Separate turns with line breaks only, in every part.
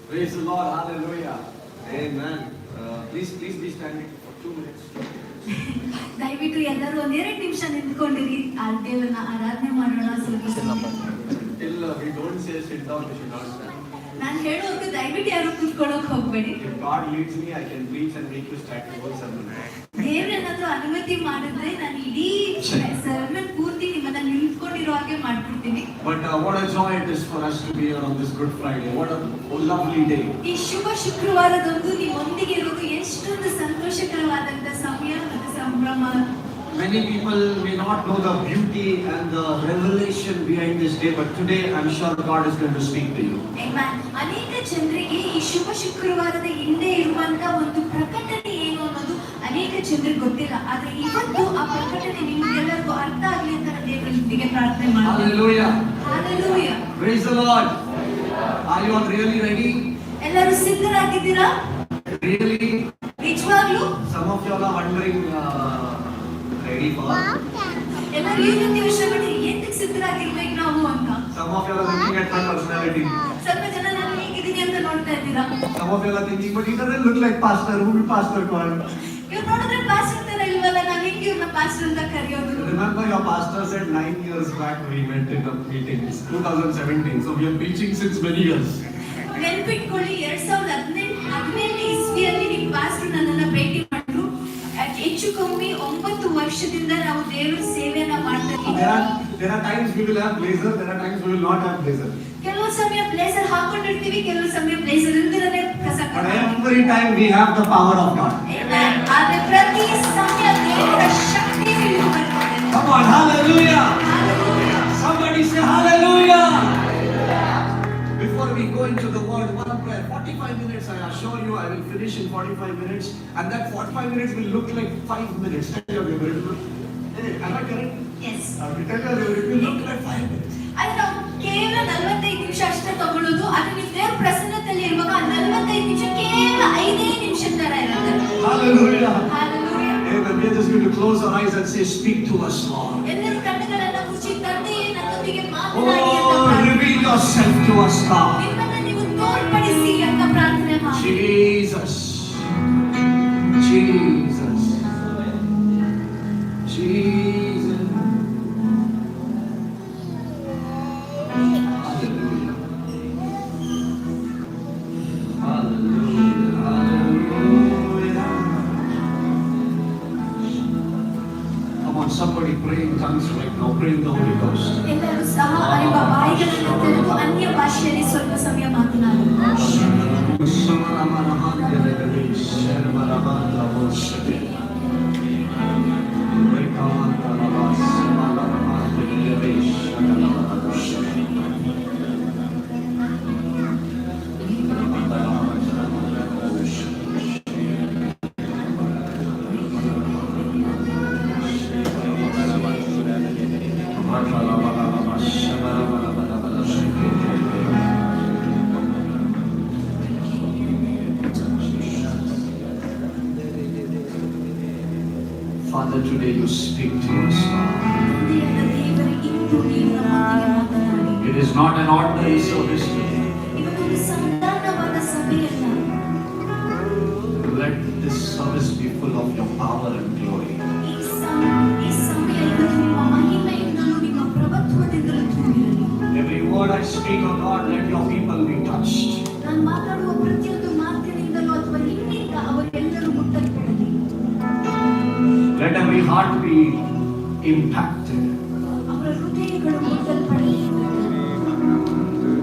Praise the Lord. Hallelujah. Amen. Please be standing for 2 minutes.
ದಯವಿಟ್ಟು ಎಲ್ಲರೂ ಒಂದೆರಡು ನಿಮಿಷ ನಿಂತ್ಕೊಂಡಿರಿ. ಆ ದೇವರನ್ನ ಆರಾಧನೆ ಮಾಡೋಣ.
Till we don't say sit down, we should not stand.
ನಾನು ಹೇಳೋದು ದಯವಿಟ್ಟು ಯಾರು ಕೂತ್ಕೊಳ್ಳೋಕೆ ಹೋಗ್ಬೇಡಿ.
If God leads me, I can preach and make you stand the whole sermon.
ದೇವರೇನಾದ್ರೂ ಅನುಮತಿ ಮಾಡಿದ್ರೆ ನಾನು ಇಡೀ ಸರ್ಮನ್ ಪೂರ್ತಿ ನಿಮ್ಮನ್ನ ನಿಂತ್ಕೊಂಡಿರೋ ಹಾಗೆ ಮಾಡ್ಬಿಡ್ತೀನಿ.
But what a joy it is for us to be here on this Good Friday. What a lovely day.
ಈ ಶುಭ ಶುಕ್ರವಾರದಂದು ನಿಮ್ಮೊಂದಿಗೆ ಇರೋದು ಎಷ್ಟೊಂದು ಸಂತೋಷಕರವಾದಂತ ಸಮಯ ಮತ್ತು ಸಂಭ್ರಮ.
Many people may not know the beauty and the revelation behind this day, but today I'm sure God is going to speak to you.
Amen. ಅನೇಕ ಜನರಿಗೆ ಈ ಶುಭ ಶುಕ್ರವಾರದ ಹಿಂದೆ ಇರುವಂತ ಒಂದು ಪ್ರಕಟಣೆ ಏನು ಅನ್ನೋದು ಅನೇಕ ಜನರಿಗೆ ಗೊತ್ತಿಲ್ಲ. ಆದ್ರೆ ಇವತ್ತು ಆ ಪ್ರಕಟಣೆ ನಿಮ್ಗೆಲ್ಲರಿಗೂ ಅರ್ಥ ಆಗಲಿ ಅಂತ ನಾನು ದೇವರಿಗೆ ಪ್ರಾರ್ಥನೆ ಮಾಡ್ತೀನಿ.
Hallelujah.
Hallelujah.
Praise the Lord. Are you all really ready?
ಎಲ್ಲರೂ ಸಿದ್ಧರಾಗಿದ್ದೀರಾ?
Really?
ನಿಜವಾಗ್ಲೂ?
Some of you all are wondering ready for?
ಎಲ್ಲರೂ ಈ ರೀತಿ ಯೋಚನೆ ಮಾಡಿ ಏನಕ್ಕೆ ಸಿದ್ಧರಾಗಿರ್ಬೇಕು ನಾವು ಅಂತ.
Some of you are looking at my personality.
ಸ್ವಲ್ಪ ಜನ ನಾನು ಹೇಗಿದ್ದೀನಿ ಅಂತ ನೋಡ್ತಾ ಇದ್ದೀರಾ.
Some of you are thinking, but he doesn't look like pastor. Who will pastor called?
ಇವ್ರು ನೋಡಿದ್ರೆ ಪಾಸ್ಟರ್ ತರ ಇಲ್ವಲ್ಲ, ನಾನು ಹೆಂಗೆ ಇವ್ರನ್ನ ಪಾಸ್ಟರ್ ಅಂತ ಕರೆಯೋದು?
Remember your pastor said 9 years back we met in a meeting. It's 2017. So we are preaching since many years.
ನೆನಪಿಟ್ಕೊಳ್ಳಿ, 2017 ಇಸ್ವಿಯಲ್ಲಿ ನಿಮ್ಮ ಪಾಸ್ಟರ್ ನನ್ನನ್ನ ಭೇಟಿ ಮಾಡಿದ್ರು. ಹೆಚ್ಚು ಕಮ್ಮಿ 9 ವರ್ಷದಿಂದ ನಾವು ದೇವರ ಸೇವೆಯನ್ನ ಮಾಡ್ತಾ ಇದ್ದೀವಿ.
There are times we will have blazer, there are times we will not have blazer.
ಕೆಲವು ಸಮಯ ಬ್ಲೇಸರ್ ಹಾಕೊಂಡಿರ್ತೀವಿ, ಕೆಲವು ಸಮಯ ಬ್ಲೇಸರ್ ಇಲ್ದಿರನೇ ಕಸ.
But every time we have the power of God.
Amen. ಆದ್ರೆ ಪ್ರತಿ ಸಮಯ ದೇವರ ಶಕ್ತಿ ಬರ್ತದೆ.
Come on, hallelujah.
Hallelujah.
Somebody say hallelujah. Before we go into the word, one prayer. 45 minutes, I assure you, I will finish in 45 minutes. And that 45 minutes will look like 5 minutes. Tell you, am I correct?
Yes.
I will tell you, it will look like 5 minutes.
ಅದು ನಾವು ಕೇವಲ 45 ನಿಮಿಷ ಅಷ್ಟೇ ತಗೊಳ್ಳೋದು. ಅದು ನೀವು ದೇವರ ಪ್ರಸನ್ನತೆಯಲ್ಲಿ ಇರುವಾಗ 45 ನಿಮಿಷ ಕೇವಲ 5 ನಿಮಿಷ ತರ ಇರುತ್ತೆ.
Hallelujah.
Hallelujah.
Amen. We are just going to close our eyes and say, speak to us, Lord.
ಎಲ್ಲರೂ ಕಣ್ಣುಗಳನ್ನು ಮುಚ್ಚಿ ತಂದೆಯೇ ನನ್ನೊಂದಿಗೆ ಮಾತನಾಡಿ ಅಂತ
Oh,
ಪ್ರಾರ್ಥನೆ.
reveal yourself to us, God.
ನಿಮ್ಮನ್ನು ನೀವು ತೋರ್ಪಡಿಸಿ ಅಂತ ಪ್ರಾರ್ಥನೆ ಮಾಡಿ.
Jesus. Jesus. Jesus. Hallelujah. Hallelujah. Hallelujah. Come on, somebody pray in tongues right now. Pray in the Holy Ghost.
ಎಲ್ಲರೂ ಸಹ ನಿಮ್ಮ ಬಾಯಿಗಳನ್ನು ತೆರೆದು ಅನ್ಯ ಭಾಷೆಯಲ್ಲಿ ಸ್ವಲ್ಪ ಸಮಯ ಮಾತನಾಡಿ.
Father, today you speak to us, Lord.
ತಂದೆಯಾದ ದೇವರೇ, ಇಂದು ನೀವು ನಮ್ಮೊಂದಿಗೆ ಮಾತನಾಡಿ.
It is not an ordinary service today.
ಇವತ್ತೊಂದು ಸಾಧಾರಣವಾದ ಸಭೆಯಲ್ಲ.
Let this service be full of your power and glory.
ಈ ಸಮಯ ಇವತ್ತು ನಿಮ್ಮ ಮಹಿಮೆಯಿಂದಲೂ ನಿಮ್ಮ ಪ್ರಭುತ್ವದಿಂದಲೂ ತುಂಬಿರಲಿ.
Every word I speak, oh God, let your people be touched.
ನಾನು ಮಾತಾಡುವ ಪ್ರತಿಯೊಂದು ಮಾತಿನಿಂದಲೂ ಅಥವಾ ನಿನ್ನಿಂದ ಅವರೆಲ್ಲರೂ ಮುಟ್ಟಲ್ಪಡಲಿ.
Let every heart be impacted.
ಅವರ ಹೃದಯಗಳು ಮುಟ್ಟಲ್ಪಡಲಿ.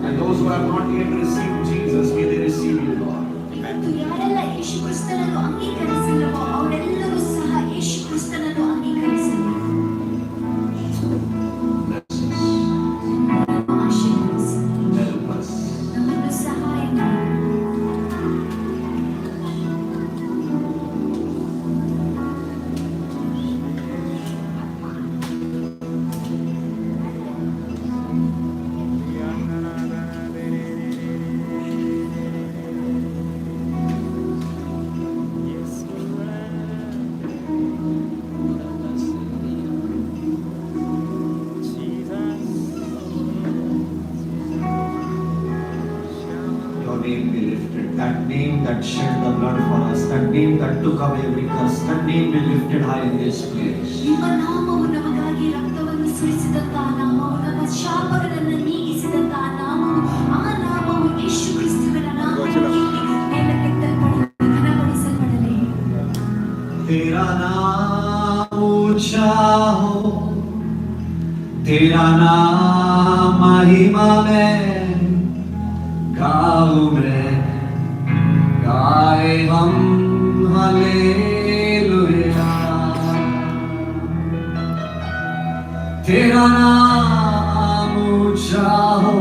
And those who have not yet received Jesus, may they receive you, Lord.
ಇವತ್ತು ಯಾರೆಲ್ಲ ಯೇಸು ಕ್ರಿಸ್ತನನ್ನು ಅಂಗೀಕರಿಸಿಲ್ಲವೋ ಅವರೆಲ್ಲರೂ ಸಹ ಯೇಸು ಕ್ರಿಸ್ತನನ್ನು ಅಂಗೀಕರಿಸಲಿ.
Bless us.
ನಮ್ಮನ್ನು ಆಶೀರ್ವದಿಸಿ.
Help us.
ನಮ್ಮನ್ನು ಸಹಾಯ ಮಾಡಿ.
name be lifted. That name that shed the blood for us. That name that took away every curse. That name be lifted high in this place.
ನಿಮ್ಮ ನಾಮವು ನಮಗಾಗಿ ರಕ್ತವನ್ನು ಸುರಿಸಿದಂತಹ ನಾಮವು, ನಮ್ಮ ಶಾಪಗಳನ್ನು ನೀಗಿಸಿದಂತಹ ನಾಮವು, ಆ ನಾಮವು ಯೇಸು ಕ್ರಿಸ್ತುವಿನ ನಾಮವಾಗಿ ಮೇಲಕ್ಕೆತ್ತಲ್ಪಡಲಿ, ಘನಪಡಿಸಲ್ಪಡಲಿ.
तेरा नाम ऊंचा हो, तेरा नाम महिमा में, गाओ में गाए हम हालेलुया. तेरा नाम ऊंचा हो,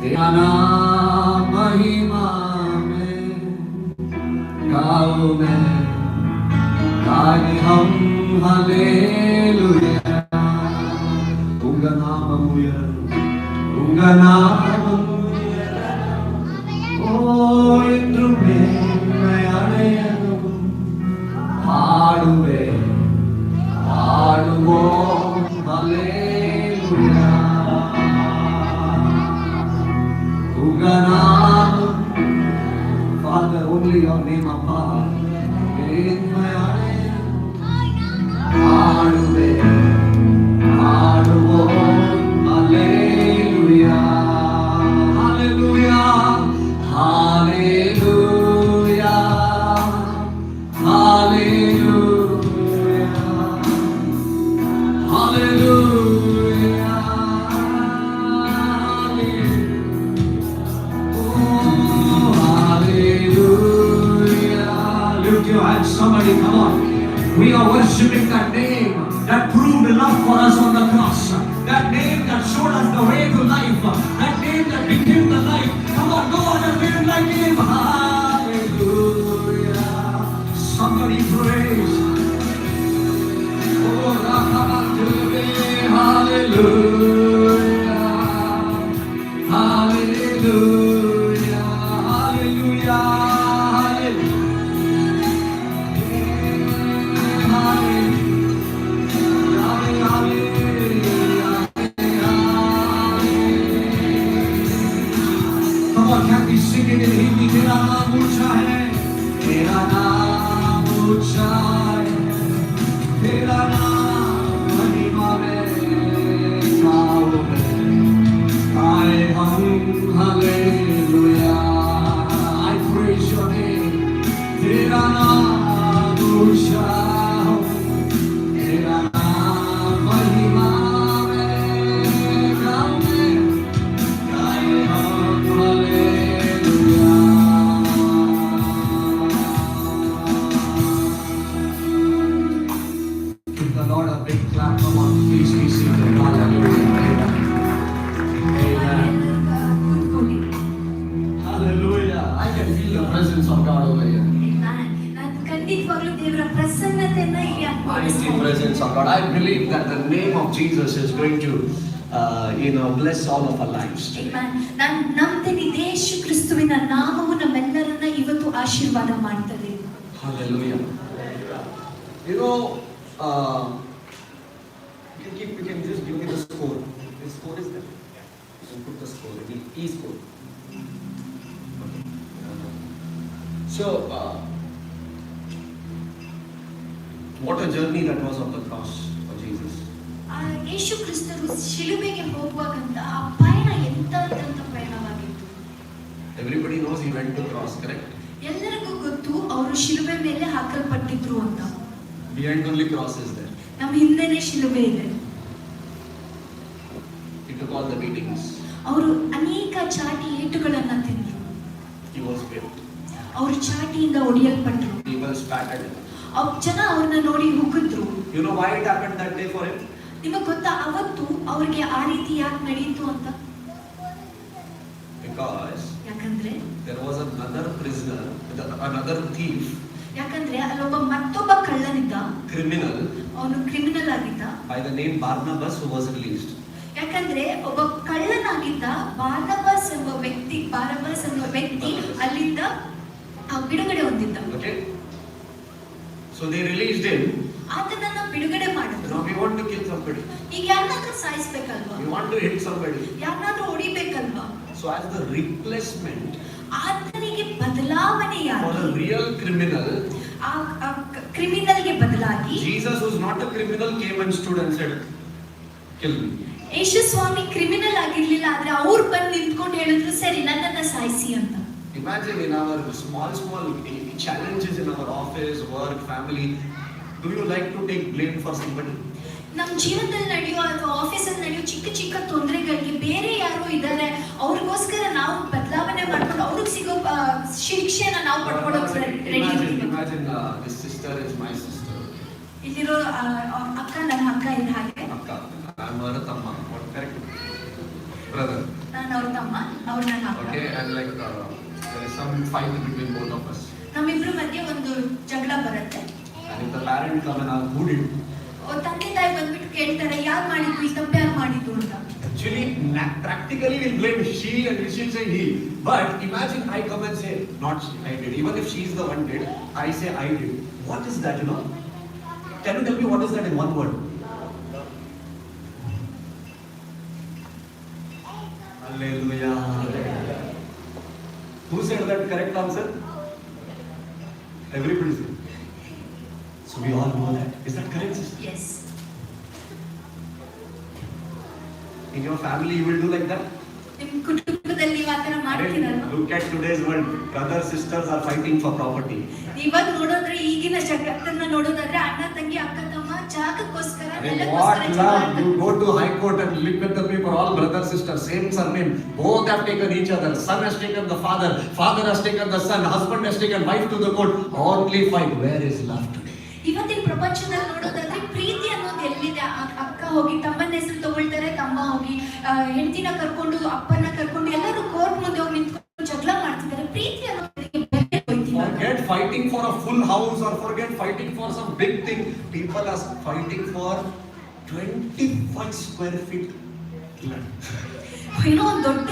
तेरा नाम महिमा में, गाओ में गाए हम हालेलुया. உங்க நாமம் ஓ என்றும் என்னை அடையணும். பாடுவேன் பாடுவோம் ஹல்லேலூயா. உங்க நாமம் Father, only your name apart. என்னை அடையணும். பாடுவேன் பாடுவோம் Hallelujah, Hallelujah, Hallelujah, Hallelujah, Hallelujah, oh, Hallelujah. Lift your hands, somebody, come on. We are worshiping that name that proved love for us on the cross. That name that showed us the way to life. That name that became the life. Come on, go on and live like him. Hallelujah. Somebody praise. Oh, hallelujah. Hallelujah. Hallelujah. Hallelujah. Sing it in Hindi. तेरा नाम ऊंचा है, तेरा नाम ऊंचा है, तेरा नाम महिमा में, गाओ में गाए हम hallelujah. I praise your name. तेरा नाम ऊंचा हो, तेरा नाम महिमा में, गाओ में गाए हम hallelujah. Give the Lord a big clap. Come on, please be seated. Hallelujah. Amen.
ಕೂತ್ಕೊಳ್ಳಿ.
Hallelujah. I can feel the presence of God over here.
ನಾನು ಖಂಡಿತವಾಗ್ಲೂ ದೇವರ ಪ್ರಸನ್ನತೆಯನ್ನ ಇಲ್ಲಿ
Mighty
ಅನುಭವಿಸ್ತೀನಿ.
presence of God. I believe that the name of Jesus is going to, bless all of our lives.
Amen. ನಾನು ನಂಬ್ತೀನಿ ಯೇಸು ಕ್ರಿಸ್ತುವಿನ ನಾಮವು ನಮ್ಮೆಲ್ಲರನ್ನ ಇವತ್ತು ಆಶೀರ್ವಾದ ಮಾಡ್ತದೆ.
Hallelujah. You can just give me the score. The score is there. You can put the score. The E score. Okay. So, what a journey that was on the cross for Jesus.
ಯೇಸು ಕ್ರಿಸ್ತರು ಶಿಲುಬೆಗೆ ಹೋಗುವಾಗಂತ ಆ ಪಯಣ ಎಂತ ಪಯಣವಾಗಿತ್ತು.
Everybody knows he went to cross, correct?
ಎಲ್ಲರಿಗೂ ಗೊತ್ತು ಅವರು ಶಿಲುಬೆ ಮೇಲೆ ಹಾಕಲ್ಪಟ್ಟಿದ್ರು ಅಂತ.
Behind only cross is there.
ನಮ್ಮ ಹಿಂದೆನೇ ಶಿಲುಬೆ ಇದೆ.
He took all the beatings.
ಅವರು ಅನೇಕ ಚಾಟಿ ಏಟುಗಳನ್ನ ತಿಂದ್ರು.
He was whipped.
ಅವರು ಚಾಟಿಯಿಂದ ಹೊಡೆಯಲ್ಪಟ್ರು.
People spat at him.
ಜನ ಅವ್ರನ್ನ ನೋಡಿ ಹುಗ್ಗಿದ್ರು.
You know why it happened that day for him?
ನಿಮಗೆ ಗೊತ್ತಾ ಅವತ್ತು ಅವ್ರಿಗೆ ಆ ರೀತಿ ಯಾಕೆ ನಡೆಯಿತು ಅಂತ?
Because
ಯಾಕಂದ್ರೆ
there was another prisoner, another thief,
ಯಾಕಂದ್ರೆ ಅಲ್ಲೊಬ್ಬ ಮತ್ತೊಬ್ಬ ಕಳ್ಳನಿದ್ದ,
criminal,
ಅವನು ಕ್ರಿಮಿನಲ್ ಆಗಿದ್ದ,
by the name Barnabas, who was released.
ಯಾಕಂದ್ರೆ ಒಬ್ಬ ಕಳ್ಳನಾಗಿದ್ದ ಬಾರಬಾಸ್ ಎಂಬ ವ್ಯಕ್ತಿ ಅಲ್ಲಿಂದ ಬಿಡುಗಡೆ ಹೊಂದಿದ್ದ.
Okay, so they released him.
ಆತನನ್ನ ಬಿಡುಗಡೆ ಮಾಡಿದ್ರು.
Now we want to kill somebody.
ಈಗ ಯಾರನ್ನಾದ್ರೂ ಸಾಯಿಸ್ಬೇಕಲ್ವಾ?
We want to hit somebody.
ಯಾರನ್ನಾದ್ರೂ ಹೊಡಿಬೇಕಲ್ವಾ?
So as the replacement
ಆತನಿಗೆ ಬದಲಾವಣೆಯಾಗಿ
for a real criminal,
ಕ್ರಿಮಿನಲ್ಗೆ ಬದಲಾಗಿ
Jesus, who's not a criminal, came and stood and said, kill me.
Yesu ಸ್ವಾಮಿ criminal ಆಗಿರ್ಲಿಲ್ಲ, ಆದ್ರೆ ಅವ್ರು ಬಂದು ನಿಂತ್ಕೊಂಡು ಹೇಳಿದ್ರು ಸರಿ ನನ್ನನ್ನ ಸಾಯಿಸಿ ಅಂತ.
Imagine in our small challenges in our office, work, family, do you like to take blame for somebody?
ನಮ್ಮ ಜೀವನದಲ್ಲಿ ನಡೆಯೋ ಅಥವಾ ಆಫೀಸಲ್ಲಿ ನಡೆಯೋ ಚಿಕ್ಕ ಚಿಕ್ಕ ತೊಂದರೆಗಳಿಗೆ ಬೇರೆ ಯಾರೋ ಇದ್ದಾರೆ, ಅವ್ರಿಗೋಸ್ಕರ ನಾವು ಬದಲಾವಣೆ ಮಾಡ್ಕೊಂಡು ಅವ್ರಿಗೆ ಸಿಗೋ ಶಿಕ್ಷೆನ ನಾವು ಪಡ್ಕೊಳ್ಳೋಕೆ ರೆಡಿ ಇರ್ತೀವಿ.
Imagine this sister is my sister.
ಇಲ್ಲಿರೋ ಅಕ್ಕ ನನ್ನ ಅಕ್ಕ ಇದ್ದ ಹಾಗೆ.
ಅಕ್ಕ, I'm her ತಮ್ಮ. What correct? Brother.
ನಾನು ಅವ್ರ ತಮ್ಮ, ಅವ್ರು ನನ್ನ ಅಕ್ಕ.
Okay, and like there is some fight between both of us.
ನಮ್ಮಿಬ್ರ ಮಧ್ಯೆ ಒಂದು ಜಗಳ ಬರುತ್ತೆ.
And if the parent come and ask who did?
ತಂದೆ ತಾಯಿ ಬಂದ್ಬಿಟ್ಟು ಕೇಳ್ತಾರೆ ಯಾರು ಮಾಡಿದ್ರು, ಈ ತಪ್ಪು ಯಾರು ಮಾಡಿದ್ರು ಅಂತ.
Actually, practically we'll blame she and she'll say he. But imagine I come and say, not she, I did. Even if she's the one did, I say I did. What is that, you know? Can you tell me what is that in one word? Hallelujah. Who said that correct answer? Everybody said. So we all know that. Is that correct, sister?
Yes.
In your family you will do like that?
ನಿಮ್ಮ ಕುಟುಂಬದಲ್ಲಿ ನೀವು ಆ ಥರ ಮಾಡ್ತೀರಲ್ವಾ?
Look at today's world. Brothers, sisters are fighting for property.
ಇವಾಗ ನೋಡೋದ್ರೆ ಈಗಿನ ಜಗತ್ತನ್ನ ನೋಡೋದಾದ್ರೆ ಅಣ್ಣ ತಂಗಿ ಅಕ್ಕ ತಮ್ಮ ಜಾಗಕ್ಕೋಸ್ಕರ
What
ನೆಲಕ್ಕೋಸ್ಕರ
love! You go to high court and look at the paper, all brothers, sisters, same surname. Both have taken each other. Son has taken the father. Father has taken the son. Husband has taken wife to the court. Only fight. Where is love today?
ಇವತ್ತಿನ ಪ್ರಪಂಚದಲ್ಲಿ ನೋಡೋದಾದ್ರೆ ಪ್ರೀತಿ ಅನ್ನೋದು ಎಲ್ಲಿದೆ? ಅಕ್ಕ ಹೋಗಿ ತಮ್ಮನ ಹೆಸರು ತಗೊಳ್ತಾರೆ, ತಮ್ಮ ಹೋಗಿ ಹೆಂಡತಿನ ಕರ್ಕೊಂಡು ಅಪ್ಪನ ಕರ್ಕೊಂಡು ಎಲ್ಲರೂ ಕೋರ್ಟ್ ಮುಂದೆ ಹೋಗಿ ನಿಂತ್ಕೊಂಡು ಜಗಳ ಮಾಡ್ತಿದ್ದಾರೆ. ಪ್ರೀತಿ ಅನ್ನೋದಕ್ಕೆ ಬೆಲೆ ಹೋಯ್ತಿಲ್ಲ.
Forget fighting for a full house or forget fighting for some big thing. People are fighting for 25 square feet land.
ಏನೋ ಒಂದು ದೊಡ್ಡ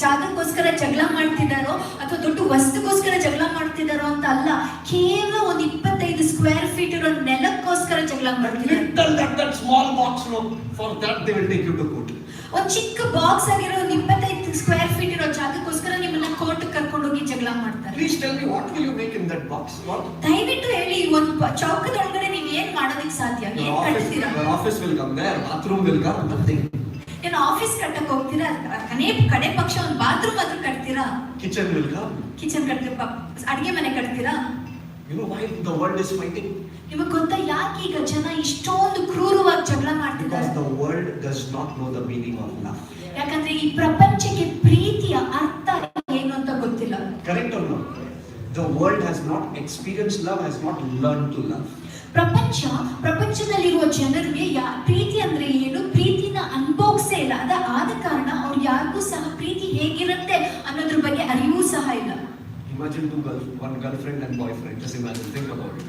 ಜಾಗಕ್ಕೋಸ್ಕರ ಜಗಳ ಮಾಡ್ತಿದ್ದಾರೋ ಅಥವಾ ದೊಡ್ಡ ವಸ್ತುಗೋಸ್ಕರ ಜಗಳ ಮಾಡ್ತಿದ್ದಾರೋ ಅಂತ ಅಲ್ಲ, ಕೇವಲ ಒಂದು 25 ಸ್ಕ್ವೇರ್ ಫೀಟ್ ಇರೋ ನೆಲಕ್ಕೋಸ್ಕರ ಜಗಳ ಮಾಡ್ತಿದ್ದಾರೆ.
That small box, no, for that they will take you to court.
ಒಂದು ಚಿಕ್ಕ ಬಾಕ್ಸ್ ಆಗಿರೋ ಒಂದು 25 ಸ್ಕ್ವೇರ್ ಫೀಟ್ ಇರೋ ಜಾಗಕ್ಕೋಸ್ಕರ ನಿಮ್ಮನ್ನ ಕೋರ್ಟ್ ಕರ್ಕೊಂಡು ಹೋಗಿ ಜಗಳ ಮಾಡ್ತಾರೆ.
Please tell me, what will you make in that box? What?
ದಯವಿಟ್ಟು ಹೇಳಿ, ಒಂದು ಚೌಕದೊಳಗಡೆ ನೀವು ಏನ್ ಮಾಡೋದಕ್ಕೆ ಸಾಧ್ಯ? ಏನ್ ಕಟ್ತೀರಾ?
Your office will come there, bathroom will come, nothing.
ಏನು ಆಫೀಸ್ ಕಟ್ಟಕ್ ಹೋಗ್ತೀರಾ? ಕಡೆ ಪಕ್ಷ ಒಂದು ಬಾತ್ರೂಮ್ ಆದ್ರೂ ಕಟ್ತೀರಾ?
Kitchen will come.
ಕಿಚನ್ ಕಟ್ತೀರಾ? ಅಡಿಗೆ ಮನೆ ಕಟ್ತೀರಾ?
You know why the world is fighting?
ನಿಮಗೆ ಗೊತ್ತಾ ಯಾಕೆ ಈಗ ಜನ ಇಷ್ಟೊಂದು ಕ್ರೂರವಾಗಿ ಜಗಳ ಮಾಡ್ತಿದ್ದಾರೆ?
Because the world does not know the meaning of love.
ಯಾಕಂದ್ರೆ ಈ ಪ್ರಪಂಚಕ್ಕೆ ಪ್ರೀತಿಯ ಅರ್ಥ ಏನು ಅಂತ ಗೊತ್ತಿಲ್ಲ.
Correct or no? The world has not experienced love, has not learned to love.
ಪ್ರಪಂಚದಲ್ಲಿರುವ ಜನರಿಗೆ ಪ್ರೀತಿ ಅಂದ್ರೆ ಏನು, ಪ್ರೀತಿನ ಅನುಭವಿಸೇ ಇಲ್ಲ. ಆದ ಕಾರಣ ಅವ್ರು ಯಾರಿಗೂ ಸಹ ಪ್ರೀತಿ ಹೇಗಿರುತ್ತೆ ಅನ್ನೋದ್ರ ಬಗ್ಗೆ ಅರಿವು ಸಹ ಇಲ್ಲ.
Imagine one girlfriend and boyfriend. Just imagine, think about it.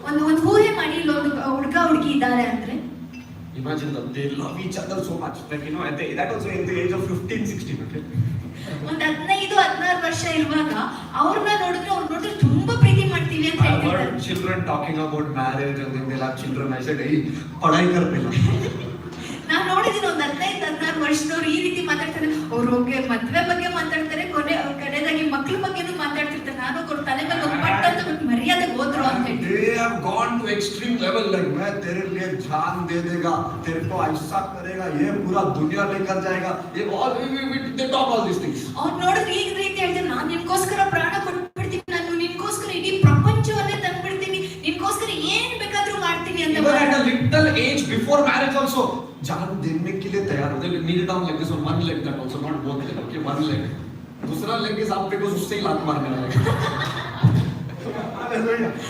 ಒಂದು ಊಹೆ ಮಾಡಿ, ಇಲ್ಲೊಂದು ಹುಡುಗ ಹುಡುಗಿ ಇದ್ದಾರೆ ಅಂದ್ರೆ
Imagine that they love each other so much. Like, you know, that also in the age of 15, 16, okay?
ಒಂದು 15-16 ವರ್ಷ ಇರುವಾಗ ಅವ್ರನ್ನ ನೋಡಿದ್ರೆ ತುಂಬಾ ಪ್ರೀತಿ ಮಾಡ್ತೀವಿ ಅಂತ ಹೇಳ್ತಾರೆ.
I heard children talking about marriage and then they'll have children. I said, hey, padai kar pehla.
ನಾನು ನೋಡಿದ್ದೀನಿ ಒಂದು 15-16 ವರ್ಷದವ್ರು ಈ ರೀತಿ ಮಾತಾಡ್ತಾರೆ. ಅವ್ರು ಹೋಗಿ ಮದ್ವೆ ಬಗ್ಗೆ ಮಾತಾಡ್ತಾರೆ, ಕಡೆದಾಗಿ ಮಕ್ಳ ಬಗ್ಗೆನೂ ಮಾತಾಡ್ತಿರ್ತಾರೆ. ನಾನು ಅವ್ರ ತಲೆ ಮೇಲೆ ಒಂದು ಪಟ್ಟ ಅಂತ ಬಿಟ್ಟು ಮರ್ಯಾದೆ ಹೋದ್ರು ಅಂತ ಹೇಳಿ.
They have gone to extreme level, like मैं तेरे लिए जान दे देगा, तेरे को ऐसा करेगा, ये पूरा दुनिया लेकर जाएगा, ये all they talk all these things.
ಅವ್ರು ನೋಡಿದ್ರೆ ಈ ರೀತಿ ಹೇಳ್ತಾರೆ, ನಾನು ನಿನ್ಗೋಸ್ಕರ ಪ್ರಾಣ ಕೊಟ್ಬಿಡ್ತೀನಿ, ನಾನು ನಿನ್ಗೋಸ್ಕರ ಇಡೀ ಪ್ರಪಂಚವನ್ನೇ ತಂದ್ಬಿಡ್ತೀನಿ, ನಿನ್ಗೋಸ್ಕರ ಏನ್ ಬೇಕಾದ್ರೂ ಮಾಡ್ತೀನಿ ಅಂತ.
Even at a little age before marriage also, जान देने के लिए तैयार होते हैं. Kneel down like this on one leg, that also not both leg, okay, one leg. दूसरा leg is आप पे को उससे ही लात मारने लगेगा.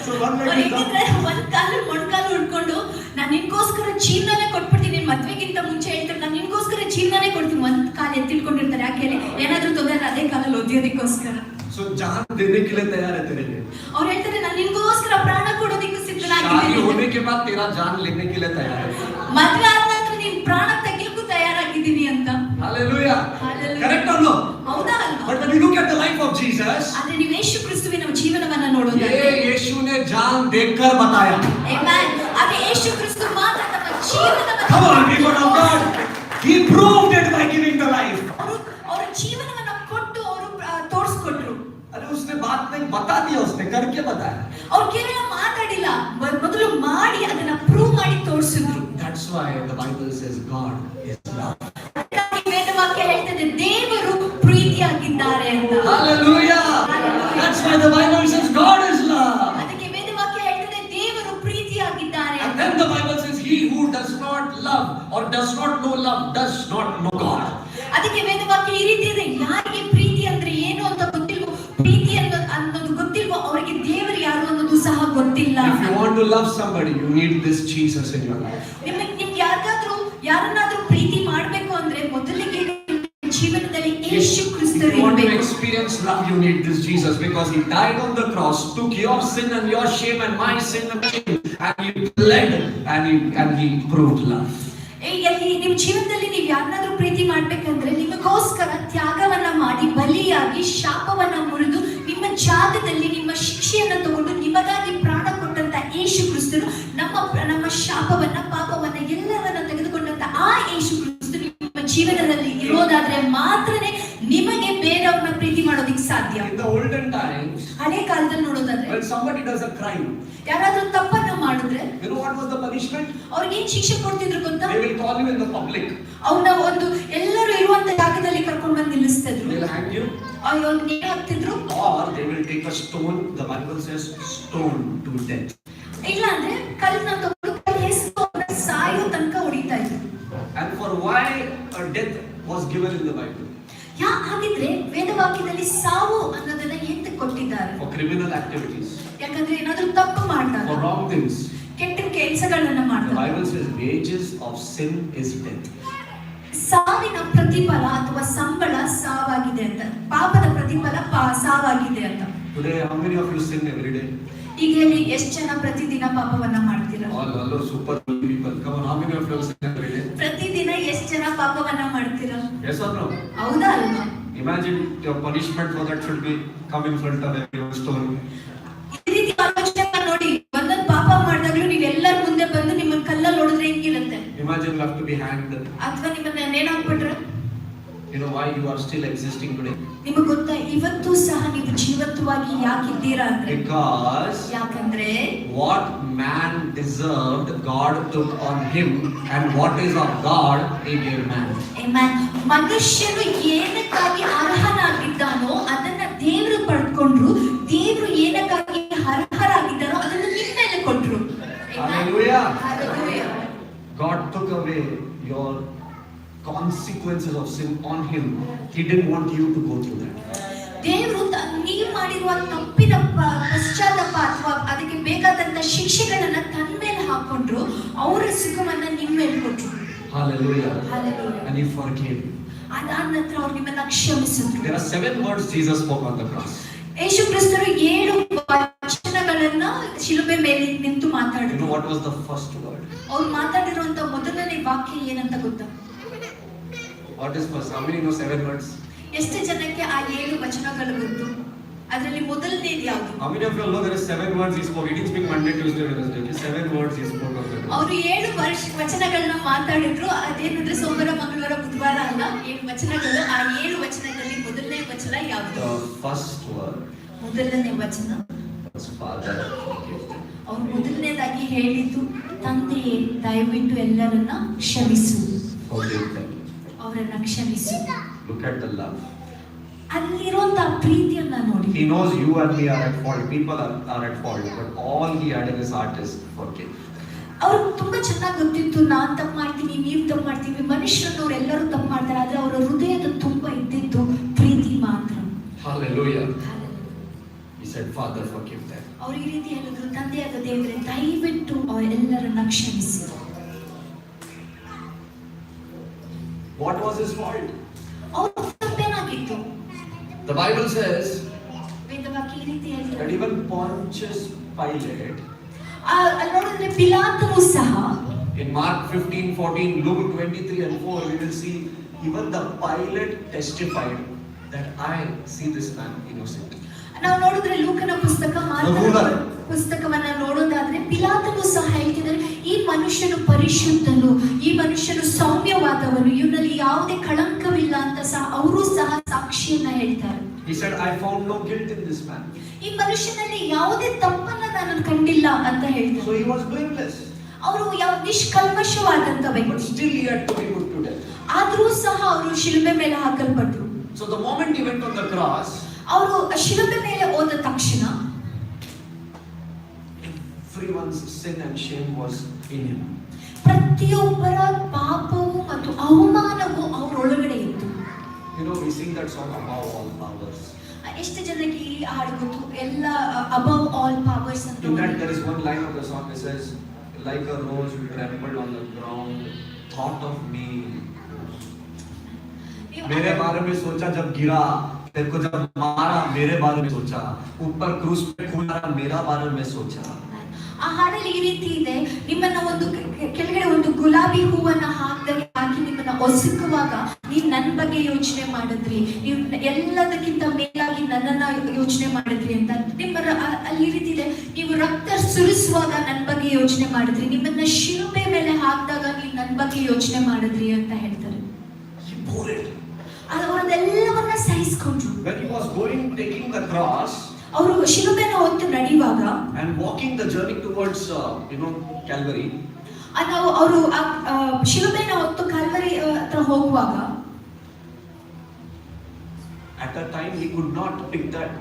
So one leg is down.
ಒಂದ್ ಕಾಲು ಮೊಣಕಾಲು ಹಿಡ್ಕೊಂಡು ನಾನು ನಿನ್ಗೋಸ್ಕರ ಜೀವನನೇ ಕೊಟ್ಬಿಡ್ತೀನಿ, ನಿನ್ ಮದ್ವೆಗಿಂತ ಮುಂಚೆ ಹೇಳ್ತಾರೆ ನಾನು ನಿನ್ಗೋಸ್ಕರ ಜೀವನನೇ ಕೊಡ್ತೀನಿ. ಒಂದ್ ಕಾಲು ಎತ್ತಿಟ್ಕೊಂಡಿರ್ತಾರೆ. ಯಾಕೆ ಹೇಳಿ? ಏನಾದ್ರೂ ತೊಂದರೆ ಅದೇ ಕಾಲಲ್ಲಿ ಓದಿಯೋದಕ್ಕೋಸ್ಕರ.
So जान देने के लिए तैयार है तेरे लिए.
ಅವ್ರು ಹೇಳ್ತಾರೆ ನಾನು ನಿನ್ಗೋಸ್ಕರ ಪ್ರಾಣ ಕೊಡೋದಕ್ಕೆ
सिद्धनागिದ್ದೀನಿ. शादी होने के बाद तेरा जान लेने के लिए तैयार है.
ಮದ್ವೆ ಆದ ನಂತರ ನೀನ್ ಪ್ರಾಣ ತೆಗಿಲಿಕ್ಕೂ ತಯಾರಾಗಿದ್ದೀನಿ ಅಂತ.
Hallelujah. Correct or no?
ಹೌದಾ ಅಲ್ವಾ?
But when you look at the life of Jesus,
ಆದ್ರೆ ನೀವು ಯೇಸು ಕ್ರಿಸ್ತುವಿನ ಜೀವನವನ್ನ ನೋಡೋದಾದ್ರೆ,
ये यीशु ने जान देकर बताया.
Amen. ಆದ್ರೆ ಯೇಸು ಕ್ರಿಸ್ತು ಮಾತ್ರ ತನ್ನ ಜೀವನವನ್ನ
Come on, people of God. He proved it by giving the life.
ಅವರ ಜೀವನವನ್ನ
अरे उसने बात नहीं बता दिया, उसने करके बताया.
ಅವ್ರು ಕೇವಲ ಮಾತಾಡಿಲ್ಲ, ಮೊದಲು ಮಾಡಿ ಅದನ್ನ ಪ್ರೂವ್ ಮಾಡಿ ತೋರಿಸಿದ್ರು.
That's why the Bible says God is love.
ಅದಕ್ಕಾಗಿ ವೇದವಾಕ್ಯ ಹೇಳ್ತದೆ ದೇವರು ಪ್ರೀತಿಯಾಗಿದ್ದಾರೆ ಅಂತ.
Hallelujah. That's why the Bible says God is love.
ಅದಕ್ಕೆ ವೇದವಾಕ್ಯ ಹೇಳ್ತದೆ ದೇವರು ಪ್ರೀತಿಯಾಗಿದ್ದಾರೆ.
And then the Bible says he who does not love or does not know love does not know God.
ಅದಕ್ಕೆ ವೇದವಾಕ್ಯ ಈ ರೀತಿ ಇದೆ, ಯಾರಿಗೆ ಪ್ರೀತಿ ಅಂದ್ರೆ ಏನು ಅಂತ ಗೊತ್ತಿಲ್ವೋ, ಪ್ರೀತಿ ಅನ್ನೋದು ಗೊತ್ತಿಲ್ವೋ ಅವರಿಗೆ ದೇವರು ಯಾರು ಅನ್ನೋದು ಸಹ ಗೊತ್ತಿಲ್ಲ.
If you want to love somebody, you need this Jesus in your life.
ನಿಮ್ಗೆ ಯಾರನ್ನಾದ್ರೂ ಪ್ರೀತಿ ಮಾಡಬೇಕು ಅಂದ್ರೆ ಮೊದಲಿಗೆ ಜೀವನದಲ್ಲಿ ಯೇಸು ಕ್ರಿಸ್ತರು
If you want to
ಇರಬೇಕು.
experience love, you need this Jesus, because he died on the cross, took your sin and your shame and my sin and shame, and he bled and he proved love.
ನಿಮ್ ಜೀವನದಲ್ಲಿ ನೀವು ಯಾರನ್ನಾದ್ರೂ ಪ್ರೀತಿ ಮಾಡ್ಬೇಕಂದ್ರೆ ನಿಮಗೋಸ್ಕರ ತ್ಯಾಗವನ್ನ ಮಾಡಿ ಬಲಿಯಾಗಿ ಶಾಪವನ್ನ ಮುರಿದು ನಿಮ್ಮ ಜಾಗದಲ್ಲಿ ನಿಮ್ಮ ಶಿಕ್ಷೆಯನ್ನ ತಗೊಂಡು ನಿಮಗಾಗಿ ಪ್ರಾಣ ಕೊಟ್ಟಂತ ಯೇಸು ಕ್ರಿಸ್ತರು ನಮ್ಮ ಶಾಪವನ್ನ ಪಾಪವನ್ನ ಎಲ್ಲವನ್ನ ತೆಗೆದುಕೊಂಡಂತ ಆ ಯೇಸು ಕ್ರಿಸ್ತರು ನಿಮ್ಮ ಜೀವನದಲ್ಲಿ ಇರೋದಾದ್ರೆ ಮಾತ್ರನೇ ನಿಮಗೆ ಬೇರೆಯವ್ರನ್ನ ಪ್ರೀತಿ ಮಾಡೋದಿಕ್ ಸಾಧ್ಯ.
In the olden times,
ಹಳೆ ಕಾಲದಲ್ಲಿ ನೋಡೋದಾದ್ರೆ
when somebody does a crime,
ಯಾರಾದ್ರೂ ತಪ್ಪನ್ನ ಮಾಡಿದ್ರೆ
you know what was the punishment?
ಅವ್ರಿಗೆ ಏನ್ ಶಿಕ್ಷೆ ಕೊಡ್ತಿದ್ರು ಗೊತ್ತಾ?
They will call you in the public.
ಅವ್ರನ್ನ ಒಂದು ಎಲ್ಲರೂ ಇರುವಂತ ಜಾಗದಲ್ಲಿ ಕರ್ಕೊಂಡು ಬಂದು ನಿಲ್ಲಿಸ್ತಿದ್ರು.
They will hang you.
ಅಯ್ಯೋ ಏನ್ ಆಗ್ತಿದ್ರು?
Or they will take a stone. The Bible says stone to death.
ಇಲ್ಲ ಅಂದ್ರೆ ಕಲ್ಲನ್ನ ತಗೊಂಡು ಹೆಸರು ಸಾಯೋ ತನಕ ಹೊಡಿತಾ ಇದ್ರು.
And for why a death was given in the Bible?
ಹಾಗಿದ್ರೆ ವೇದವಾಕ್ಯದಲ್ಲಿ ಸಾವು ಅನ್ನೋದನ್ನ ಎಂತ ಕೊಟ್ಟಿದ್ದಾರೆ?
For criminal activities.
ಯಾಕಂದ್ರೆ ಏನಾದ್ರೂ ತಪ್ಪು ಮಾಡಿದಾಗ,
For wrong things.
ಕೆಟ್ಟ ಕೆಲಸಗಳನ್ನ
The
ಮಾಡಿದಾಗ
Bible says wages of sin is death.
ಸಾವಿನ ಪ್ರತಿಫಲ ಅಥವಾ ಸಂಬಳ ಸಾವಾಗಿದೆ ಅಂತ, ಪಾಪದ ಪ್ರತಿಫಲ ಸಾವಾಗಿದೆ ಅಂತ.
Today, how many of you sin every day?
ಈಗ ಹೇಳಿ, ಎಷ್ಟು ಜನ ಪ್ರತಿದಿನ ಪಾಪವನ್ನ ಮಾಡ್ತೀರಾ?
All super people. Come on, how many of you sin every day?
ಪ್ರತಿದಿನ ಎಷ್ಟು ಜನ ಪಾಪವನ್ನ ಮಾಡ್ತೀರಾ?
Yes or no?
ಹೌದಾ ಅಲ್ವಾ?
Imagine your punishment for that should be come in front of everyone stone.
ಈ ರೀತಿ ಆಲೋಚನೆ ನೋಡಿ, ಒಂದೊಂದು ಪಾಪ ಮಾಡಿದಾಗ್ಲೂ ನೀವೆಲ್ಲರ ಮುಂದೆ ಬಂದು ನಿಮ್ಮನ್ನ ಕಲ್ಲಲ್ಲಿ ಹೊಡೆದ್ರೆ ಹೆಂಗಿರುತ್ತೆ?
Imagine you have to be hanged.
ಅಥವಾ ನಿಮ್ಮನ್ನ ನೇಣಾಕ್ಬಿಟ್ರೆ?
You know why you are still existing today?
ನಿಮಗೆ ಗೊತ್ತಾ ಇವತ್ತು ಸಹ ನೀವು ಜೀವಂತವಾಗಿ ಯಾಕಿದ್ದೀರಾ ಅಂದ್ರೆ?
Because
ಯಾಕಂದ್ರೆ
what man deserved, God took on him, and what is of God, he gave man.
Amen. ಮನುಷ್ಯನು ಏನಕ್ಕಾಗಿ ಅರ್ಹನಾಗಿದ್ದಾನೋ ಅದನ್ನ ದೇವರು ಪಡ್ಕೊಂಡ್ರು, ದೇವರು ಏನಕ್ಕಾಗಿ ಅರ್ಹರಾಗಿದ್ದಾನೋ ಅದನ್ನ ನಿಮ್ಮ ಮೇಲೆ ಕೊಟ್ರು.
Hallelujah.
Hallelujah.
God took away your consequences of sin on him. He didn't want you to go through that.
ದೇವರು ನೀವು ಮಾಡಿರುವ ತಪ್ಪಿನ ಪಶ್ಚಾತ್ತಾಪ ಅಥವಾ ಅದಕ್ಕೆ ಬೇಕಾದಂತ ಶಿಕ್ಷೆಗಳನ್ನ ತನ್ನ ಮೇಲೆ ಹಾಕೊಂಡ್ರು, ಅವರ ಸುಖವನ್ನ ನಿಮ್ಮ ಮೇಲೆ ಕೊಟ್ರು.
Hallelujah.
Hallelujah.
And he forgave.
ಅದಾದ ನಂತರ ಅವ್ರು ನಿಮ್ಮನ್ನ ಕ್ಷಮಿಸಿದ್ರು.
There are 7 words Jesus spoke on the cross.
ಯೇಸು ಕ್ರಿಸ್ತರು 7 ವಚನಗಳನ್ನ ಶಿಲುಬೆ ಮೇಲೆ ನಿಂತು
You know
ಮಾತಾಡಿದ್ರು.
what was the first word?
ಅವ್ರು ಮಾತಾಡಿರುವಂತ ಮೊದಲನೇ ವಾಕ್ಯ ಏನಂತ ಗೊತ್ತಾ?
What is first? How many know 7 words?
ಎಷ್ಟು ಜನಕ್ಕೆ ಆ 7 ವಚನಗಳು ಗೊತ್ತು? ಅದರಲ್ಲಿ ಮೊದಲನೇದು ಯಾವುದು?
How many of you know there are 7 words he spoke? He didn't speak Monday, Tuesday, Wednesday. Okay? 7 words he spoke on the cross.
ಅವರು 7 ವಚನಗಳನ್ನ ಮಾತಾಡಿದ್ರು. ಅದೇನಂದ್ರೆ ಸೋಮವಾರ, ಮಂಗಳವಾರ, ಬುಧವಾರ ಅಲ್ಲ, 7 ವಚನಗಳು. ಆ 7 ವಚನದಲ್ಲಿ ಮೊದಲನೇ ವಚನ ಯಾವುದು?
The first word
ಮೊದಲನೇ ವಚನ
was Father, forgive them.
ಅವ್ರು ಮೊದಲನೇದಾಗಿ ಹೇಳಿದ್ದು, ತಂದೆಯೇ ದಯವಿಟ್ಟು ಎಲ್ಲರನ್ನ ಕ್ಷಮಿಸು,
Forgive them.
ಅವರನ್ನ ಕ್ಷಮಿಸು.
Look at the love.
ಅಲ್ಲಿರುವಂತ ಪ್ರೀತಿಯನ್ನ ನೋಡಿ.
He knows you and me are at fault. People are at fault. But all he had in his heart is forgive.
ಅವ್ರಿಗೆ ತುಂಬಾ ಚೆನ್ನಾಗಿ ಗೊತ್ತಿತ್ತು, ನಾನ್ ತಪ್ಪು ಮಾಡ್ತೀನಿ, ನೀವು ತಪ್ಪು ಮಾಡ್ತೀವಿ, ಮನುಷ್ಯರನ್ನವ್ರು ಎಲ್ಲರೂ ತಪ್ಪು ಮಾಡ್ತಾರೆ. ಆದ್ರೆ ಅವರ ಹೃದಯದ ತುಂಬಾ ಇದ್ದಿದ್ದು ಪ್ರೀತಿ ಮಾತ್ರ.
Hallelujah. He said, Father, forgive them.
ಅವ್ರು ಈ ರೀತಿ ಹೇಳಿದ್ರು, ತಂದೆಯಾದ ದೇವರೇ ದಯವಿಟ್ಟು ಅವರೆಲ್ಲರನ್ನ ಕ್ಷಮಿಸಿ.
What was his fault?
ಅವ್ರ ತಪ್ಪೇನಾಗಿತ್ತು?
The Bible says
ವೇದವಾಕ್ಯ ಈ ರೀತಿ
that
ಹೇಳ್ತಾರೆ.
even Pontius Pilate,
ಅಲ್ಲಿ ನೋಡಿದ್ರೆ ಪಿಲಾತನು ಸಹ,
in Mark 15:14, Luke 23 and 4, we will see even the Pilate testified that I see this man innocent.
ನಾವು ನೋಡಿದ್ರೆ ಲೂಕನ ಪುಸ್ತಕವನ್ನ ನೋಡೋದಾದ್ರೆ ಪಿಲಾತನು ಸಹ ಹೇಳ್ತಿದ್ದಾರೆ, ಈ ಮನುಷ್ಯನು ಪರಿಶುದ್ಧನು, ಈ ಮನುಷ್ಯನು ಸೌಮ್ಯವಾದವನು, ಇವನಲ್ಲಿ ಯಾವುದೇ ಕಳಂಕವಿಲ್ಲ ಅಂತ ಸಹ ಅವರು ಸಹ ಸಾಕ್ಷಿಯನ್ನ ಹೇಳ್ತಾರೆ.
He said, I found no guilt in this man.
ಈ ಮನುಷ್ಯನಲ್ಲಿ ಯಾವುದೇ ತಪ್ಪನ್ನ ನಾನು ಕಂಡಿಲ್ಲ ಅಂತ ಹೇಳ್ತಾರೆ.
So he was blameless.
ಅವರು ಯಾವ ನಿಷ್ಕಲ್ಮಶವಾದಂತ
But
ವ್ಯಕ್ತಿ.
still he had to be put to death.
ಆದ್ರೂ ಸಹ ಅವರು ಶಿಲುಬೆ ಮೇಲೆ ಹಾಕಲ್ಪಟ್ರು.
So the moment he went on the cross,
ಅವರು ಶಿಲುಬೆ ಮೇಲೆ ಹೋದ ತಕ್ಷಣ
everyone's sin and shame was in him.
ಪ್ರತಿಯೊಬ್ಬರ ಪಾಪವು ಮತ್ತು ಅವಮಾನವು ಅವರೊಳಗಡೆ ಇತ್ತು.
You know, we sing that song, Above All Powers.
ಎಷ್ಟು ಜನಕ್ಕೆ ಈ ಹಾಡು ಗೊತ್ತು? ಎಲ್ಲ above all powers ಅಂತ.
In that there is one line of the song that says, like a rose you trampled on the ground, thought of me. मेरे बारे में सोचा जब गिरा, तेरे को जब मारा मेरे बारे में सोचा, ऊपर क्रूस पे खून आया मेरा बारे में सोचा.
ಆ ಹಾಡಲ್ಲಿ ಈ ರೀತಿ ಇದೆ, ನಿಮ್ಮನ್ನ ಒಂದು ಕೆಳಗಡೆ ಒಂದು ಗುಲಾಬಿ ಹೂವನ್ನ ಹಾಕಿ ನಿಮ್ಮನ್ನ ಒಸುಕುವಾಗ ನೀವು ನನ್ನ ಬಗ್ಗೆ ಯೋಚನೆ ಮಾಡಿದ್ರಿ, ನೀವು ಎಲ್ಲದಕ್ಕಿಂತ ಮೇಲಾಗಿ ನನ್ನನ್ನ ಯೋಚನೆ ಮಾಡಿದ್ರಿ ಅಂತ. ನಿಮ್ಮ ಅಲ್ಲಿ ಈ ರೀತಿ ಇದೆ, ನೀವು ರಕ್ತ ಸುರಿಸುವಾಗ ನನ್ನ ಬಗ್ಗೆ ಯೋಚನೆ ಮಾಡಿದ್ರಿ, ನಿಮ್ಮನ್ನ ಶಿಲುಬೆ ಮೇಲೆ ಹಾಕಿದಾಗ ನೀವು ನನ್ನ ಬಗ್ಗೆ ಯೋಚನೆ ಮಾಡಿದ್ರಿ ಅಂತ ಹೇಳ್ತಾರೆ. ಅವರದೆಲ್ಲವನ್ನ ಸಹಿಸಿಕೊಂಡ್ರು.
When he was going taking the cross,
ಅವರು ಶಿಲುಬೆನ ಹೊತ್ತು ನಡೆಯುವಾಗ
and walking the journey towards Calvary,
ನಾವು ಅವರು ಶಿಲುಬೆನ ಹೊತ್ತು ಕಲ್ವರಿ ಹತ್ರ ಹೋಗುವಾಗ
at that time he could not pick that.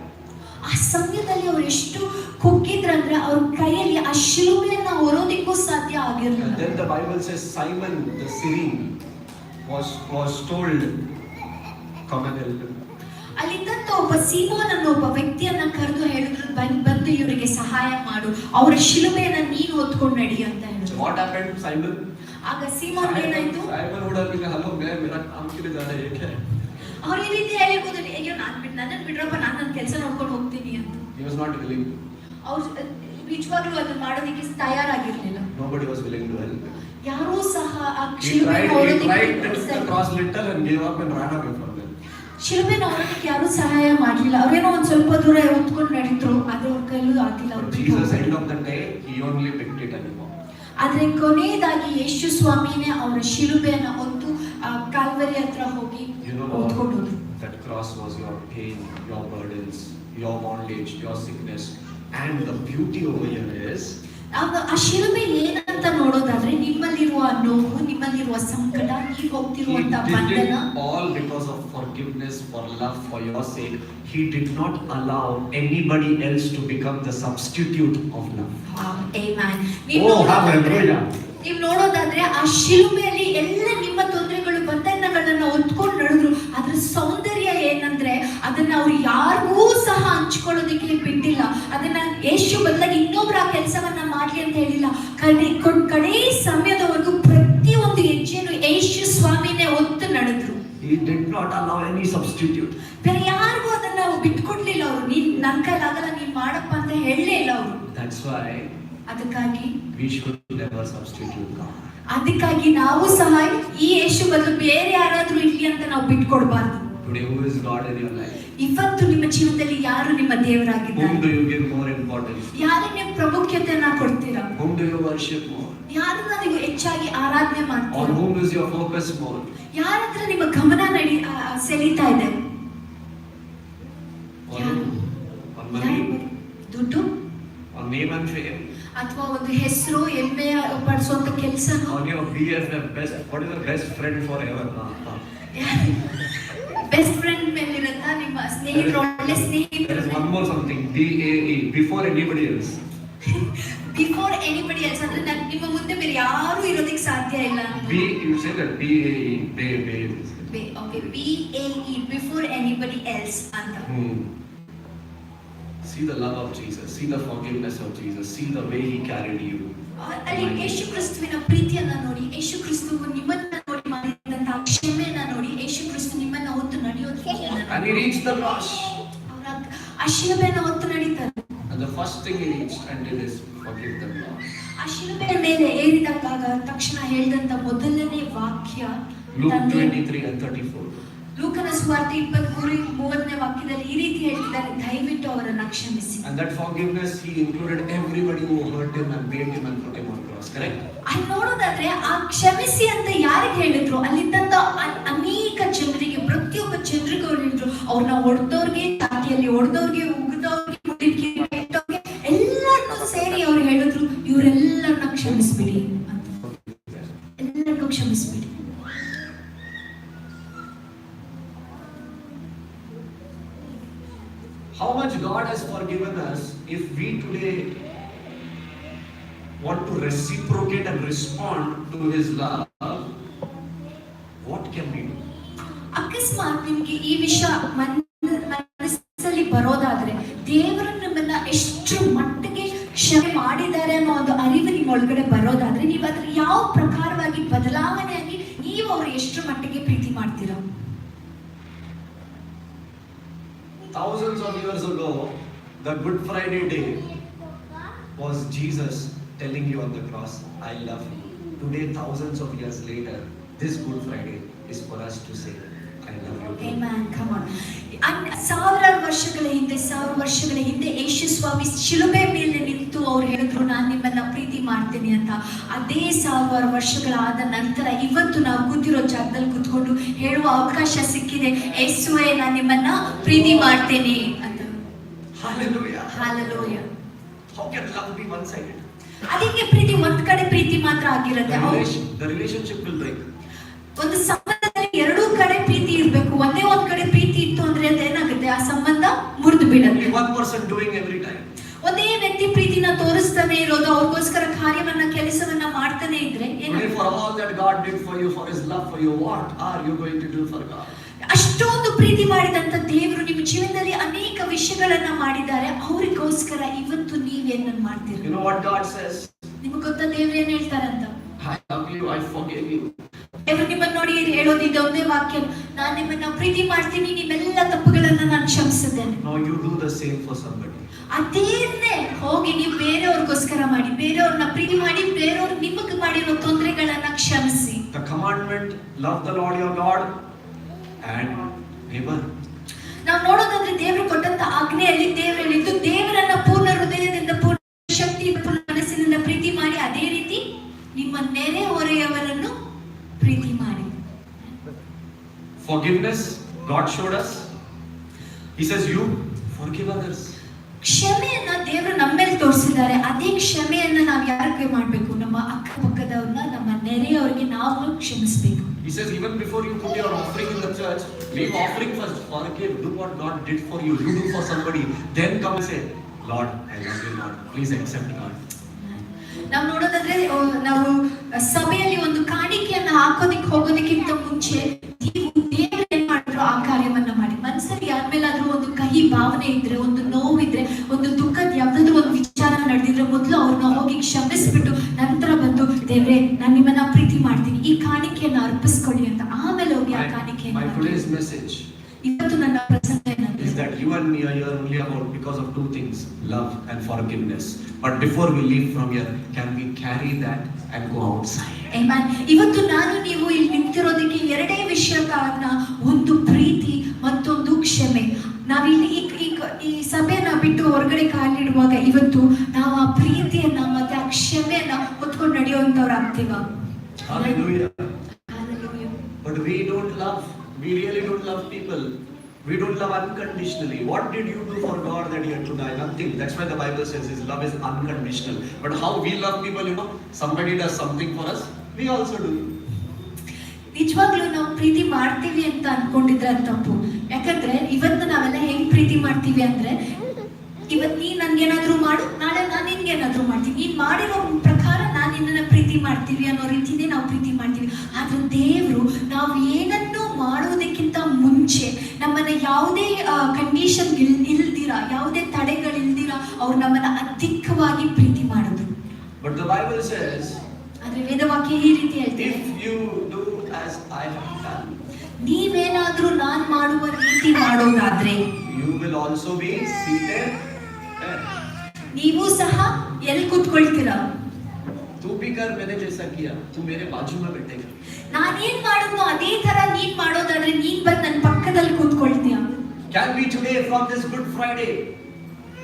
ಆ ಸಮಯದಲ್ಲಿ ಅವರು ಎಷ್ಟು ಕುಗ್ಗಿದ್ರಂದ್ರೆ ಅವ್ರ ಕೈಯಲ್ಲಿ ಆ ಶಿಲುಬೆಯನ್ನ ಹೊರೋದಿಕ್ಕೂ ಸಾಧ್ಯ ಆಗಿರಲಿಲ್ಲ.
Then the Bible says Simon the Cyrene was told, come and help him.
ಅಲ್ಲಿದ್ದಂತ ಒಬ್ಬ ಸೀಮೋನ್ ಅನ್ನೋ ಒಬ್ಬ ವ್ಯಕ್ತಿಯನ್ನ ಕರೆದು ಹೇಳಿದ್ರು, ಬಂದು ಇವರಿಗೆ ಸಹಾಯ ಮಾಡು, ಅವರ ಶಿಲುಬೆಯನ್ನ ನೀನು ಹೊತ್ಕೊಂಡು ನಡಿ ಅಂತ ಹೇಳಿದ್ರು.
What happened to Simon?
ಆಗ ಸೀಮೋನ್ ಏನಾಯ್ತು?
Simon would have been, hello मैं मेरा काम के लिए जा रहा है क्या?
ಅವ್ರು ಈ ರೀತಿ ಹೇಳಿರ್ಬೋದು, ಅಯ್ಯೋ ನನ್ನನ್ನು ಬಿಡ್ರಪ್ಪ, ನಾನು ನನ್ನ ಕೆಲಸ ನೋಡ್ಕೊಂಡು ಹೋಗ್ತೀನಿ ಅಂತ.
He was not willing.
ಅವ್ರು ನಿಜವಾಗ್ಲೂ ಅದನ್ನ ಮಾಡೋದಕ್ಕೆ ತಯಾರಾಗಿರ್ಲಿಲ್ಲ.
Nobody was willing to help him.
ಯಾರೂ ಸಹ ಆ
He
ಶಿಲುಬೆನ ಹೊರೋದಕ್ಕೆ
took the cross little and gave up and ran away from them.
ಶಿಲುಬೆನ ಹೊರೋದಕ್ಕೆ ಯಾರೂ ಸಹಾಯ ಮಾಡಲಿಲ್ಲ. ಅವ್ರೇನೋ ಒಂದ್ ಸ್ವಲ್ಪ ದೂರ ಹೊತ್ಕೊಂಡು ನಡೀದ್ರು, ಆದ್ರೆ ಅವ್ರ ಕೈಲೂ ಆಗಿಲ್ಲ.
Jesus, end of the day, he only picked it anymore.
ಆದ್ರೆ ಕೊನೆಯದಾಗಿ ಯೇಸು ಸ್ವಾಮಿನೇ ಅವರ ಶಿಲುಬೆಯನ್ನ ಹೊತ್ತು ಕಾಲ್ವರಿ ಹತ್ರ ಹೋಗಿ ಹೊತ್ಕೊಂಡು ಹೋದ್ರು.
That cross was your pain, your burdens, your bondage, your sickness, and the beauty over here is
ಆ ಶಿಲುಬೆ ಏನಂತ ನೋಡೋದಾದ್ರೆ ನಿಮ್ಮಲ್ಲಿರುವ ನೋವು, ನಿಮ್ಮಲ್ಲಿರುವ ಸಂಕಟ, ನೀವು ಹೋಗ್ತಿರುವಂತ ಬಂಧನ,
all because of forgiveness, for love, for your sake. He did not allow anybody else to become the substitute of love.
Amen.
Hallelujah.
ನೀವು ನೋಡೋದಾದ್ರೆ ಆ ಶಿಲುಬೆಯಲ್ಲಿ ಎಲ್ಲ ನಿಮ್ಮ ತೊಂದರೆಗಳು, ಬಂಧನಗಳನ್ನ ಹೊತ್ಕೊಂಡು ನಡೆದ್ರು. ಅದ್ರ ಸೌಂದರ್ಯ ಏನಂದ್ರೆ ಅದನ್ನ ಅವ್ರು ಯಾರಿಗೂ ಸಹ ಹಂಚ್ಕೊಳ್ಳೋದಕ್ಕೆ ಬಿಟ್ಟಿಲ್ಲ. ಅದನ್ನ ಯೇಸು ಬದಲಾಗಿ ಇನ್ನೊಬ್ರು ಆ ಕೆಲಸವನ್ನ ಮಾಡ್ಲಿ ಅಂತ ಹೇಳಿಲ್ಲ. ಕಡೆ ಸಮಯದವರೆಗೂ ಪ್ರತಿಯೊಂದು ಹೆಜ್ಜೆನು ಯೇಸು ಸ್ವಾಮಿನೇ ಹೊತ್ತು ನಡೆದ್ರು.
He did not allow any substitute.
ಬೇರೆ ಯಾರಿಗೂ ಅದನ್ನ ಬಿಟ್ಕೊಡ್ಲಿಲ್ಲ. ಅವರು ನೀನ್ ನನ್ನ ಕೈಲಾಗಲ್ಲ, ನೀನ್ ಮಾಡಪ್ಪ ಅಂತ ಹೇಳಲೇ ಇಲ್ಲ ಅವರು.
That's why
ಅದಕ್ಕಾಗಿ
we should never substitute God.
ಅದಕ್ಕಾಗಿ ನಾವು ಸಹ ಈ ಯೇಸು ಬದಲು ಬೇರೆ ಯಾರಾದ್ರೂ ಇರ್ಲಿ ಅಂತ ನಾವು ಬಿಟ್ಕೊಡ್ಬಾರ್ದು.
Today, who is God in your life?
ಇವತ್ತು ನಿಮ್ಮ ಜೀವನದಲ್ಲಿ ಯಾರು ನಿಮ್ಮ ದೇವರಾಗಿದ್ದಾರೆ?
Whom do you give more importance?
ಯಾರನ್ನ ಪ್ರಾಮುಖ್ಯತೆಯನ್ನ ಕೊಡ್ತೀರಾ?
Whom do you worship more?
ಯಾರನ್ನ ನೀವು ಹೆಚ್ಚಾಗಿ ಆರಾಧನೆ
On
ಮಾಡ್ತೀರಾ?
whom is your focus more?
ಯಾರ ಹತ್ರ ನಿಮ್ಮ ಗಮನ ಸೆಳೀತಾ ಇದೆ?
On money?
ದುಡ್ಡು,
On name and fame?
ಅಥವಾ ಒಂದು ಹೆಸರು, ಹೆಮ್ಮೆ ಪಡಿಸುವಂತ ಕೆಲಸನೋ?
On your BFF, best, what is the best friend forever?
Best friend ಮೇಲೆ ಇರುತ್ತಾ? ನಿಮ್ಮ ಸ್ನೇಹಿತರು, ಒಳ್ಳೆ
There is
ಸ್ನೇಹಿತರು.
one more something, BAE, before anybody else.
Before anybody else ಅಂದ್ರೆ ನಿಮ್ಮ ಮುಂದೆ ಬೇರೆ ಯಾರು ಇರೋದಕ್ಕೆ ಸಾಧ್ಯ ಇಲ್ಲ.
B, you say that BAE,
okay, BAE, before anybody else ಅಂತ.
See the love of Jesus, see the forgiveness of Jesus, see the way he carried you.
ಅಲ್ಲಿ ಯೇಸು ಕ್ರಿಸ್ತುವಿನ ಪ್ರೀತಿಯನ್ನ ನೋಡಿ, ಯೇಸು ಕ್ರಿಸ್ತುವು ನಿಮ್ಮನ್ನ ನೋಡಿ ಮಾಡಿದಂತ ಕ್ಷಮೆಯನ್ನ ನೋಡಿ, ಯೇಸು ಕ್ರಿಸ್ತು ನಿಮ್ಮನ್ನ ಹೊತ್ತು ನಡೆಯೋದಕ್ಕೆ
And he reached the cross.
ಆ ಶಿಲುಬೆಯನ್ನ ಹೊತ್ತು ನಡೀತಾರೆ.
And the first thing he reached and did is forgive them, Lord.
ಆ ಶಿಲುಬೆಯ ಮೇಲೆ ಏರಿದಾಗ ತಕ್ಷಣ ಹೇಳಿದಂತ ಮೊದಲನೇ ವಾಕ್ಯ
Luke 23 and 34.
ಲೂಕನ ಸುವಾರ್ತೆ 23:30ನೇ ವಾಕ್ಯದಲ್ಲಿ ಈ ರೀತಿ ಹೇಳ್ತಿದ್ದಾರೆ, ದಯವಿಟ್ಟು ಅವರನ್ನ ಕ್ಷಮಿಸಿ.
And that forgiveness, he included everybody who hurt him and beat him and put him on cross, correct?
ಅಲ್ಲಿ ನೋಡೋದಾದ್ರೆ ಆ ಕ್ಷಮಿಸಿ ಅಂತ ಯಾರಿಗೆ ಹೇಳಿದ್ರು? ಅಲ್ಲಿದ್ದಂತ ಅನೇಕ ಜನರಿಗೆ, ಪ್ರತಿಯೊಬ್ಬ ಜನರಿಗೂ ಹೇಳಿದ್ರು ಅವ್ರನ್ನ ಹೊಡೆದವ್ರಿಗೆ, ಚಾಟಿಯಲ್ಲಿ ಹೊಡೆದವ್ರಿಗೆ, ಉಗಿದವ್ರಿಗೆ, ಇಟ್ಟವ್ರಿಗೆ ಎಲ್ಲರನ್ನೂ ಸೇರಿ ಅವ್ರು ಹೇಳಿದ್ರು ಇವರೆಲ್ಲರನ್ನ ಕ್ಷಮಿಸ್ಬಿಡಿ ಅಂತ. ಎಲ್ಲರನ್ನೂ ಕ್ಷಮಿಸ್ಬಿಡಿ.
How much God has forgiven us if we today want to reciprocate and respond to His love, what can we do?
ಅಕಸ್ಮಾತ್ ನಿಮ್ಗೆ ಈ ವಿಷಯ ಮನಸ್ಸಲ್ಲಿ ಬರೋದಾದ್ರೆ, ದೇವರು ನಿಮ್ಮನ್ನ ಎಷ್ಟು ಮಟ್ಟಿಗೆ ಕ್ಷಮೆ ಮಾಡಿದ್ದಾರೆ ಅನ್ನೋ ಒಂದು ಅರಿವು ನಿಮ್ಮ ಒಳಗಡೆ ಬರೋದಾದ್ರೆ, ನೀವು ಅದ್ರ ಯಾವ ಪ್ರಕಾರವಾಗಿ ಬದಲಾವಣೆಯಾಗಿ ನೀವು ಅವ್ರು ಎಷ್ಟು ಮಟ್ಟಿಗೆ ಪ್ರೀತಿ ಮಾಡ್ತೀರಾ?
Thousands of years ago, the Good Friday day was Jesus telling you on the cross, I love you. Today, thousands of years later, this Good Friday is for us to say, I love you.
Amen. Come on. ಸಾವಿರಾರು ವರ್ಷಗಳ ಹಿಂದೆ ಯೇಸು ಸ್ವಾಮಿ ಶಿಲುಬೆ ಮೇಲೆ ನಿಂತು ಅವ್ರು ಹೇಳಿದ್ರು ನಾನು ನಿಮ್ಮನ್ನ ಪ್ರೀತಿ ಮಾಡ್ತೀನಿ ಅಂತ. ಅದೇ 1000 ವರ್ಷಗಳಾದ ನಂತರ ಇವತ್ತು ನಾವು ಕೂತಿರೋ ಜಾಗದಲ್ಲಿ ಕೂತ್ಕೊಂಡು ಹೇಳುವ ಅವಕಾಶ ಸಿಕ್ಕಿದೆ, ಯೇಸುವೇ ನಾನು ನಿಮ್ಮನ್ನ ಪ್ರೀತಿ ಮಾಡ್ತೇನೆ ಅಂತ.
Hallelujah.
Hallelujah.
How can love be one-sided?
ಅದಕ್ಕೆ ಪ್ರೀತಿ ಒಂದ್ ಕಡೆ ಪ್ರೀತಿ ಮಾತ್ರ ಆಗಿರುತ್ತೆ.
The relationship will break.
ಒಂದು ಸಂಬಂಧದಲ್ಲಿ ಎರಡೂ ಕಡೆ ಪ್ರೀತಿ ಇರ್ಬೇಕು. ಒಂದೇ ಒಂದ್ ಕಡೆ ಪ್ರೀತಿ ಇತ್ತು ಅಂದ್ರೆ ಅದೇನಾಗುತ್ತೆ, ಆ ಸಂಬಂಧ ಮುರಿದು ಬಿಡುತ್ತೆ.
One person doing every time.
ಒಂದೇ ವ್ಯಕ್ತಿ ಪ್ರೀತಿನ ತೋರಿಸ್ತಾನೆ ಇರೋದು, ಅವ್ರಿಗೋಸ್ಕರ ಕಾರ್ಯವನ್ನ ಕೆಲಸವನ್ನ ಮಾಡ್ತಾನೆ ಇದ್ರೆ
For all that God did for you, for His love for you, what are you going to do for God?
ಅಷ್ಟೊಂದು ಪ್ರೀತಿ ಮಾಡಿದಂತ ದೇವರು ನಿಮ್ಮ ಜೀವನದಲ್ಲಿ ಅನೇಕ ವಿಷಯಗಳನ್ನ ಮಾಡಿದ್ದಾರೆ, ಅವರಿಗೋಸ್ಕರ ಇವತ್ತು ನೀವೇನ ಮಾಡ್ತೀರಿ?
You know what God says?
ನಿಮಗೆ ಗೊತ್ತಾ ದೇವ್ರು ಏನ್ ಹೇಳ್ತಾರಂತ?
I love you, I forgive you.
ದೇವರು ನಿಮ್ಮನ್ನ ನೋಡಿ ಹೇಳೋದು ಇದೊಂದೇ ವಾಕ್ಯ, ನಾನು ನಿಮ್ಮನ್ನ ಪ್ರೀತಿ ಮಾಡ್ತೀನಿ, ನಿಮ್ಮೆಲ್ಲ ತಪ್ಪುಗಳನ್ನ ನಾನು ಕ್ಷಮಿಸಿದ್ದೇನೆ.
Now you do the same for somebody.
ಅದೇನೆ ಹೋಗಿ ನೀವು ಬೇರೆಯವ್ರಿಗೋಸ್ಕರ ಮಾಡಿ, ಬೇರೆಯವ್ರನ್ನ ಪ್ರೀತಿ ಮಾಡಿ, ಬೇರೆಯವ್ರು ನಿಮಗೆ ಮಾಡಿರೋ ತೊಂದರೆಗಳನ್ನ ಕ್ಷಮಿಸಿ.
The commandment, love the Lord your God and neighbor.
ನಾವು ನೋಡೋದಾದ್ರೆ ದೇವರು ಕೊಟ್ಟಂತ ಆಜ್ಞೆಯಲ್ಲಿ ದೇವರು ಹೇಳಿದ್ದು ದೇವರನ್ನ ಪೂರ್ಣ ಹೃದಯದಿಂದ, ಪೂರ್ಣ ಶಕ್ತಿ, ಪೂರ್ಣ ಮನಸ್ಸಿನಿಂದ ಪ್ರೀತಿ ಮಾಡಿ, ಅದೇ ರೀತಿ ನಿಮ್ಮ ನೆರೆಹೊರೆಯವರನ್ನು ಪ್ರೀತಿ ಮಾಡಿ.
Forgiveness, God showed us. He says you forgive others.
ಕ್ಷಮೆಯನ್ನ ದೇವರು ನಮ್ಮ ಮೇಲೆ ತೋರಿಸಿದ್ದಾರೆ. ಅದೇ ಕ್ಷಮೆಯನ್ನ ನಾವು ಯಾರಿಗೆ ಮಾಡ್ಬೇಕು? ನಮ್ಮ ಅಕ್ಕಪಕ್ಕದವ್ರನ್ನ, ನಮ್ಮ ನೆರೆಯವರಿಗೆ ನಾವು ಕ್ಷಮಿಸಬೇಕು.
He says even before you put your offering in the church, leave offering first. Forgive, do what God did for you. You do for somebody, then come and say, Lord, I love you, Lord. Please accept God.
ನಾವು ನೋಡೋದಾದ್ರೆ, ನಾವು ಸಭೆಯಲ್ಲಿ ಒಂದು ಕಾಣಿಕೆಯನ್ನ ಹಾಕೋದಿಕ್ಕೆ ಹೋಗೋದಕ್ಕಿಂತ ಮುಂಚೆ ದೇವರು ಏನ್ ಮಾಡಿದ್ರು ಆ ಕಾರ್ಯವನ್ನ ಮಾಡಿ. ಮನಸ್ಸಲ್ಲಿ ಯಾರ ಮೇಲಾದ್ರೂ ಒಂದು ಕಹಿ ಭಾವನೆ ಇದ್ರೆ, ಒಂದು ನೋವಿದ್ರೆ, ಒಂದು ದುಃಖದ ಯಾವ್ದಾದ್ರು ಒಂದು ವಿಚಾರ ನಡೆದಿದ್ರೆ, ಮೊದಲು ಅವ್ರನ್ನ ಹೋಗಿ ಕ್ಷಮಿಸ್ಬಿಟ್ಟು ನಂತರ ಬಂದು ದೇವ್ರೆ ನಾನು ನಿಮ್ಮನ್ನ ಪ್ರೀತಿ ಮಾಡ್ತೀನಿ, ಈ ಕಾಣಿಕೆಯನ್ನ ಅರ್ಪಿಸ್ಕೊಳ್ಳಿ ಅಂತ ಆಮೇಲೆ ಹೋಗಿ ಆ ಕಾಣಿಕೆಯನ್ನ.
My today's message
ಇವತ್ತು ನನ್ನ ಪ್ರಸಂಗ
is that you and me are here only about because of two things, love and forgiveness. But before we leave from here, can we carry that and go outside?
Amen. ಇವತ್ತು ನಾನು ನೀವು ಇಲ್ಲಿ ನಿಂತಿರೋದಕ್ಕೆ ಎರಡೇ ವಿಷಯ ಕಾರಣ, ಒಂದು ಪ್ರೀತಿ, ಮತ್ತೊಂದು ಕ್ಷಮೆ. ನಾವಿಲ್ಲಿ ಈ ಸಭೆಯನ್ನ ಬಿಟ್ಟು ಹೊರಗಡೆ ಕಾಲಿಡುವಾಗ ಇವತ್ತು ನಾವು ಆ ಪ್ರೀತಿಯನ್ನ ಮತ್ತೆ ಆ ಕ್ಷಮೆಯನ್ನ ಹೊತ್ಕೊಂಡು ನಡೆಯುವಂತವ್ರು ಆಗ್ತೀವ.
Hallelujah.
Hallelujah.
But we don't love. We really don't love people. We don't love unconditionally. What did you do for God that you had to die? Nothing. That's why the Bible says His love is unconditional. But how we love people, you know, somebody does something for us, we also do.
ನಿಜವಾಗ್ಲೂ ನಾವು ಪ್ರೀತಿ ಮಾಡ್ತೀವಿ ಅಂತ ಅನ್ಕೊಂಡಿದ್ರೆ ಅದು ತಪ್ಪು. ಯಾಕಂದ್ರೆ ಇವತ್ತು ನಾವೆಲ್ಲ ಹೆಂಗ್ ಪ್ರೀತಿ ಮಾಡ್ತೀವಿ ಅಂದ್ರೆ, ಇವತ್ತು ನೀನ್ ನನ್ಗೇನಾದ್ರೂ ಮಾಡು, ನಾಳೆ ನಾನು ನಿನ್ಗೇನಾದ್ರೂ ಮಾಡ್ತೀನಿ, ನೀನ್ ಮಾಡಿರೋ ಪ್ರಕಾರ ನಾನು ನಿನ್ನನ್ನ ಪ್ರೀತಿ ಮಾಡ್ತೀವಿ ಅನ್ನೋ ರೀತಿನೇ ನಾವು ಪ್ರೀತಿ ಮಾಡ್ತೀವಿ. ಆದ್ರೆ ದೇವರು ನಾವು ಏನನ್ನೂ ಮಾಡೋದಕ್ಕಿಂತ ಮುಂಚೆ ನಮ್ಮನ್ನ ಯಾವುದೇ ಕಂಡೀಷನ್ ಇಲ್ದಿರ, ಯಾವುದೇ ತಡೆಗಳಿಲ್ದಿರ ಅವ್ರು ನಮ್ಮನ್ನ ಅಧಿಕವಾಗಿ ಪ್ರೀತಿ ಮಾಡಿದ್ರು.
But the Bible says,
ಆದ್ರೆ ವೇದವಾಕ್ಯ ಈ ರೀತಿ ಹೇಳ್ತೀವಿ,
if you do as I have done,
ನೀವೇನಾದ್ರೂ ನಾನ್ ಮಾಡುವ ರೀತಿ ಮಾಡೋದಾದ್ರೆ
you will also be seated.
ನೀವು ಸಹ ಎಲ್ಲಿ ಕೂತ್ಕೊಳ್ತೀರಾ?
तू भी कर मैंने जैसा किया, तू मेरे बाजू में बैठेगा.
ನಾನೇನ್ ಮಾಡೋದು ಅದೇ ತರ ನೀನ್ ಮಾಡೋದಾದ್ರೆ ನೀನ್ ಬಂದು ನನ್ನ ಪಕ್ಕದಲ್ಲಿ ಕೂತ್ಕೊಳ್ತೀಯ.
Can we today from this Good Friday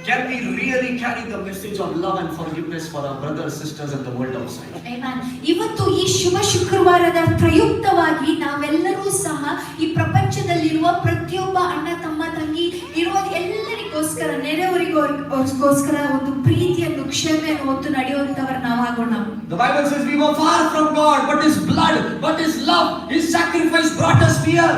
Can we really carry the message of love and forgiveness for our brothers, sisters and the world outside?
Amen. ಇವತ್ತು ಈ ಶುಭ ಶುಕ್ರವಾರದ ಪ್ರಯುಕ್ತವಾಗಿ ನಾವೆಲ್ಲರೂ ಸಹ ಈ ಪ್ರಪಂಚದಲ್ಲಿರುವ ಪ್ರತಿಯೊಬ್ಬ ಅಣ್ಣ ತಮ್ಮ ತಂಗಿ ಇರುವ ಎಲ್ಲರಿಗೋಸ್ಕರ ನೆರೆಯವರಿಗೋಸ್ಕರ ಒಂದು ಪ್ರೀತಿಯನ್ನು ಕ್ಷಮೆಯನ್ನು ಹೊತ್ತು ನಡೆಯುವಂತವರು ನಾವಾಗೋಣ.
The Bible says we were far from God, but His blood, but His love, His sacrifice brought us near.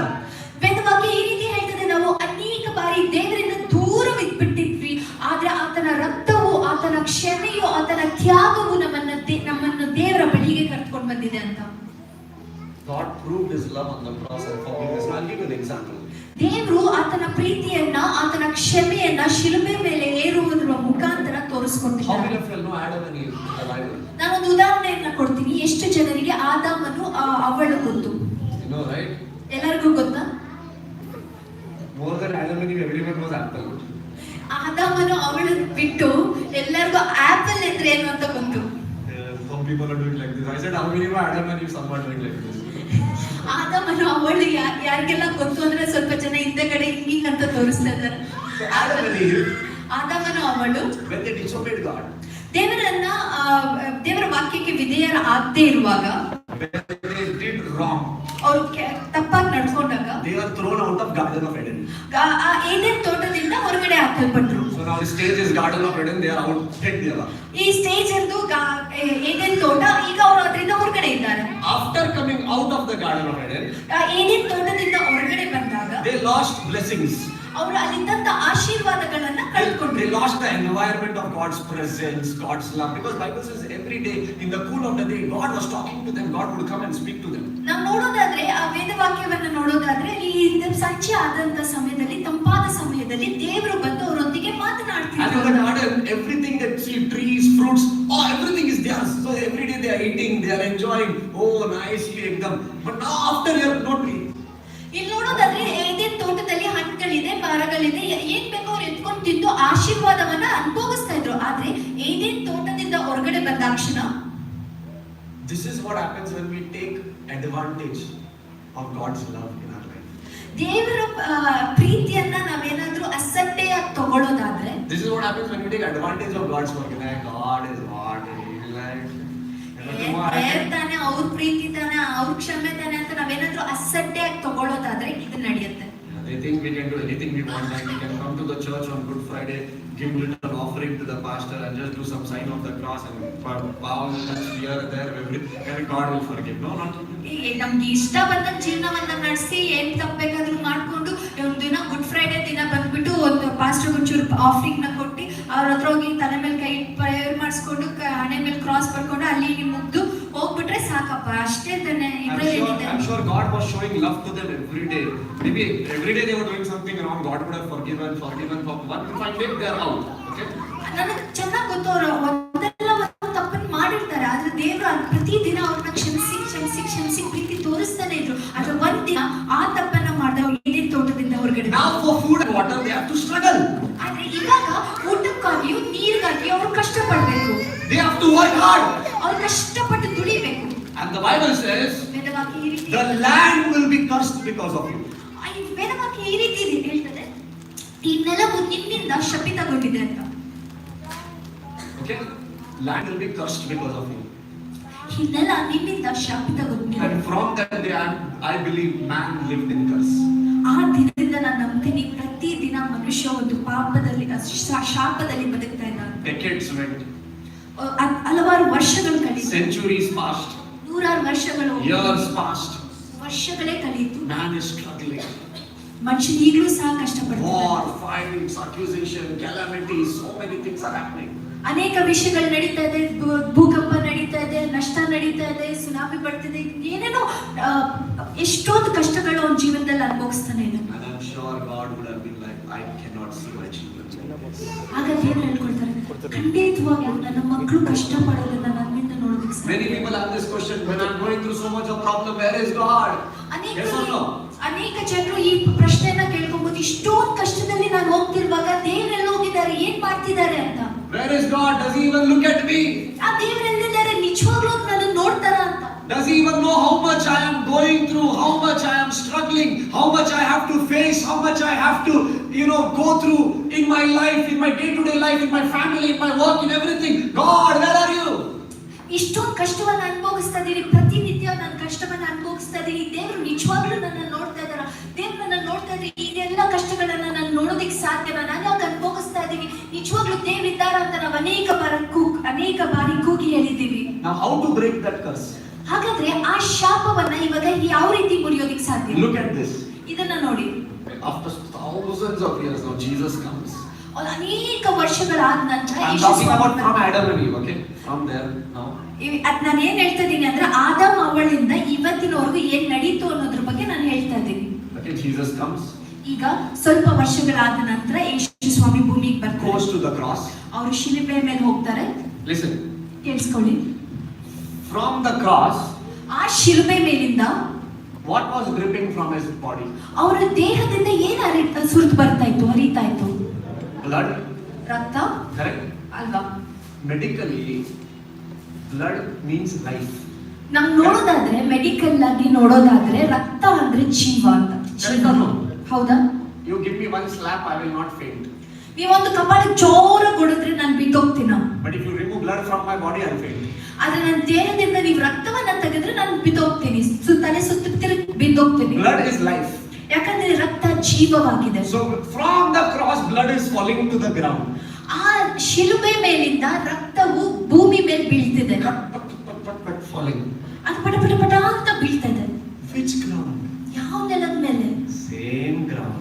ವೇದವಾಕ್ಯ ಈ ರೀತಿ ಹೇಳ್ತದೆ, ನಾವು ಅನೇಕ ಬಾರಿ ದೇವರಿಂದ ದೂರವಿದ್ಬಿಟ್ಟಿದ್ವಿ, ಆದ್ರೆ ಆತನ ರಕ್ತವು, ಆತನ ಕ್ಷಮೆಯು, ಆತನ ತ್ಯಾಗವು ನಮ್ಮನ್ನು ದೇವರ ಬಳಿಗೆ ಕರ್ಕೊಂಡು ಬಂದಿದೆ ಅಂತ.
God proved His love on the cross and forgiveness. I'll give you an example.
ದೇವರು ಆತನ ಪ್ರೀತಿಯನ್ನ, ಆತನ ಕ್ಷಮೆಯನ್ನ ಶಿಲುಬೆ ಮೇಲೆ ಏರುವುದರ ಮುಖಾಂತರ ತೋರಿಸ್ಕೊಟ್ಟಿದ್ದಾರೆ.
How many of you know Adam and Eve in the Bible?
ನಾನೊಂದು ಉದಾಹರಣೆಯನ್ನ ಕೊಡ್ತೀನಿ. ಎಷ್ಟು ಜನರಿಗೆ ಆದಾಮನು ಅವಳು ಗೊತ್ತು?
You know, right?
ಎಲ್ಲರಿಗೂ ಗೊತ್ತಾ?
More than Adam and Eve, everyone knows apple.
ಆದಾಮನು ಅವಳನ್ನು ಬಿಟ್ಟು ಎಲ್ಲರಿಗೂ ಆಪಲ್ ಅಂದ್ರೆ ಏನು ಅಂತ ಗೊತ್ತು.
Some people are doing like this. I said, how many of Adam and Eve, some are doing like this.
ಆದಾಮನು ಅವಳು ಯಾರಿಗೆಲ್ಲ ಗೊತ್ತು ಅಂದ್ರೆ ಸ್ವಲ್ಪ ಜನ ಹಿಂದೆಗಡೆ ಹಿಂಗಿಂಗ್ ಅಂತ ತೋರಿಸ್ತಾ ಇದ್ದಾರೆ.
So Adam and Eve,
ಆದಾಮನು ಅವಳು
when they disobeyed God,
ದೇವರ ವಾಕ್ಯಕ್ಕೆ ವಿಧೇಯರ ಆಗದೆ ಇರುವಾಗ,
when they did wrong,
ಅವರು ತಪ್ಪಾಗಿ ನಡ್ಕೊಂಡಾಗ
they were thrown out of Garden of Eden.
ಆ ಏದೆನ್ ತೋಟದಿಂದ ಹೊರಗಡೆ ಹಾಕಲ್ಪಟ್ರು.
So now the stage is Garden of Eden, they are out, take the other.
ಈ ಸ್ಟೇಜ್ ಎಂದು ಏದೆನ್ ತೋಟ, ಈಗ ಅವರು ಅದರಿಂದ ಹೊರಗಡೆ ಇದ್ದಾರೆ.
After coming out of the Garden of Eden,
Eden ತೋಟದಿಂದ ಹೊರಗಡೆ ಬಂದಾಗ
they lost blessings.
ಅವರು ಅಲ್ಲಿದ್ದಂತ ಆಶೀರ್ವಾದಗಳನ್ನ ಕಳ್ಕೊಂಡ್ರು.
They lost the environment of God's presence, God's love. Because Bible says every day in the cool of the day, God was talking to them. God would come and speak to them.
ನಾವು ನೋಡೋದಾದ್ರೆ, ಆ ವೇದವಾಕ್ಯವನ್ನು ನೋಡೋದಾದ್ರೆ, ಈ ಸಂಜೆ ಆದಂತ ಸಮಯದಲ್ಲಿ, ತಂಪಾದ ಸಮಯದಲ್ಲಿ ದೇವರು ಬಂದು ಅವರೊಂದಿಗೆ ಮಾತನಾಡ್ತಿದ್ರು.
And in the garden, everything that see trees, fruits, oh, everything is theirs. So every day they are eating, they are enjoying. Oh, nicely ekdam. But now after here, no tree.
ಇಲ್ಲಿ ನೋಡೋದಾದ್ರೆ ಏದೇನ್ ತೋಟದಲ್ಲಿ ಹಣ್ಣುಗಳಿದೆ, ಮರಗಳಿದೆ, ಏನ್ ಬೇಕೋ ಅವ್ರು ಎತ್ಕೊಂಡು ತಿಂದು ಆಶೀರ್ವಾದವನ್ನ ಅನುಭವಿಸ್ತಾ ಇದ್ರು. ಆದ್ರೆ ಏದೇನ್ ತೋಟದಿಂದ ಹೊರಗಡೆ ಬಂದಾಕ್ಷಣ,
This is what happens when we take advantage of God's love in our life.
ದೇವರ ಪ್ರೀತಿಯನ್ನ ನಾವೇನಾದ್ರೂ ಅಸಡ್ಡೆಯಾಗಿ ತಗೊಳ್ಳೋದಾದ್ರೆ,
This is what happens when we take advantage of God's forgiveness. God is what He like.
ತಾನೆ ಅವ್ರ ಪ್ರೀತಿ ತಾನೆ, ಅವ್ರ ಕ್ಷಮೆ ತಾನೆ ಅಂತ ನಾವೇನಾದ್ರೂ ಅಸಡ್ಡೆಯಾಗಿ ತಗೊಳ್ಳೋದಾದ್ರೆ ಇದು ನಡೆಯುತ್ತೆ.
They think we can do anything we want, like we can come to the church on Good Friday, give little offering to the pastor and just do some sign of the cross and bow here and there, and God will forgive. No, not.
ನಮ್ಗೆ ಇಷ್ಟ ಬಂದ ಜೀವನವನ್ನ ನಡೆಸಿ ಏನ್ ತಪ್ಪಬೇಕಾದ್ರೂ ಮಾಡ್ಕೊಂಡು ಒಂದು ದಿನ good Friday ದಿನ ಬಂದ್ಬಿಟ್ಟು ಒಂದು ಪಾಸ್ಟರ್ ಒಂಚೂರು ಆಫರಿಂಗ್ ನ ಕೊಟ್ಟು ಅವ್ರ ಹತ್ರ ಹೋಗಿ ತಲೆ ಮೇಲೆ ಕೈ ಪ್ರೇಯರ್ ಮಾಡಿಸ್ಕೊಂಡು ಹಣೆ ಮೇಲೆ ಕ್ರಾಸ್ ಬರ್ಕೊಂಡು ಅಲ್ಲಿ ಮುಗ್ದು ಹೋಗ್ಬಿಟ್ರೆ ಸಾಕಪ್ಪ, ಅಷ್ಟೇ ತಾನೆ.
I'm sure God was showing love to them every day. Maybe every day they were doing something wrong, God would have forgiven for one fine day they are out. Okay?
ನನಗೆ ಚೆನ್ನಾಗಿ ಗೊತ್ತು, ಅವರು ಒಂದಲ್ಲ ಒಂದು ತಪ್ಪನ್ನು ಮಾಡಿರ್ತಾರೆ, ಆದ್ರೆ ದೇವರು ಪ್ರತಿದಿನ ಅವ್ರನ್ನ ಕ್ಷಮಿಸಿ ಕ್ಷಮಿಸಿ ಕ್ಷಮಿಸಿ ಪ್ರೀತಿ ತೋರಿಸ್ತಾನೆ ಇದ್ರು. ಆದ್ರೆ ಒಂದಿನ ಆ ತಪ್ಪನ್ನ ಮಾಡಿದವರು ಇಡೀ ತೋಟದಿಂದ ಹೊರಗಡೆ.
Now for food and water they have to struggle.
ಆದ್ರೆ ಇವಾಗ ಊಟಕ್ಕಾಗಿಯೂ ನೀರಿಗಾಗಿಯೂ ಅವ್ರು ಕಷ್ಟಪಡ್ಬೇಕು.
They have to work hard.
ಅವ್ರು ಕಷ್ಟಪಟ್ಟು ದುಡಿಬೇಕು.
And the Bible says
ವೇದವಾಕ್ಯ ಈ ರೀತಿ,
the land will be cursed because of you.
ವೇದವಾಕ್ಯ ಈ ರೀತಿ ಹೇಳ್ತದೆ, ಈ ನೆಲವು ನಿನ್ನಿಂದ ಶಪಿತಗೊಂಡಿದೆ ಅಂತ.
Okay? Land will be cursed because of you.
ಈ ನೆಲ ನಿನ್ನಿಂದ ಶಾಪಿತಗೊಂಡಿದೆ.
And from that day I believe man lived in curse.
ಆ ದಿನದಿಂದ ನಾನು ನಂಬ್ತೀನಿ, ಪ್ರತಿದಿನ ಮನುಷ್ಯ ಒಂದು ಪಾಪದಲ್ಲಿ, ಶಾಪದಲ್ಲಿ ಬದುಕ್ತಾ ಇದ್ದಾನೆ.
Decades went.
ಹಲವಾರು ವರ್ಷಗಳು ಕಳೆಯಿತು.
Centuries passed.
ನೂರಾರು ವರ್ಷಗಳು,
Years passed.
ವರ್ಷಗಳೇ ಕಳೆಯಿತು.
Man is struggling.
ಮನುಷ್ಯ ಈಗಲೂ ಸಹ ಕಷ್ಟಪಡ್ತಾನೆ.
War, fights, accusation, calamities, so many things are happening.
ಅನೇಕ ವಿಷಯಗಳು ನಡೀತಾ ಇದೆ, ಭೂಕಂಪ ನಡೀತಾ ಇದೆ, ನಷ್ಟ ನಡೀತಾ ಇದೆ, ಸುನಾಮಿ ಬರ್ತಿದೆ, ಏನೇನೋ ಎಷ್ಟೊಂದು ಕಷ್ಟಗಳು ಅವನ ಜೀವನದಲ್ಲಿ ಅನುಭವಿಸ್ತಾನೆ ಇದೆ.
And I'm sure God would have been like, I cannot see my children.
ಆಗ ದೇವರು ಹೇಳ್ಕೊಳ್ತಾರೆ, ಖಂಡಿತವಾಗ್ಲೂ ನನ್ನ ಮಕ್ಕಳು ಕಷ್ಟ ಪಡೋದನ್ನ ನನ್ನಿಂದ ನೋಡೋದಕ್ಕೆ ಸಾಧ್ಯ.
Many people have this question, when I'm going through so much of problem, where is God? Yes or no?
ಅನೇಕ ಜನರು ಈ ಪ್ರಶ್ನೆಯನ್ನ ಕೇಳ್ಕೊಬಹುದು, ಇಷ್ಟೊಂದು ಕಷ್ಟದಲ್ಲಿ ನಾನು ಹೋಗ್ತಿರುವಾಗ ದೇವರೆಲ್ಲ ಹೋಗಿದ್ದಾರೆ, ಏನ್ ಮಾಡ್ತಿದ್ದಾರೆ ಅಂತ.
Where is God? Does He even look at me?
ಆ ದೇವರೆಲ್ಲಿದ್ದಾರೆ, ನಿಜವಾಗ್ಲೂ ನನ್ನ ನೋಡ್ತಾರ ಅಂತ.
Does he even know how much I am going through, how much I am struggling, how much I have to face, how much I have to, go through in my life, in my day-to-day life, in my family, in my work, in everything? God, where are you?
ಇಷ್ಟೊಂದು ಕಷ್ಟವನ್ನ ಅನುಭವಿಸ್ತಾ ಇದೀನಿ, ಪ್ರತಿನಿತ್ಯ ನಾನು ಕಷ್ಟವನ್ನ ಅನುಭವಿಸ್ತಾ ಇದೀನಿ. ದೇವರು ನಿಜವಾಗ್ಲೂ ನನ್ನ ನೋಡ್ತಾ ಇದಾರ? ದೇವ್ರು ನನ್ನ ನೋಡ್ತಾ ಇದ್ರೆ ಇದೆಲ್ಲ ಕಷ್ಟಗಳನ್ನ ನಾನು ನೋಡೋದಿಕ್ ಸಾಧ್ಯನಾ? ನಾನು ಯಾಕೆ ಅನುಭವಿಸ್ತಾ ಇದೀನಿ? ನಿಜವಾಗ್ಲೂ ದೇವ್ರು ಇದ್ದಾರ ಅಂತ ನಾವು ಅನೇಕ ಬಾರಿ ಕೂಗಿ ಹೇಳಿದ್ದೀವಿ.
Now how to break that curse?
ಹಾಗಾದ್ರೆ ಆ ಶಾಪವನ್ನ ಇವಾಗ ಯಾವ ರೀತಿ ಮುರಿಯೋದಿಕ್ ಸಾಧ್ಯ?
Look at this.
ಇದನ್ನ ನೋಡಿ.
After thousands of years now Jesus comes.
ಅನೇಕ ವರ್ಷಗಳಾದ ನಂತರ
I'm talking about from Adam and Eve, okay? From there now.
ನಾನು ಏನ್ ಹೇಳ್ತಾ ಇದೀನಿ ಅಂದ್ರೆ ಆದಾಮ್ ಅವಳಿಂದ ಇವತ್ತಿನವರೆಗೂ ಏನ್ ನಡೀತು ಅನ್ನೋದ್ರ ಬಗ್ಗೆ ನಾನು ಹೇಳ್ತಾ ಇದ್ದೀನಿ.
Okay, Jesus comes.
ಈಗ ಸ್ವಲ್ಪ ವರ್ಷಗಳಾದ ನಂತರ ಯೇಸು ಸ್ವಾಮಿ ಭೂಮಿಗೆ ಬರ್ತಾರೆ.
Goes to the cross.
ಅವರು ಶಿಲುಬೆ ಮೇಲೆ ಹೋಗ್ತಾರೆ.
Listen.
ಕೇಳಿಸ್ಕೊಳ್ಳಿ.
From the cross.
ಆ ಶಿಲುಬೆ ಮೇಲಿಂದ
what was dripping from his body?
ಅವರ ದೇಹದಿಂದ ಏನು ಸುರಿದು ಬರ್ತಾ ಇತ್ತು, ಹರಿತಾ ಇತ್ತು?
Blood.
ರಕ್ತ.
Correct?
ಅಲ್ವಾ?
Medically, blood means life.
ನಾವು ನೋಡೋದಾದ್ರೆ ಮೆಡಿಕಲ್ ಆಗಿ ನೋಡೋದಾದ್ರೆ ರಕ್ತ ಅಂದ್ರೆ ಜೀವ ಅಂತ. ಹೌದಾ?
You give me one slap, I will not faint.
ನೀವೊಂದು ಕಪಾಳಿಗೆ ಜೋರಾಗಿ ಹೊಡೆದ್ರೆ ನಾನು ಬಿದ್ದೋಗ್ತೀನ.
But if you remove blood from my body, I will faint.
ಆದ್ರೆ ನನ್ನ ದೇಹದಿಂದ ನೀವು ರಕ್ತವನ್ನ ತೆಗೆದ್ರೆ ನಾನು ಬಿದ್ದೋಗ್ತೀನಿ, ತಲೆ ಸುತ್ತ ತಿರುಗಿ ಬಿದ್ದೋಗ್ತೀನಿ.
Blood is life.
ಯಾಕಂದ್ರೆ ರಕ್ತ ಜೀವವಾಗಿದೆ.
So from the cross, blood is falling to the ground.
ಆ ಶಿಲುಬೆ ಮೇಲಿಂದ ರಕ್ತವು ಭೂಮಿ ಮೇಲೆ ಬೀಳ್ತಿದೆ.
Falling.
ಅದು ಪಟ ಪಟ ಪಟ ಅಂತ ಬೀಳ್ತಾ ಇದೆ.
Which ground?
ಯಾವ ನೆಲದ ಮೇಲೆ?
Same ground.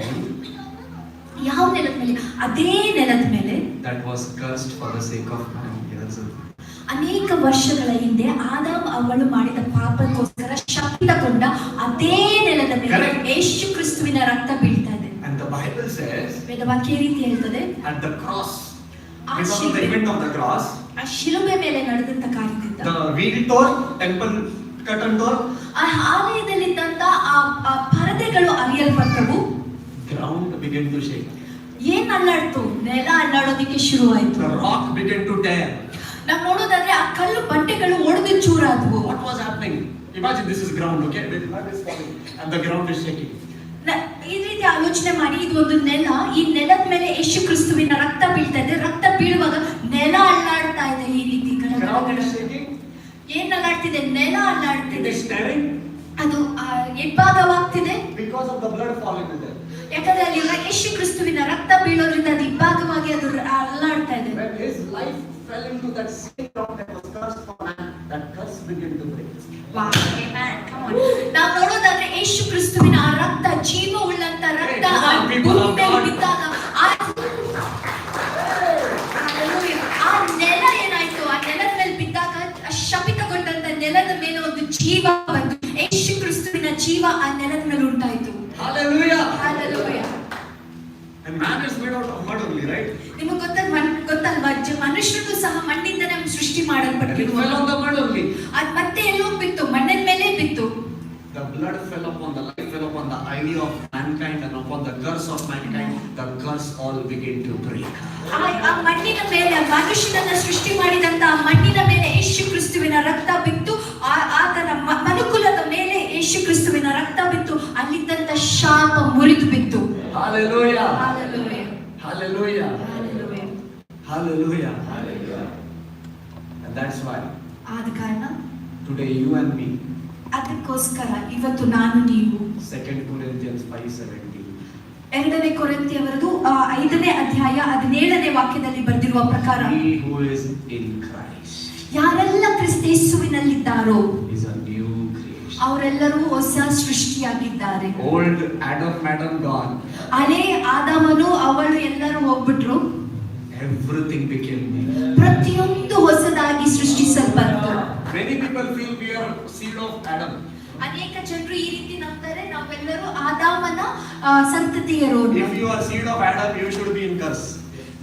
ಯಾವ ನೆಲದ ಮೇಲೆ? ಅದೇ ನೆಲದ ಮೇಲೆ.
That was cursed for the sake of man.
ಅನೇಕ ವರ್ಷಗಳ ಹಿಂದೆ ಆದಾಮ್ ಅವಳು ಮಾಡಿದ ಪಾಪಕ್ಕೋಸ್ಕರ ಶಪಿತಗೊಂಡ ಅದೇ ನೆಲದ ಮೇಲೆ ಯೇಸು ಕ್ರಿಸ್ತುವಿನ ರಕ್ತ ಬೀಳ್ತಾ ಇದೆ.
And the Bible says,
ವೇದವಾಕ್ಯ ರೀತಿ ಹೇಳ್ತದೆ,
at the cross, because of the event of the cross,
ಆ ಶಿಲುಬೆ ಮೇಲೆ ನಡೆದಂತ ಕಾರ್ಯದಿಂದ
the veil tore, temple curtain tore,
ಆ ಆಲಯದಲ್ಲಿದ್ದಂತ ಆ ಪರದೆಗಳು ಅರಿಯಲ್ಪಟ್ಟವು.
ground began to shake.
ಏನ್ ಅಲ್ಲಾಡ್ತು? ನೆಲ ಅಲ್ಲಾಡೋದಕ್ಕೆ ಶುರುವಾಯಿತು.
The rock began to tear.
ನಾವು ನೋಡೋದಾದ್ರೆ ಆ ಕಲ್ಲು ಬಂಡೆಗಳು ಒಡೆದು ಚೂರಾದವು.
What was happening? Imagine this is ground, okay? The blood is falling and the ground is shaking.
ಈ ರೀತಿ ಆಲೋಚನೆ ಮಾಡಿ, ಇದು ಒಂದು ನೆಲ, ಈ ನೆಲದ ಮೇಲೆ ಯೇಸು ಕ್ರಿಸ್ತುವಿನ ರಕ್ತ ಬೀಳ್ತಾ ಇದೆ. ರಕ್ತ ಬೀಳುವಾಗ ನೆಲ ಅಲ್ಲಾಡ್ತಾ ಇದೆ. ಈ ರೀತಿ ಏನ್ ಅಲ್ಲಾಡ್ತಿದೆ? ನೆಲ ಅಲ್ಲಾಡ್ತಿದೆ. ಅದು ಇಬ್ಬಾಗವಾಗ್ತಿದೆ.
Because of the blood falling in there.
ಯಾಕಂದ್ರೆ ಅಲ್ಲಿ ಯೇಸು ಕ್ರಿಸ್ತುವಿನ ರಕ್ತ ಬೀಳೋದ್ರಿಂದ ಅದು ಇಬ್ಬಾಗವಾಗಿ ಅದು ಅಲ್ಲಾಡ್ತಾ ಇದೆ.
When his life fell into that same rock that was cursed for man, that curse began to break.
Wow, amen. Come on. ನಾವು ನೋಡೋದಾದ್ರೆ ಯೇಸು ಕ್ರಿಸ್ತುವಿನ ಆ ರಕ್ತ, ಜೀವವುಳ್ಳಂತ ರಕ್ತ ಭೂಮಿ ಮೇಲೆ ಬಿದ್ದಾಗ ಆ ನೆಲ ಏನಾಯ್ತು? ಆ ನೆಲದ ಮೇಲೆ ಬಿದ್ದಾಗ ಶಪಿತಗೊಂಡಂತ ನೆಲದ ಮೇಲೆ ಒಂದು ಜೀವ ಬಂತು. ಯೇಸು ಕ್ರಿಸ್ತುವಿನ ಜೀವ ಆ ನೆಲದ ಮೇಲೆ ಉಂಟಾಯ್ತು.
Hallelujah.
Hallelujah.
And man is made out of mud only, right?
ನಿಮಗೆ ಗೊತ್ತಲ್ವಾ? ಮನುಷ್ಯರು ಸಹ ಮಣ್ಣಿಂದನೇ ಸೃಷ್ಟಿ ಮಾಡಲ್ಪಟ್ಟಿರುವ.
Fell on the mud only.
ಅದು ಮತ್ತೆ ಎಲ್ಲೋ ಬಿತ್ತು, ಮಣ್ಣಿನ ಮೇಲೆ ಬಿತ್ತು.
The blood fell upon the life, fell upon the idea of mankind and upon the curse of mankind. The curse all began to break.
ಆ ಮಣ್ಣಿನ ಮೇಲೆ, ಮನುಷ್ಯನನ್ನ ಸೃಷ್ಟಿ ಮಾಡಿದಂತ ಆ ಮಣ್ಣಿನ ಮೇಲೆ ಯೇಸು ಕ್ರಿಸ್ತುವಿನ ರಕ್ತ ಬಿತ್ತು. ಆತನ ಮನುಕುಲದ ಮೇಲೆ ಯೇಸು ಕ್ರಿಸ್ತುವಿನ ರಕ್ತ ಬಿತ್ತು. ಅಲ್ಲಿದ್ದಂತ ಶಾಪ ಮುರಿದು ಬಿತ್ತು.
Hallelujah.
Hallelujah.
Hallelujah.
Hallelujah.
Hallelujah. Hallelujah. And that's why
ಆದ ಕಾರಣ
today you and me,
ಅದಕ್ಕೋಸ್ಕರ ಇವತ್ತು ನಾನು ನೀವು
2 Corinthians 5:17,
2 ಕೊರಿಂಥಿಯರದು 5ನೇ ಅಧ್ಯಾಯ 17ನೇ ವಾಕ್ಯದಲ್ಲಿ ಬರೆದಿರುವ ಪ್ರಕಾರ,
he who is in Christ,
ಯಾರೆಲ್ಲ ಕ್ರಿಸ್ತ ಯೇಸುವಿನಲ್ಲಿದ್ದಾರೋ
is a new creation.
ಅವರೆಲ್ಲರೂ ಹೊಸ ಸೃಷ್ಟಿಯಾಗಿದ್ದಾರೆ.
Old Adam gone.
ಹಳೆ ಆದಾಮನು ಅವಳು ಎಲ್ಲರೂ ಹೋಗ್ಬಿಟ್ರು.
Everything became new.
ಪ್ರತಿಯೊಂದು ಹೊಸದಾಗಿ ಸೃಷ್ಟಿಸಲ್ಪಟ್ಟು.
Many people feel we are seed of Adam.
ಅನೇಕ ಜನರು ಈ ರೀತಿ ನಂಬ್ತಾರೆ, ನಾವೆಲ್ಲರೂ ಆದಾಮನ ಸಂತತಿಯರು.
If you are seed of Adam, you should be in curse.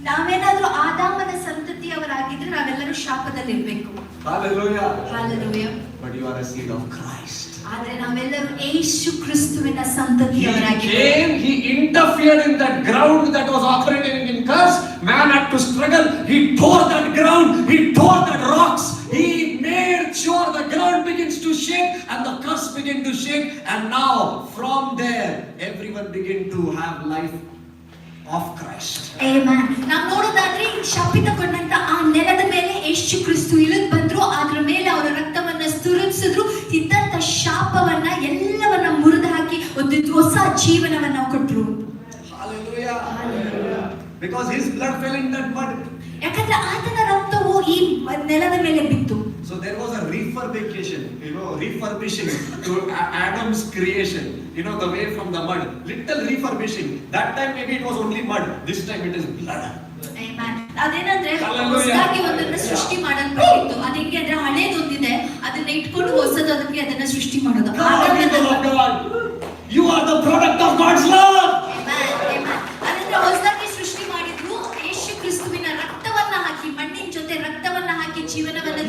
ನಾವೇನಾದ್ರೂ ಆದಾಮನ ಸಂತತಿಯವರಾಗಿದ್ರೆ ನಾವೆಲ್ಲರೂ ಶಾಪದಲ್ಲಿರ್ಬೇಕು.
Hallelujah.
Hallelujah.
But you are a seed of Christ.
ಆದ್ರೆ ನಾವೆಲ್ಲರೂ ಯೇಸು ಕ್ರಿಸ್ತುವಿನ ಸಂತತಿಯವರಾಗಿದ್ದೇವೆ.
He interfered in that ground that was operating in curse. Man had to struggle. He tore that ground. He tore that rocks. He made sure the ground begins to shake. and the curse began to shake, and now from there everyone began to have life of Christ.
Amen. ನಾವು ನೋಡೋದಾದ್ರೆ ಶಪಿತಗೊಂಡಂತ ಆ ನೆಲದ ಮೇಲೆ ಯೇಸು ಕ್ರಿಸ್ತು ಇಳಿದು ಬಂದ್ರು, ಅದರ ಮೇಲೆ ಅವರ ರಕ್ತವನ್ನ ಸುರಿಸಿದ್ರು, ಇದ್ದಂತ ಶಾಪವನ್ನ ಎಲ್ಲವನ್ನ ಮುರಿದು ಹಾಕಿ ಒಂದು ಹೊಸ ಜೀವನವನ್ನ ಕೊಟ್ಟರು.
Hallelujah. Hallelujah. Because his blood fell in that mud.
ಯಾಕಂದ್ರೆ ಆತನ ರಕ್ತವು ಈ ನೆಲದ ಮೇಲೆ ಬಿತ್ತು.
So there was a refurbishing to Adam's creation, the way from the mud, little refurbishing. That time maybe it was only mud, this time it is blood.
Amen. ಅದೇನಂದ್ರೆ ಹೊಸದಾಗಿ ಒಂದನ್ನ ಸೃಷ್ಟಿ ಮಾಡಲ್ಪಟ್ಟಿತ್ತು. ಅದಕ್ಕೆ ಅಂದ್ರೆ ಹಳೇದೊಂದಿದೆ, ಅದನ್ನ ಇಟ್ಕೊಂಡು ಹೊಸದಕ್ಕೆ ಅದನ್ನ ಸೃಷ್ಟಿ ಮಾಡೋದು.
You are the product of God's love.
Amen. Amen. ಅದನ್ನ ಹೊಸದಾಗಿ ಸೃಷ್ಟಿ ಮಾಡಿದ್ರು, ಯೇಸು ಕ್ರಿಸ್ತುವಿನ ರಕ್ತವನ್ನ ಹಾಕಿ, ಮಣ್ಣಿನ ಜೊತೆ ರಕ್ತವನ್ನ ಹಾಕಿ ಜೀವನವನ್ನ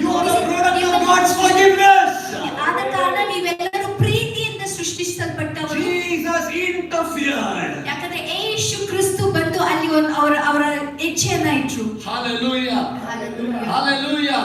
ಆದ ಕಾರಣ ನೀವೆಲ್ಲರೂ ಪ್ರೀತಿಯಿಂದ ಸೃಷ್ಟಿಸಲ್ಪಟ್ಟವರು. ಯಾಕಂದ್ರೆ ಯೇಸು ಕ್ರಿಸ್ತು ಬಂದು ಅಲ್ಲಿ ಅವರ ಇಚ್ಛೆಯನ್ನ ಇಟ್ರು.
Hallelujah. Hallelujah.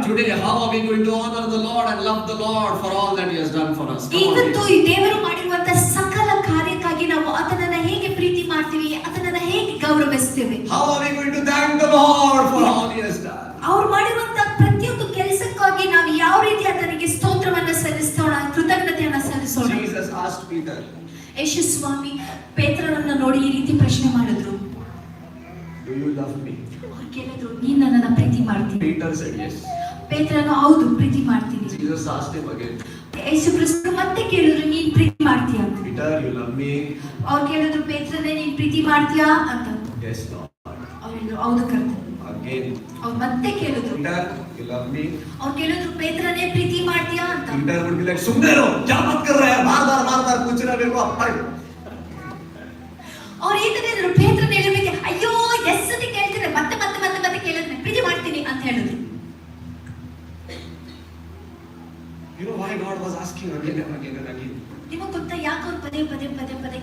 Today how are we going to honor the Lord and love the Lord for all that he has done for us?
ಇವತ್ತು ಈ ದೇವರು ಮಾಡಿರುವಂತ ಸಕಲ ಕಾರ್ಯಕ್ಕಾಗಿ ನಾವು ಆತನನ್ನ ಹೇಗೆ ಪ್ರೀತಿ ಮಾಡ್ತೀವಿ, ಆತನನ್ನ ಹೇಗೆ ಗೌರವಿಸ್ತೇವೆ?
How are we going to thank the Lord for all he has done?
ಅವರು ಮಾಡಿರುವಂತ ಪ್ರತಿಯೊಂದು ಕೆಲಸಕ್ಕಾಗಿ ನಾವು ಯಾವ ರೀತಿ ಆತನಿಗೆ ಸ್ತೋತ್ರವನ್ನ ಸಲ್ಲಿಸೋಣ, ಕೃತಜ್ಞತೆಯನ್ನ ಸಲ್ಲಿಸೋಣ.
Jesus asked Peter.
ಯೇಸು ಸ್ವಾಮಿ ಪೇತ್ರನನ್ನ ನೋಡಿ ಈ ರೀತಿ ಪ್ರಶ್ನೆ ಮಾಡಿದ್ರು.
Do you love me?
ಅವರು ಕೇಳಿದ್ರು, ನೀನು ನನ್ನನ್ನ ಪ್ರೀತಿ ಮಾಡ್ತೀಯ?
Peter said yes.
ಪೇತ್ರನು ಹೌದು ಪ್ರೀತಿ ಮಾಡ್ತೀನಿ.
Jesus asked him again.
Yesu Kristu ಮತ್ತೆ ಕೇಳಿದ್ರು, ನೀನು ಪ್ರೀತಿ ಮಾಡ್ತೀಯ?
Peter, you love me?
ಅವರು ಕೇಳಿದ್ರು, ಪೇತ್ರನೇ ನೀನು ಪ್ರೀತಿ ಮಾಡ್ತೀಯಾ ಅಂತ.
Yes, Lord.
ಅವರು ಹೇಳಿದ್ರು, ಹೌದು ಕರ್ತನೇ.
Again.
ಅವರು ಮತ್ತೆ ಕೇಳಿದ್ರು,
Peter, you love me?
ಅವರು ಕೇಳಿದ್ರು, ಪೇತ್ರನೇ ಪ್ರೀತಿ ಮಾಡ್ತೀಯಾ ಅಂತ.
Peter would be like, सुन रहे हो क्या बात कर रहे हैं, बार-बार पूछना मेरे को अपना.
ಅವ್ರು ಹೇಳಿದ್ರು, ಪೇತ್ರನ ಹೇಳಬೇಕು, ಅಯ್ಯೋ ಎಷ್ಟು ಸತಿ ಕೇಳ್ತಿದ್ರೆ ಮತ್ತೆ ಕೇಳಿದ್ರೆ ಪ್ರೀತಿ ಮಾಡ್ತೀನಿ ಅಂತ ಹೇಳಿದ್ರು.
You know why God was asking again and again and again?
ನಿಮಗೆ ಗೊತ್ತಾ ಯಾಕೆ ಅವ್ರು ಪದೇ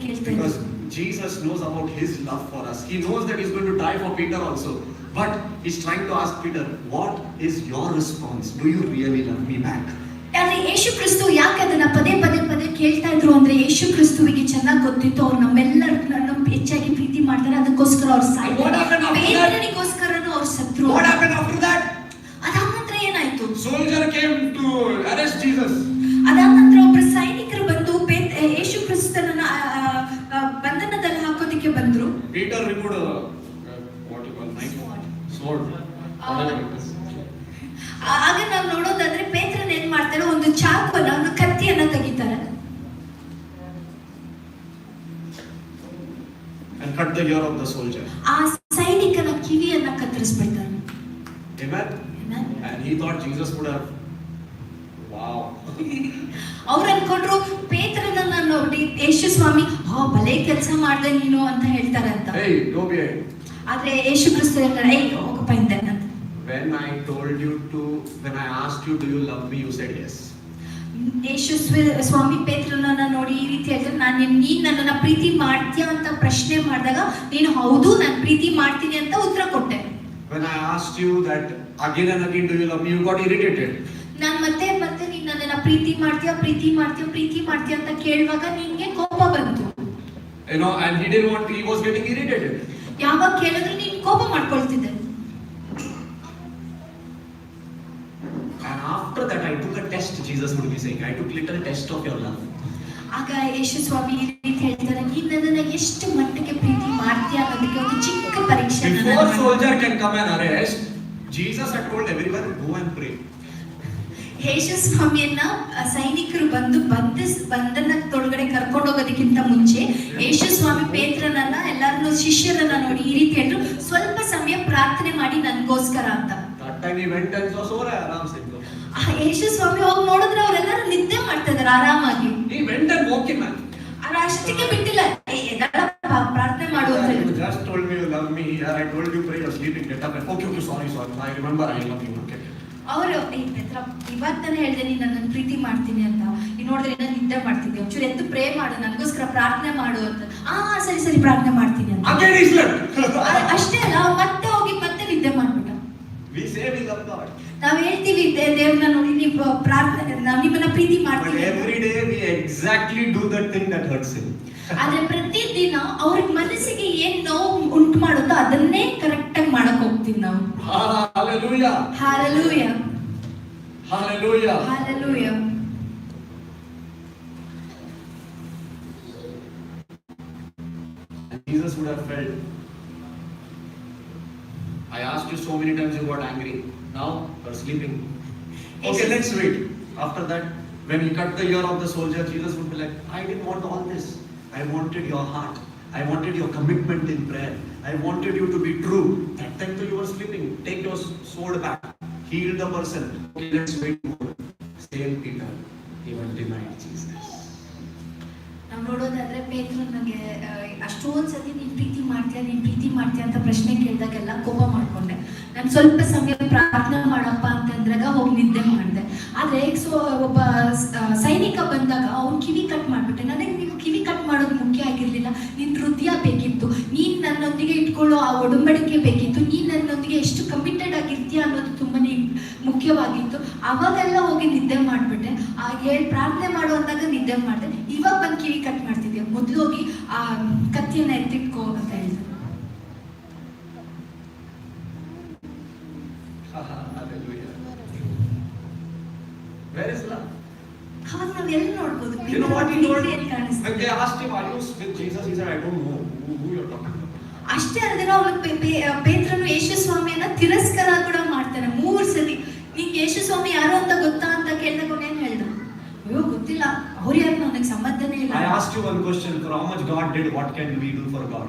ಕೇಳ್ತಾರೆ?
Because Jesus knows about his love for us. He knows that he's going to die for Peter also. But he's trying to ask Peter, what is your response? Do you really love me back?
ಆದ್ರೆ ಯೇಸು ಕ್ರಿಸ್ತು ಯಾಕೆ ಅದನ್ನ ಪದೇ ಕೇಳ್ತಾ ಇದ್ರು ಅಂದ್ರೆ, ಯೇಸು ಕ್ರಿಸ್ತುವಿಗೆ ಚೆನ್ನಾಗಿ ಗೊತ್ತಿತ್ತು ಅವ್ರು ನಮ್ಮೆಲ್ಲರನ್ನ ಹೆಚ್ಚಾಗಿ ಪ್ರೀತಿ ಮಾಡ್ತಾರೆ, ಅದಕ್ಕೋಸ್ಕರ ಅವ್ರು ಸಾಯ್ತಾರೆ. ಪೇತ್ರನಿಗೋಸ್ಕರನೂ ಅವ್ರು ಸತ್ರು.
What happened after that?
ಅದಾದ ನಂತರ ಏನಾಯ್ತು?
Soldier came to arrest Jesus.
ಅದಾದ ನಂತರ ಒಬ್ಬರು ಸೈನಿಕರು ಬಂದು ಯೇಸು ಕ್ರಿಸ್ತನನ್ನ ಬಂಧನದಲ್ಲಿ ಹಾಕೋದಕ್ಕೆ ಬಂದ್ರು.
Peter removed what you call knife, sword.
ಆಗ ನಾವು ನೋಡೋದಾದ್ರೆ ಪೇತ್ರನ ಏನ್ ಮಾಡ್ತಾರೆ, ಒಂದು ಚಾಕುವನ್ನ, ಒಂದು ಕತ್ತಿಯನ್ನ ತೆಗಿತಾರೆ.
And cut the ear of the soldier.
ಆ ಸೈನಿಕನ ಕಿವಿಯನ್ನ ಕತ್ತರಿಸ್ಬಿಡ್ತಾರೆ.
Amen. And he thought Jesus would have, wow.
ಅವ್ರು ಅನ್ಕೊಂಡ್ರು ಪೇತ್ರನನ್ನ ನೋಡಿ ಯೇಸು ಸ್ವಾಮಿ ಭಲೇ ಕೆಲಸ ಮಾಡ್ದೆ ನೀನು ಅಂತ ಹೇಳ್ತಾರೆ ಅಂತ.
Hey, go behind.
ಆದ್ರೆ ಯೇಸು ಕ್ರಿಸ್ತು ಹೇಳ್ತಾರೆ, ಹೋಗಪ್ಪ ಹಿಂದೆ ಅಂತ.
When I asked you, do you love me? You said yes.
ಯೇಸು ಸ್ವಾಮಿ ಪೇತ್ರನನ್ನ ನೋಡಿ ಈ ರೀತಿ ಹೇಳ್ತಾರೆ, ನೀನ್ ನನ್ನನ್ನ ಪ್ರೀತಿ ಮಾಡ್ತೀಯಾ ಅಂತ ಪ್ರಶ್ನೆ ಮಾಡಿದಾಗ ನೀನು ಹೌದು ನಾನು ಪ್ರೀತಿ ಮಾಡ್ತೀನಿ ಅಂತ ಉತ್ತರ ಕೊಟ್ಟೆ.
When I asked you that again and again, do you love me? You got irritated.
ನಾನು ಮತ್ತೆ ನೀನ್ ನನ್ನನ್ನ ಪ್ರೀತಿ ಮಾಡ್ತೀಯಾ ಅಂತ ಕೇಳುವಾಗ ನಿನ್ಗೆ ಕೋಪ ಬಂತು.
And he was getting irritated.
ಯಾವಾಗ ಕೇಳಿದ್ರು ನೀನ್ ಕೋಪ ಮಾಡ್ಕೊಳ್ತಿದ್ದೆ.
And after that I took a test, Jesus would be saying, I took little test of your love.
ಆಗ ಯೇಸು ಸ್ವಾಮಿ ಈ ರೀತಿ ಹೇಳ್ತಾರೆ, ನೀನ್ ನನ್ನನ್ನ ಎಷ್ಟು ಮಟ್ಟಿಗೆ ಪ್ರೀತಿ ಮಾಡ್ತೀಯಾ ಅನ್ನೋದಕ್ಕೆ ಒಂದು ಚಿಕ್ಕ ಪರೀಕ್ಷೆ.
Before soldier can come and arrest, Jesus had told everyone, go and pray.
ಯೇಸು ಸ್ವಾಮಿಯನ್ನ ಸೈನಿಕರು ಬಂದು ಬಂಧನದೊಳಗಡೆ ಕರ್ಕೊಂಡು ಹೋಗೋದಕ್ಕಿಂತ ಮುಂಚೆ ಯೇಸು ಸ್ವಾಮಿ ಪೇತ್ರನನ್ನ ಎಲ್ಲರನ್ನು ಶಿಷ್ಯರನ್ನ ನೋಡಿ ಈ ರೀತಿ ಹೇಳಿದ್ರು, ಸ್ವಲ್ಪ ಸಮಯ ಪ್ರಾರ್ಥನೆ ಮಾಡಿ ನನ್ಗೋಸ್ಕರ ಅಂತ. ಯೇಸು ಸ್ವಾಮಿ ಹೋಗಿ ನೋಡಿದ್ರೆ ಅವರೆಲ್ಲರೂ ನಿದ್ದೆ ಮಾಡ್ತಾ ಇದಾರೆ ಆರಾಮಾಗಿ. ಅಷ್ಟಕ್ಕೆ ಬಿಟ್ಟಿಲ್ಲ, ಪ್ರಾರ್ಥನೆ ಮಾಡು ಅಂತ ಹೇಳಿದ್ರು.
Just told me you love me. I told you pray, you're sleeping. Get up and okay, sorry. I remember I love you. Okay.
ಅವರು ಇವತ್ತನೇ ಹೇಳ್ದೆ ನೀನು ನನ್ನ ಪ್ರೀತಿ ಮಾಡ್ತೀನಿ ಅಂತ, ಈ ನೋಡಿದ್ರೆ ನಾನು ನಿದ್ದೆ ಮಾಡ್ತಿದ್ದೆ, ಒಂಚೂರು ಎದ್ದು ಪ್ರೇ ಮಾಡು, ನನಗೋಸ್ಕರ ಪ್ರಾರ್ಥನೆ ಮಾಡು ಅಂತ. ಸರಿ ಪ್ರಾರ್ಥನೆ ಮಾಡ್ತೀನಿ ಅಂತ.
Again he slept.
ಅಷ್ಟೇ ಅಲ್ಲ, ಮತ್ತೆ ಹೋಗಿ ಮತ್ತೆ ನಿದ್ದೆ ಮಾಡ್ಬಿಟ್ಟ.
We say we love God.
ನಾವು ಹೇಳ್ತೀವಿ ದೇವ್ರನ್ನ ನೋಡಿ ನೀವು ಪ್ರಾರ್ಥನೆ ನಾವು ನಿಮ್ಮನ್ನ ಪ್ರೀತಿ
But
ಮಾಡ್ತೀವಿ.
every day we exactly do that thing that hurts him.
ಆದ್ರೆ ಪ್ರತಿದಿನ ಅವ್ರ ಮನಸ್ಸಿಗೆ ಏನ್ ನೋವು ಉಂಟು ಮಾಡುತ್ತೋ ಅದನ್ನೇ ಕರೆಕ್ಟ್ ಆಗಿ ಮಾಡಕ್ ಹೋಗ್ತೀವಿ ನಾವು.
Hallelujah.
Hallelujah.
Hallelujah.
Hallelujah.
And Jesus would have felt. I asked you so many times, you got angry. Now you're sleeping. Okay, let's wait. After that, when he cut the ear of the soldier, Jesus would be like, I didn't want all this. I wanted your heart. I wanted your commitment in prayer. I wanted you to be true. That time you were sleeping. Take your sword back. Heal the person. Okay, let's wait more. Same Peter, even denied Jesus.
ನಾವು ನೋಡೋದಾದ್ರೆ ಪೇತ್ರನು ನನಗೆ ಅಷ್ಟೊಂದು ಸತಿ ನೀನು ಪ್ರೀತಿ ಮಾಡ್ತೀಯ ಅಂತ ಪ್ರಶ್ನೆ ಕೇಳಿದಾಗೆಲ್ಲ ಕೋಪ ಮಾಡ್ಕೊಂಡೆ. ನಾನು ಸ್ವಲ್ಪ ಸಮಯ ಪ್ರಾರ್ಥನೆ ಮಾಡಪ್ಪ ಅಂತಂದ್ರಾಗ ಹೋಗಿ ನಿದ್ದೆ ಮಾಡಿದೆ. ಆದರೆ ಒಬ್ಬ ಸೈನಿಕ ಬಂದಾಗ ಅವ್ನು ಕಿವಿ ಕಟ್ ಮಾಡಿಬಿಟ್ಟೆ. ನನಗೆ ನೀವು ಕಿವಿ ಕಟ್ ಮಾಡೋದು ಮುಖ್ಯ ಆಗಿರಲಿಲ್ಲ, ನಿನ್ನ ಹೃದಯ ಬೇಕಿತ್ತು, ನೀನು ನನ್ನೊಂದಿಗೆ ಇಟ್ಕೊಳ್ಳೋ ಆ ಒಡಂಬಡಿಕೆ ಬೇಕಿತ್ತು, ನೀನು ನನ್ನೊಂದಿಗೆ ಎಷ್ಟು ಕಮಿಟೆಡ್ ಆಗಿರ್ತೀಯ ಅನ್ನೋದು ತುಂಬಾನೇ ಮುಖ್ಯವಾಗಿತ್ತು. ಅವಾಗೆಲ್ಲ ಹೋಗಿ ನಿದ್ದೆ ಮಾಡಿಬಿಟ್ಟೆ. ಪ್ರಾರ್ಥನೆ ಮಾಡೋ ಅಂದಾಗ ನಿದ್ದೆ ಮಾಡಿದೆ. ಇವಾಗ ಬಂದು ಕಿವಿ ಕಟ್ ಮಾಡ್ತಿದ್ದೆ. ಮೊದಲು ಹೋಗಿ ಆ ಕತ್ತಿಯನ್ನ ಎತ್ತಿಟ್ಕೋ ಅಂತ ಹೇಳಿದೆ.
Where is love?
ಅವಾಗ ನಾವು ಎಲ್ಲಿ ನೋಡ್ಬೋದು?
You know what he told? When they asked him, "Are you with Jesus?" He said, "I don't know who you're talking about."
ಅಷ್ಟೇ ಅಲ್ಲದೆ ಅವ್ನು ಪೇತ್ರನು ಯೇಸು ಸ್ವಾಮಿಯನ್ನ ತಿರಸ್ಕಾರ ಕೂಡ ಮಾಡ್ತಾನೆ 3 ಸತಿ. ನಿಂಗೆ ಯೇಸು ಸ್ವಾಮಿ ಯಾರು ಅಂತ ಗೊತ್ತಾ ಅಂತ ಕೇಳಿದಾಗ ಅವನು ಏನು ಹೇಳ್ದ? ಅಯ್ಯೋ ಗೊತ್ತಿಲ್ಲ, ಅವ್ರು ಯಾರು, ನನಗೆ ಸಂಬಂಧನೇ ಇಲ್ಲ.
I asked you one question, for how much God did, what can we do for God?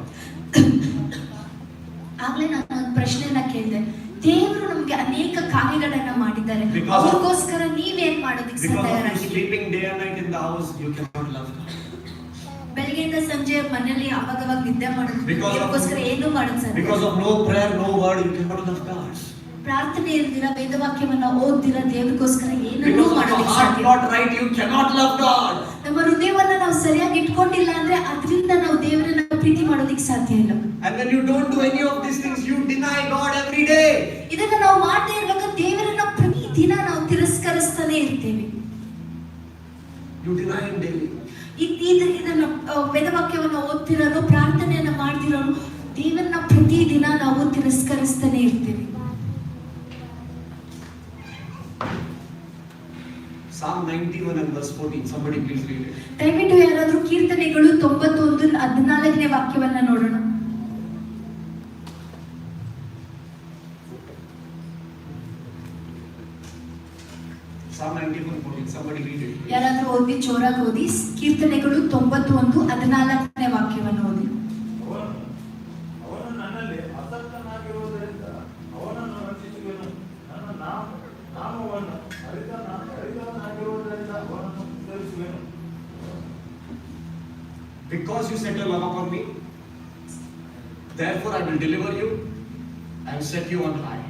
ಆಗ್ಲೇ ನಾನು ಒಂದು ಪ್ರಶ್ನೆಯನ್ನ ಕೇಳಿದೆ. ದೇವರು ನಮಗೆ ಅನೇಕ ಕಾರ್ಯಗಳನ್ನ ಮಾಡಿದ್ದಾರೆ, ಅವ್ರಿಗೋಸ್ಕರ ನೀವೇನ್ ಮಾಡೋದಕ್ಕೆ ಸಾಧ್ಯ?
Sleeping day and night in the house, you cannot love God.
ಬೆಳಗ್ಗೆಯಿಂದ ಸಂಜೆ ಮನೆಯಲ್ಲಿ ಅವಾಗ ನಿದ್ದೆ ಮಾಡೋದಕ್ಕೋಸ್ಕರ ಏನು ಮಾಡೋದು ಸಾಧ್ಯ?
Because of no prayer, no word, you cannot love God.
ಪ್ರಾರ್ಥನೆ ಇಲ್ದಿರ, ವೇದವಾಕ್ಯವನ್ನ ಓದ್ದಿರ ದೇವರಿಗೋಸ್ಕರ ಏನನ್ನೂ ಮಾಡೋದಕ್ಕೆ ಸಾಧ್ಯ?
Not right, you cannot love God.
ನಮ್ಮ ಹೃದಯವನ್ನ ನಾವು ಸರಿಯಾಗಿ ಇಟ್ಕೊಂಡಿಲ್ಲ ಅಂದ್ರೆ ಅದರಿಂದ ನಾವು ದೇವರನ್ನ ಪ್ರೀತಿ ಮಾಡೋದಕ್ಕೆ ಸಾಧ್ಯ ಇಲ್ಲ.
And when you don't do any of these things, you deny God every day.
ಇದನ್ನ ನಾವು ಮಾಡ್ತಾ ಇರುವಾಗ ದೇವರನ್ನ ಪ್ರತಿ ದಿನ ನಾವು ತಿರಸ್ಕರಿಸ್ತಾನೆ ಇರ್ತೇವೆ.
You deny him daily.
ಇದನ್ನ ವೇದವಾಕ್ಯವನ್ನ ಓದ್ತಿರೋರು, ಪ್ರಾರ್ಥನೆಯನ್ನ ಮಾಡ್ತಿರೋರು, ದೇವರನ್ನ ಪ್ರತಿ ದಿನ ನಾವು ತಿರಸ್ಕರಿಸ್ತಾನೆ ಇರ್ತೇವೆ.
Psalm 91 and verse 14. Somebody please read it.
ದಯವಿಟ್ಟು ಯಾರಾದ್ರೂ ಕೀರ್ತನೆಗಳು 91:14 ವಾಕ್ಯವನ್ನ ನೋಡೋಣ.
Psalm 91:14. Somebody read it.
ಯಾರಾದ್ರೂ ಓದಿ, ಜೋರಾಗಿ ಓದಿ. ಕೀರ್ತನೆಗಳು 91:14 ವಾಕ್ಯವನ್ನು ಓದಿ.
ಅವನು ನನ್ನಲ್ಲಿ ಆಸಕ್ತನಾಗಿರುವುದರಿಂದ ಅವನನ್ನು ರಕ್ಷಿಸುವೆನು. ನನ್ನ ನಾಮವನ್ನು ಅರಿತವನಾಗಿರುವುದರಿಂದ ಅವನನ್ನು ಉದ್ಧರಿಸುವೆನು.
Because you set your love upon me, therefore I will deliver you and set you on high,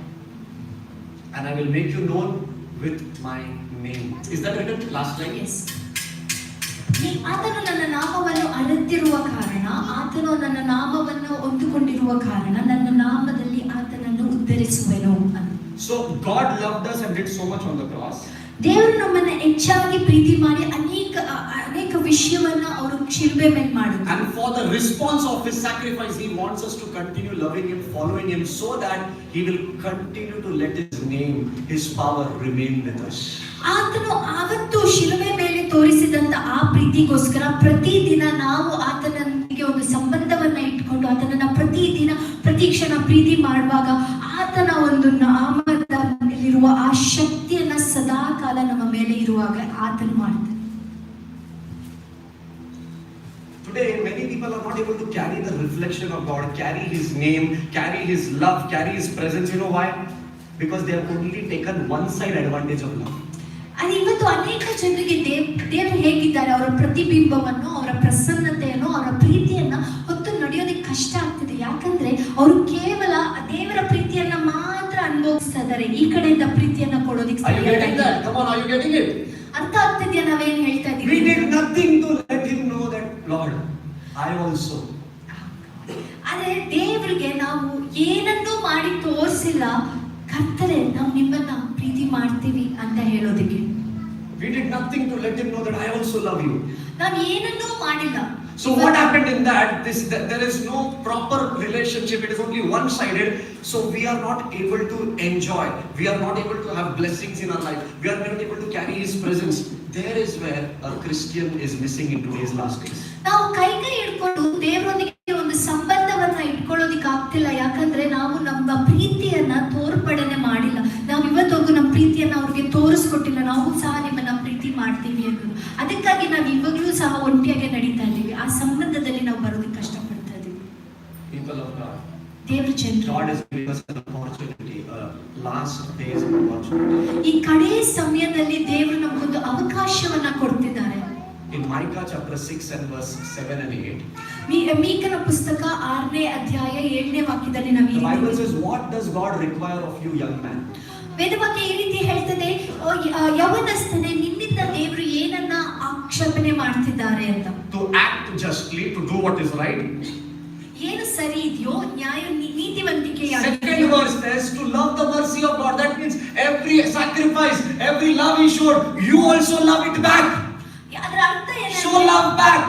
and I will make you known with my name. Is that written? Last line?
Yes. ಆತನು ನನ್ನ ನಾಮವನ್ನು ಅರಿತಿರುವ ಕಾರಣ, ಆತನು ನನ್ನ ನಾಮವನ್ನು ಹೊಂದಿಕೊಂಡಿರುವ ಕಾರಣ ನನ್ನ ನಾಮದಲ್ಲಿ ಆತನನ್ನು ಉದ್ಧರಿಸುವೆನು.
So God loved us and did so much on the cross.
ದೇವರು ನಮ್ಮನ್ನ ಹೆಚ್ಚಾಗಿ ಪ್ರೀತಿ ಮಾಡಿ ಅನೇಕ ವಿಷಯವನ್ನ ಅವರು ಶಿಲುಬೆ ಮೇಲೆ ಮಾಡಿದ್ರು.
And for the response of his sacrifice, he wants us to continue loving him, following him, so that he will continue to let his name, his power remain with us.
ಆತನು ಆವತ್ತು ಶಿಲುಬೆ ಮೇಲೆ ತೋರಿಸಿದಂತ ಆ ಪ್ರೀತಿಗೋಸ್ಕರ ಪ್ರತಿದಿನ ನಾವು ಆತನೊಂದಿಗೆ ಒಂದು ಸಂಬಂಧವನ್ನ ಇಟ್ಕೊಂಡು ಆತನನ್ನ ಪ್ರತಿದಿನ ಪ್ರತಿ ಕ್ಷಣ ಪ್ರೀತಿ ಮಾಡುವಾಗ ಆತನ ಒಂದು ನಾಮದಲ್ಲಿರುವ ಆ ಶಕ್ತಿಯನ್ನ ಸದಾ ಕಾಲ ನಮ್ಮ ಮೇಲೆ ಇರುವಾಗ ಆತನು ಮಾಡ್ತಾನೆ.
Today, many people are not able to carry the reflection of God, carry his name, carry his love, carry his presence. You know why? Because they have only taken one side advantage of love.
ಅದು ಇವತ್ತು ಅನೇಕ ಜನರಿಗೆ ದೇವರು ಹೇಗಿದ್ದಾರೆ, ಅವರ ಪ್ರತಿಬಿಂಬವನ್ನು, ಅವರ ಪ್ರಸನ್ನತೆಯನ್ನು, ಅವರ ಪ್ರೀತಿಯನ್ನ ಹೊತ್ತು ನಡೆಯೋದಕ್ಕೆ ಕಷ್ಟ ಆಗ್ತಿದೆ. ಯಾಕಂದ್ರೆ ಅವರು ಕೇವಲ ದೇವರ ಪ್ರೀತಿಯನ್ನ ಮಾತ್ರ ಅನುಭವಿಸ್ತಾ ಇದ್ದಾರೆ, ಈ ಕಡೆಯಿಂದ ಪ್ರೀತಿಯನ್ನ ಕೊಡೋದಕ್ಕೆ ಅರ್ಥ ಆಗ್ತಿದ್ಯಾ ನಾವೇನ್ ಹೇಳ್ತಾ ಇದ್ದೀವಿ?
We did nothing to let him know that, Lord, I also.
ಆದ್ರೆ ದೇವರಿಗೆ ನಾವು ಏನನ್ನೂ ಮಾಡಿ ತೋರಿಸಿಲ್ಲ, ಕರ್ತರೆ ನಾವು ನಿಮ್ಮನ್ನ ಪ್ರೀತಿ ಮಾಡ್ತೀವಿ ಅಂತ ಹೇಳೋದಕ್ಕೆ.
We did nothing to let him know that I also love you.
ನಾವು ಏನನ್ನೂ ಮಾಡಿಲ್ಲ.
So what happened in that? There is no proper relationship. It is only one-sided. So we are not able to enjoy. We are not able to have blessings in our life. We are not able to carry His presence. There is where a Christian is missing in today's last days.
ನಾವು ಕೈ ಹಿಡ್ಕೊಂಡು ದೇವರೊಂದಿಗೆ ಒಂದು ಸಂಬಂಧವನ್ನ ಇಟ್ಕೊಳ್ಳೋದಿಕ್ಕೆ ಆಗ್ತಿಲ್ಲ. ಯಾಕಂದ್ರೆ ನಾವು ನಮ್ಮ ಪ್ರೀತಿಯನ್ನ ತೋರ್ಪಡನೆ ಮಾಡಿಲ್ಲ. ನಾವು ಇವತ್ತವರೆಗೂ ನಮ್ಮ ಪ್ರೀತಿಯನ್ನ ಅವ್ರಿಗೆ ತೋರಿಸ್ಕೊಟ್ಟಿಲ್ಲ. ನಾವು ಸಹ ನಿಮ್ಮನ್ನ ಪ್ರೀತಿ ಮಾಡ್ತೀವಿ ಅನ್ನೋದು. ಅದಕ್ಕಾಗಿ ನಾವು ಇವಾಗಲೂ ಸಹ ಒಂಟಿಯಾಗಿ ನಡೀತಾ ಇದ್ದೀವಿ. ಆ ಸಂಬಂಧದಲ್ಲಿ ನಾವು ಬರೋದಕ್ಕೆ ಕಷ್ಟಪಡ್ತಾ ಇದ್ದೀವಿ.
People of God,
ದೇವ್ರ ಜನರು,
God is giving us an opportunity, last days opportunity.
ಈ ಕಡೆ ಸಮಯದಲ್ಲಿ ದೇವರು ನಮಗೊಂದು ಅವಕಾಶವನ್ನ ಕೊಡ್ತಿದ್ದಾರೆ.
In Micah chapter 6 and verse 7 and 8,
ಮೀಕನ ಪುಸ್ತಕ 6ನೇ ಅಧ್ಯಾಯ 7ನೇ ವಾಕ್ಯದಲ್ಲಿ ನಾವು
the Bible says, what does God require of you, young man?
ವೇದವಾಕ್ಯ ಈ ರೀತಿ ಹೇಳ್ತದೆ, ಯೌವನಸ್ಥನೇ, ನಿನ್ನಿಂದ ದೇವರು ಏನನ್ನ ಆಕ್ಷೇಪಣೆ ಮಾಡ್ತಿದ್ದಾರೆ ಅಂತ.
To act justly, to do what is right.
ಏನು ಸರಿ ಇದೆಯೋ, ನ್ಯಾಯ ನೀತಿವಂತಿಕೆ.
Second verse says to love the mercy of God. That means every sacrifice, every love He showed, you also love it back.
ಅದರ ಅರ್ಥ
Show love back.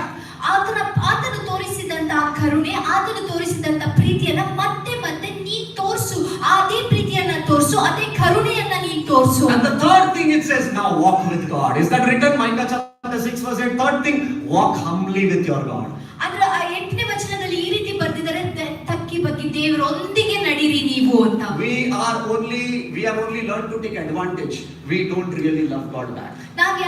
ಆತನು ತೋರಿಸಿದಂತ ಕರುಣೆ, ಆತನು ತೋರಿಸಿದಂತ ಪ್ರೀತಿಯನ್ನ ಮತ್ತೆ ಮತ್ತೆ ನೀ ತೋರಿಸು. ಅದೇ ಪ್ರೀತಿಯನ್ನ ತೋರಿಸು, ಅದೇ ಕರುಣೆಯನ್ನ ನೀ ತೋರಿಸು.
And the third thing it says, now walk with God. Is that written? Micah chapter 6 verse 8. Third thing, walk humbly with your God.
ಅದರ 8ನೇ ವಚನದಲ್ಲಿ ಈ ರೀತಿ ಬರ್ತಿದ್ದಾರೆ, ತಕ್ಕಿ ಬಗ್ಗಿ ದೇವರೊಂದಿಗೆ ನಡೀರಿ ನೀವು ಅಂತ.
We have only learned to take advantage. We don't really love God back.
ನಾವು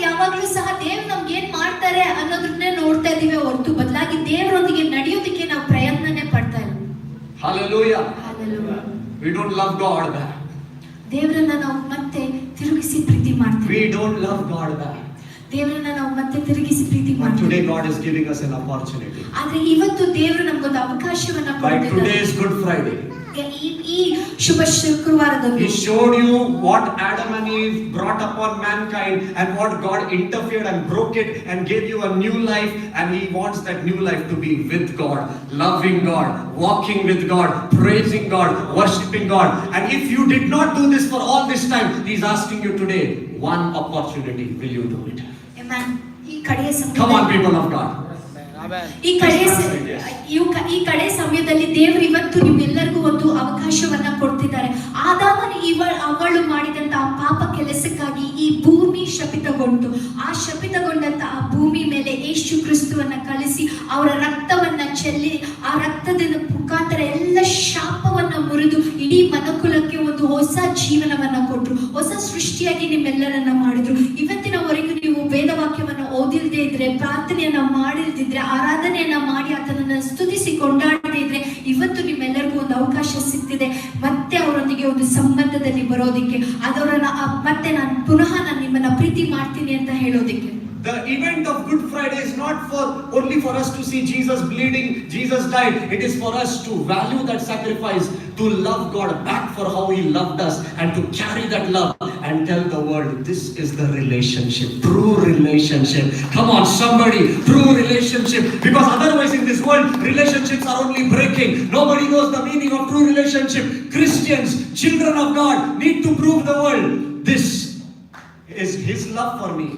ಯಾವಾಗಲೂ ಸಹ ದೇವ್ರು ನಮ್ಗೆ ಏನ್ ಮಾಡ್ತಾರೆ ಅನ್ನೋದನ್ನೇ ನೋಡ್ತಾ ಇದೀವಿ ಹೊರತು ಬದಲಾಗಿ ದೇವರೊಂದಿಗೆ ನಡೆಯೋದಕ್ಕೆ ನಾವು ಪ್ರಯತ್ನನೇ ಪಡ್ತಾ ಇಲ್ಲ.
Hallelujah.
Hallelujah.
We don't love God back.
ದೇವರನ್ನ ನಾವು ಮತ್ತೆ ತಿರುಗಿಸಿ ಪ್ರೀತಿ ಮಾಡ್ತೀವಿ.
We don't love God back.
ದೇವರನ್ನ ನಾವು ಮತ್ತೆ ತಿರುಗಿಸಿ ಪ್ರೀತಿ
But
ಮಾಡ್ತೀವಿ.
today God is giving us an opportunity.
ಆದ್ರೆ ಇವತ್ತು ದೇವರು ನಮಗೊಂದು ಅವಕಾಶವನ್ನ
Like
ಕೊಟ್ಟಿದ್ದಾರೆ.
today is Good Friday.
ಈ ಶುಭ ಶುಕ್ರವಾರದಂದು
He showed you what Adam and Eve brought upon mankind and what God interfered and broke it and gave you a new life, and He wants that new life to be with God, loving God, walking with God, praising God, worshiping God. And if you did not do this for all this time, He's asking you today, one opportunity, will you do it?
Amen. ಈ ಕಡೆಯ
Come on, people of God.
ಈ ಕಡೆ ಸಮಯದಲ್ಲಿ ದೇವರು ಇವತ್ತು ನಿಮ್ಮೆಲ್ಲರಿಗೂ ಒಂದು ಅವಕಾಶವನ್ನ ಕೊಡ್ತಿದ್ದಾರೆ. ಆದಾಮನು ಅವಳು ಮಾಡಿದಂತ ಆ ಪಾಪ ಕೆಲಸಕ್ಕಾಗಿ ಈ ಭೂಮಿ ಶಪಿತಗೊಂಡು, ಆ ಶಪಿತಗೊಂಡಂತ ಆ ಭೂಮಿ ಮೇಲೆ ಯೇಸು ಕ್ರಿಸ್ತುವನ್ನ ಕಳಿಸಿ ಅವರ ರಕ್ತವನ್ನ ಚೆಲ್ಲಿ, ಆ ರಕ್ತದ ಮುಖಾಂತರ ಎಲ್ಲ ಶಾಪವನ್ನ ಮುರಿದು ಇಡೀ ಮನುಕುಲಕ್ಕೆ ಒಂದು ಹೊಸ ಜೀವನವನ್ನ ಕೊಟ್ರು, ಹೊಸ ಸೃಷ್ಟಿಯಾಗಿ ನಿಮ್ಮೆಲ್ಲರನ್ನ ಮಾಡಿದ್ರು. ಇವತ್ತಿನವರೆಗೂ ನೀವು ವೇದವಾಕ್ಯವನ್ನ ಓದಿಲ್ದೇ ಇದ್ರೆ, ಪ್ರಾರ್ಥನೆಯನ್ನ ಮಾಡಿಲ್ದಿದ್ರೆ, ಆರಾಧನೆಯನ್ನ ಮಾಡಿ ಆತನನ್ನ ಸ್ತುತಿಸಿ ಕೊಂಡಾಡದೇ ಇದ್ರೆ, ಇವತ್ತು ನಿಮ್ಮೆಲ್ಲರಿಗೂ ಒಂದು ಅವಕಾಶ ಸಿಗ್ತಿದೆ ಮತ್ತೆ ಅವರೊಂದಿಗೆ ಒಂದು ಸಂಬಂಧದಲ್ಲಿ ಬರೋದಿಕ್ಕೆ, ಅದವರನ್ನ ಮತ್ತೆ ನಾನು ನಿಮ್ಮನ್ನ ಪ್ರೀತಿ ಮಾಡ್ತೀನಿ ಅಂತ ಹೇಳೋದಿಕ್ಕೆ.
The event of Good Friday is not only for us to see Jesus bleeding, Jesus died. It is for us to value that sacrifice, to love God back for how He loved us, and to carry that love and tell the world, this is the relationship, true relationship. Come on, somebody, true relationship. Because otherwise in this world, relationships are only breaking. Nobody knows the meaning of true relationship. Christians, children of God, need to prove the world, this is His love for me,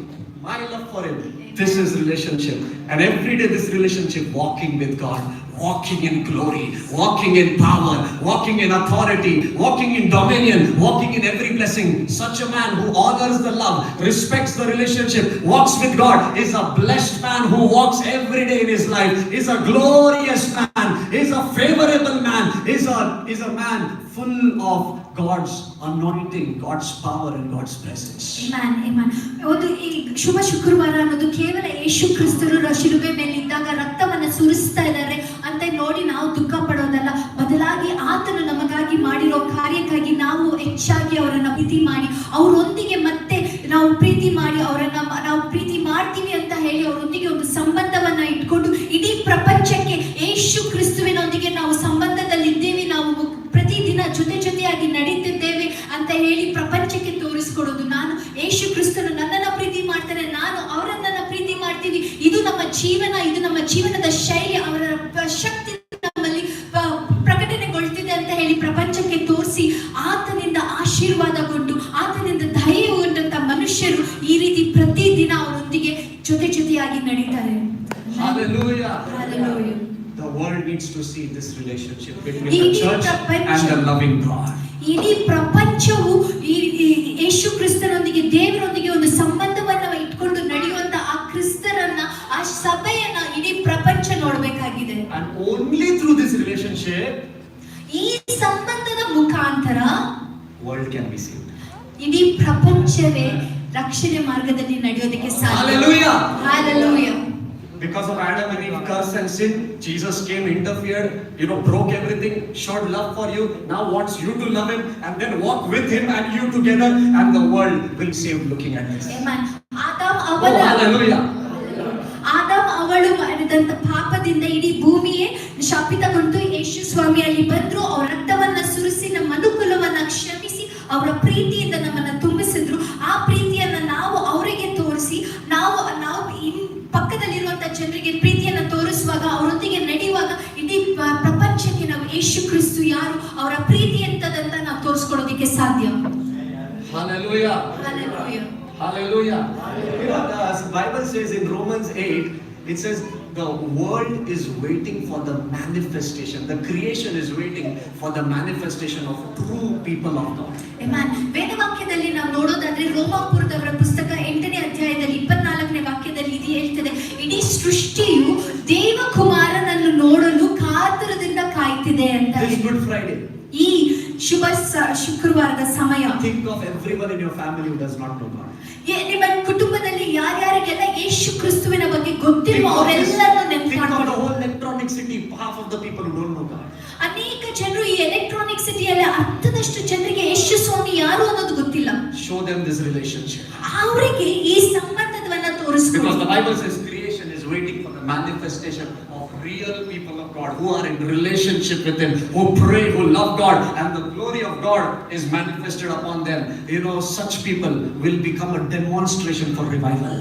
my love for Him. This is relationship. And every day this relationship, walking with God, walking in glory, walking in power, walking in authority, walking in dominion, walking in every blessing. Such a man who honors the love, respects the relationship, walks with God, is a blessed man who walks every day in his life, is a glorious man, is a favorable man, is a man full of God's anointing, God's power and God's presence.
Amen, amen. ಒಂದು ಈ ಶುಭ ಶುಕ್ರವಾರ ಅನ್ನೋದು ಕೇವಲ ಯೇಸು ಕ್ರಿಸ್ತರು ಶಿಲುಬೆ ಮೇಲೆ ಇದ್ದಾಗ ರಕ್ತವನ್ನ ಸುರಿಸ್ತಾ ಇದ್ದಾರೆ ಅಂತ ನೋಡಿ ನಾವು ದುಃಖ ಪಡೋದಲ್ಲ, ಬದಲಾಗಿ ಆತನು ನಮಗಾಗಿ ಮಾಡಿರೋ ಕಾರ್ಯಕ್ಕಾಗಿ ನಾವು ಹೆಚ್ಚಾಗಿ ಅವರನ್ನ ಪ್ರೀತಿ ಮಾಡಿ, ಅವರೊಂದಿಗೆ ಮತ್ತೆ ನಾವು ಪ್ರೀತಿ ಮಾಡಿ, ಅವರನ್ನ ನಾವು ಪ್ರೀತಿ ಮಾಡ್ತೀವಿ ಅಂತ ಹೇಳಿ ಅವರೊಂದಿಗೆ ಒಂದು ಸಂಬಂಧವನ್ನ ಇಟ್ಕೊಂಡು ಇಡೀ ಪ್ರಪಂಚಕ್ಕೆ ಯೇಸು ಕ್ರಿಸ್ತುವಿನೊಂದಿಗೆ ನಾವು ಸಂಬಂಧದಲ್ಲಿದ್ದೇವೆ, ನಾವು ಪ್ರತಿದಿನ ಜೊತೆಯಾಗಿ ನಡೀತಿದ್ದೇವೆ ಅಂತ ಹೇಳಿ ಪ್ರಪಂಚಕ್ಕೆ ತೋರಿಸ್ಕೊಡೋದು. ನಾನು ಯೇಸು ಕ್ರಿಸ್ತನು ನನ್ನನ್ನ ಪ್ರೀತಿ ಮಾಡ್ತಾರೆ, ನಾನು ಅವರನ್ನ ಪ್ರೀತಿ ಮಾಡ್ತೀವಿ, ಇದು ನಮ್ಮ ಜೀವನ, ಇದು ನಮ್ಮ ಜೀವನದ ಶೈಲಿ, ಅವರ ಶಕ್ತಿ ನಮ್ಮಲ್ಲಿ ಪ್ರಕಟಣೆಗೊಳ್ತಿದೆ ಅಂತ ಹೇಳಿ ಪ್ರಪಂಚಕ್ಕೆ ತೋರಿಸಿ ಆತನಿಂದ
needs to see this relationship between
Ini
the church
prapancha-
and the loving God.
ಇಡೀ ಪ್ರಪಂಚವು ಈ ಯೇಸು ಕ್ರಿಸ್ತನೊಂದಿಗೆ ದೇವರೊಂದಿಗೆ ಒಂದು ಸಂಬಂಧವನ್ನ ಇಟ್ಕೊಂಡು ನಡೆಯುವಂತ ಆ ಕ್ರಿಸ್ತರನ್ನ ಆ ಸಭೆಯನ್ನ ಇಡೀ ಪ್ರಪಂಚ ನೋಡ್ಬೇಕಾಗಿದೆ.
And only through this relationship,
ಈ ಸಂಬಂಧದ ಮುಖಾಂತರ
world can be saved.
ಇಡೀ ಪ್ರಪಂಚವೇ ರಕ್ಷಣೆ ಮಾರ್ಗದಲ್ಲಿ ನಡೆಯೋದಕ್ಕೆ ಸಾಧ್ಯ.
Hallelujah.
Hallelujah.
Because of Adam and Eve curse and sin, Jesus came, interfered, broke everything, showed love for you, now wants you to love him and then walk with him and you together, and the world will save looking at this.
Amen. Adam
Oh, hallelujah.
ಅವಳು ಮಾಡಿದಂತ ಪಾಪದಿಂದ ಇಡೀ ಭೂಮಿಯೇ ಶಾಪಿತಗೊಂಡು ಯೇಸು ಸ್ವಾಮಿ ಅಲ್ಲಿ ಬಂದ್ರು, ಅವರ ರಕ್ತವನ್ನ ಸುರಿಸಿ ನಮ್ಮ ಮನುಕುಲವನ್ನ ಕ್ಷಮಿಸಿ ಅವರ ಪ್ರೀತಿಯಿಂದ ನಮ್ಮನ್ನ ತುಂಬಿಸಿದ್ರು. ಆ ಪ್ರೀತಿಯನ್ನ ನಾವು ಅವರಿಗೆ ತೋರಿಸಿ ನಾವು ಪಕ್ಕದಲ್ಲಿರುವಂತ ಜನರಿಗೆ ಪ್ರೀತಿಯನ್ನ ತೋರಿಸುವಾಗ, ಅವರೊಂದಿಗೆ ನಡೆಯುವಾಗ ಇಡೀ ಪ್ರಪಂಚಕ್ಕೆ ನಾವು ಯೇಸು ಕ್ರಿಸ್ತು ಯಾರು, ಅವರ ಪ್ರೀತಿ ಎಂತದಂತ ನಾವು ತೋರಿಸ್ಕೊಡೋದಕ್ಕೆ ಸಾಧ್ಯ.
Hallelujah.
Hallelujah.
Hallelujah. The Bible says in Romans 8, it says the world is waiting for the manifestation. The creation is waiting for the manifestation of true people of God.
Amen. ವೇದವಾಕ್ಯದಲ್ಲಿ ನಾವು ನೋಡೋದಾದ್ರೆ ರೋಮಾಪುರದವರ ಪುಸ್ತಕ 8ನೇ ಅಧ್ಯಾಯದಲ್ಲಿ 24ನೇ ವಾಕ್ಯದಲ್ಲಿ ಇದು ಹೇಳ್ತದೆ, ಇಡೀ ಸೃಷ್ಟಿಯು ದೇವಕುಮಾರನನ್ನು ನೋಡಲು ಕಾತುರದಿಂದ ಕಾಯ್ತಿದೆ ಅಂತ.
This Good Friday.
ಈ ಶುಭ ಶುಕ್ರವಾರದ ಸಮಯ.
Think of everyone in your family who does not know God.
ನಿಮ್ಮ ಕುಟುಂಬದಲ್ಲಿ ಯಾರ್ಯಾರಿಗೆಲ್ಲ ಯೇಸು ಕ್ರಿಸ್ತುವಿನ ಬಗ್ಗೆ ಗೊತ್ತಿಲ್ಲ ಅವರೆಲ್ಲರನ್ನು ನೆನಪು
Think of the
ಮಾಡ್ಕೊಳ್ಳಿ.
whole electronic city, half of the people who don't know God.
ಅನೇಕ ಜನರು ಈ ಎಲೆಕ್ಟ್ರಾನಿಕ್ ಸಿಟಿಯಲ್ಲಿ ಅರ್ಧದಷ್ಟು ಜನರಿಗೆ ಯೇಸು ಸ್ವಾಮಿ ಯಾರು ಅನ್ನೋದು ಗೊತ್ತಿಲ್ಲ.
Show them this relationship.
ಅವರಿಗೆ ಈ ಸಂಬಂಧವನ್ನ ತೋರಿಸ್ಬೇಕು.
Because the Bible says creation is waiting for the manifestation of real people of God who are in relationship with Him, who pray, who love God, and the glory of God is manifested upon them. Such people will become a demonstration for revival.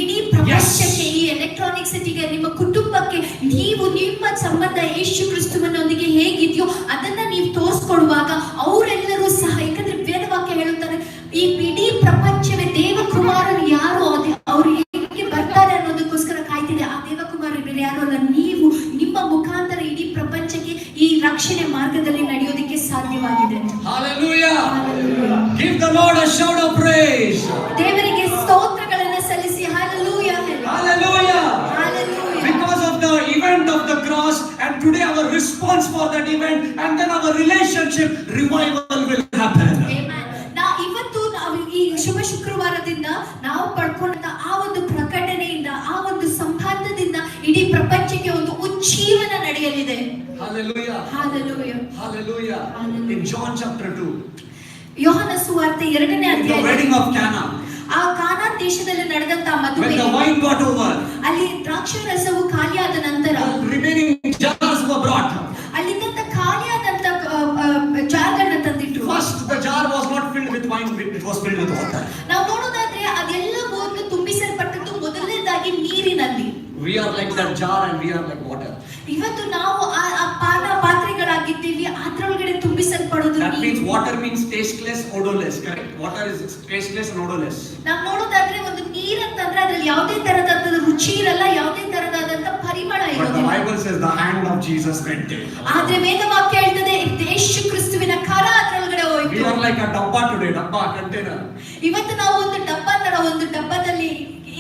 ಇಡೀ ಪ್ರಪಂಚಕ್ಕೆ, ಈ electronic ಸಿಟಿಗೆ, ನಿಮ್ಮ ಕುಟುಂಬಕ್ಕೆ ನೀವು ನಿಮ್ಮ ಸಂಬಂಧ ಯೇಸು ಕ್ರಿಸ್ತುವಿನೊಂದಿಗೆ ಹೇಗಿದೆಯೋ ಅದನ್ನ ನೀವು ತೋರಿಸ್ಕೊಡುವಾಗ ಅವರೆಲ್ಲರೂ ಸಹ, ಯಾಕಂದ್ರೆ ವೇದವಾಕ್ಯ ಹೇಳುತ್ತಾರೆ ಈ ಇಡೀ ಪ್ರಪಂಚವೇ ದೇವಕುಮಾರರು ಯಾರು, ಅವರು ಹೇಗೆ ಬರ್ತಾರೆ ಅನ್ನೋದಕ್ಕೋಸ್ಕರ ಕಾಯ್ತಿದೆ. ಆ ದೇವಕುಮಾರರು ಯಾರು ಅಲ್ಲ, ನೀವು ನಿಮ್ಮ ಮುಖಾಂತರ ಇಡೀ ಪ್ರಪಂಚಕ್ಕೆ ಈ ರಕ್ಷಣೆ ಮಾರ್ಗದಲ್ಲಿ ನಡೆಯೋದಕ್ಕೆ ಸಾಧ್ಯವಾಗಿದೆ.
Hallelujah. Give the Lord a shout of praise.
ದೇವರಿಗೆ ಸ್ತೋತ್ರಗಳನ್ನ ಸಲ್ಲಿಸಿ hallelujah.
Hallelujah.
Hallelujah.
Because of the event of the cross, and today our response for that event, and then our relationship, revival will happen.
Amen. ಇವತ್ತು ನಾವು ಈ ಶುಭ ಶುಕ್ರವಾರದಿಂದ ನಾವು ಪಡ್ಕೊಂಡ ಆ ಒಂದು ಪ್ರಕಟಣೆಯಿಂದ, ಆ ಒಂದು ಸಂಬಂಧದಿಂದ ಇಡೀ ಪ್ರಪಂಚಕ್ಕೆ ಒಂದು ಉಜ್ಜೀವನ ನಡೆಯಲಿದೆ.
Hallelujah.
Hallelujah.
Hallelujah.
Hallelujah.
In John chapter 2,
ಯೋಹನ ಸುವಾರ್ತೆ 2ನೇ
the
ಅಧ್ಯಾಯ,
wedding of Cana,
ಆ ಕಾನಾನ್ ದೇಶದಲ್ಲಿ ನಡೆದಂತ
when
ಮದುವೆ,
the wine got over,
ಅಲ್ಲಿ ದ್ರಾಕ್ಷಾರಸವು ಖಾಲಿಯಾದ ನಂತರ
the remaining jars were brought.
ಅಲ್ಲಿದ್ದಂತ ಖಾಲಿಯಾದಂತ ಜಾರ್ಗಳನ್ನ ತಂದಿಟ್ರು.
First, the jar was not filled with wine, it was filled with water.
ನಾವು ನೋಡೋದಾದ್ರೆ ಅದೆಲ್ಲವೂ ತುಂಬಿಸಲ್ಪಟ್ಟದ್ದು ಮೊದಲನೇದಾಗಿ ನೀರಿನಲ್ಲಿ.
We are like that jar and we are like water.
ಇವತ್ತು ನಾವು ಆ ಪಾನ ಪಾತ್ರೆಗಳಾಗಿದ್ದೀವಿ, ಅದರೊಳಗಡೆ ತುಂಬಿಸಲ್ಪಡೋದು
That
ನೀರು.
means water means tasteless, odorless, correct? Water is tasteless and odorless.
ನಾವು ನೋಡೋದಾದ್ರೆ ಒಂದು ನೀರಂತಂದ್ರೆ ಅದ್ರಲ್ಲಿ ಯಾವುದೇ ತರದಾದ ರುಚಿ ಇರಲ್ಲ, ಯಾವುದೇ ತರದಾದಂತ ಪರಿಮಳ
But the
ಇರೋದಿಲ್ಲ.
Bible says the hand of Jesus went in.
ಆದ್ರೆ ವೇದವಾಕ್ಯ ಹೇಳ್ತದೆ ಯೇಸು ಕ್ರಿಸ್ತುವಿನ ಕರ ಅದರೊಳಗಡೆ
We
ಹೋಯ್ತು.
are like a dabba today, dabba container.
ಇವತ್ತು ನಾವು ಒಂದು ಡಬ್ಬ ತರ, ಒಂದು ಡಬ್ಬದಲ್ಲಿ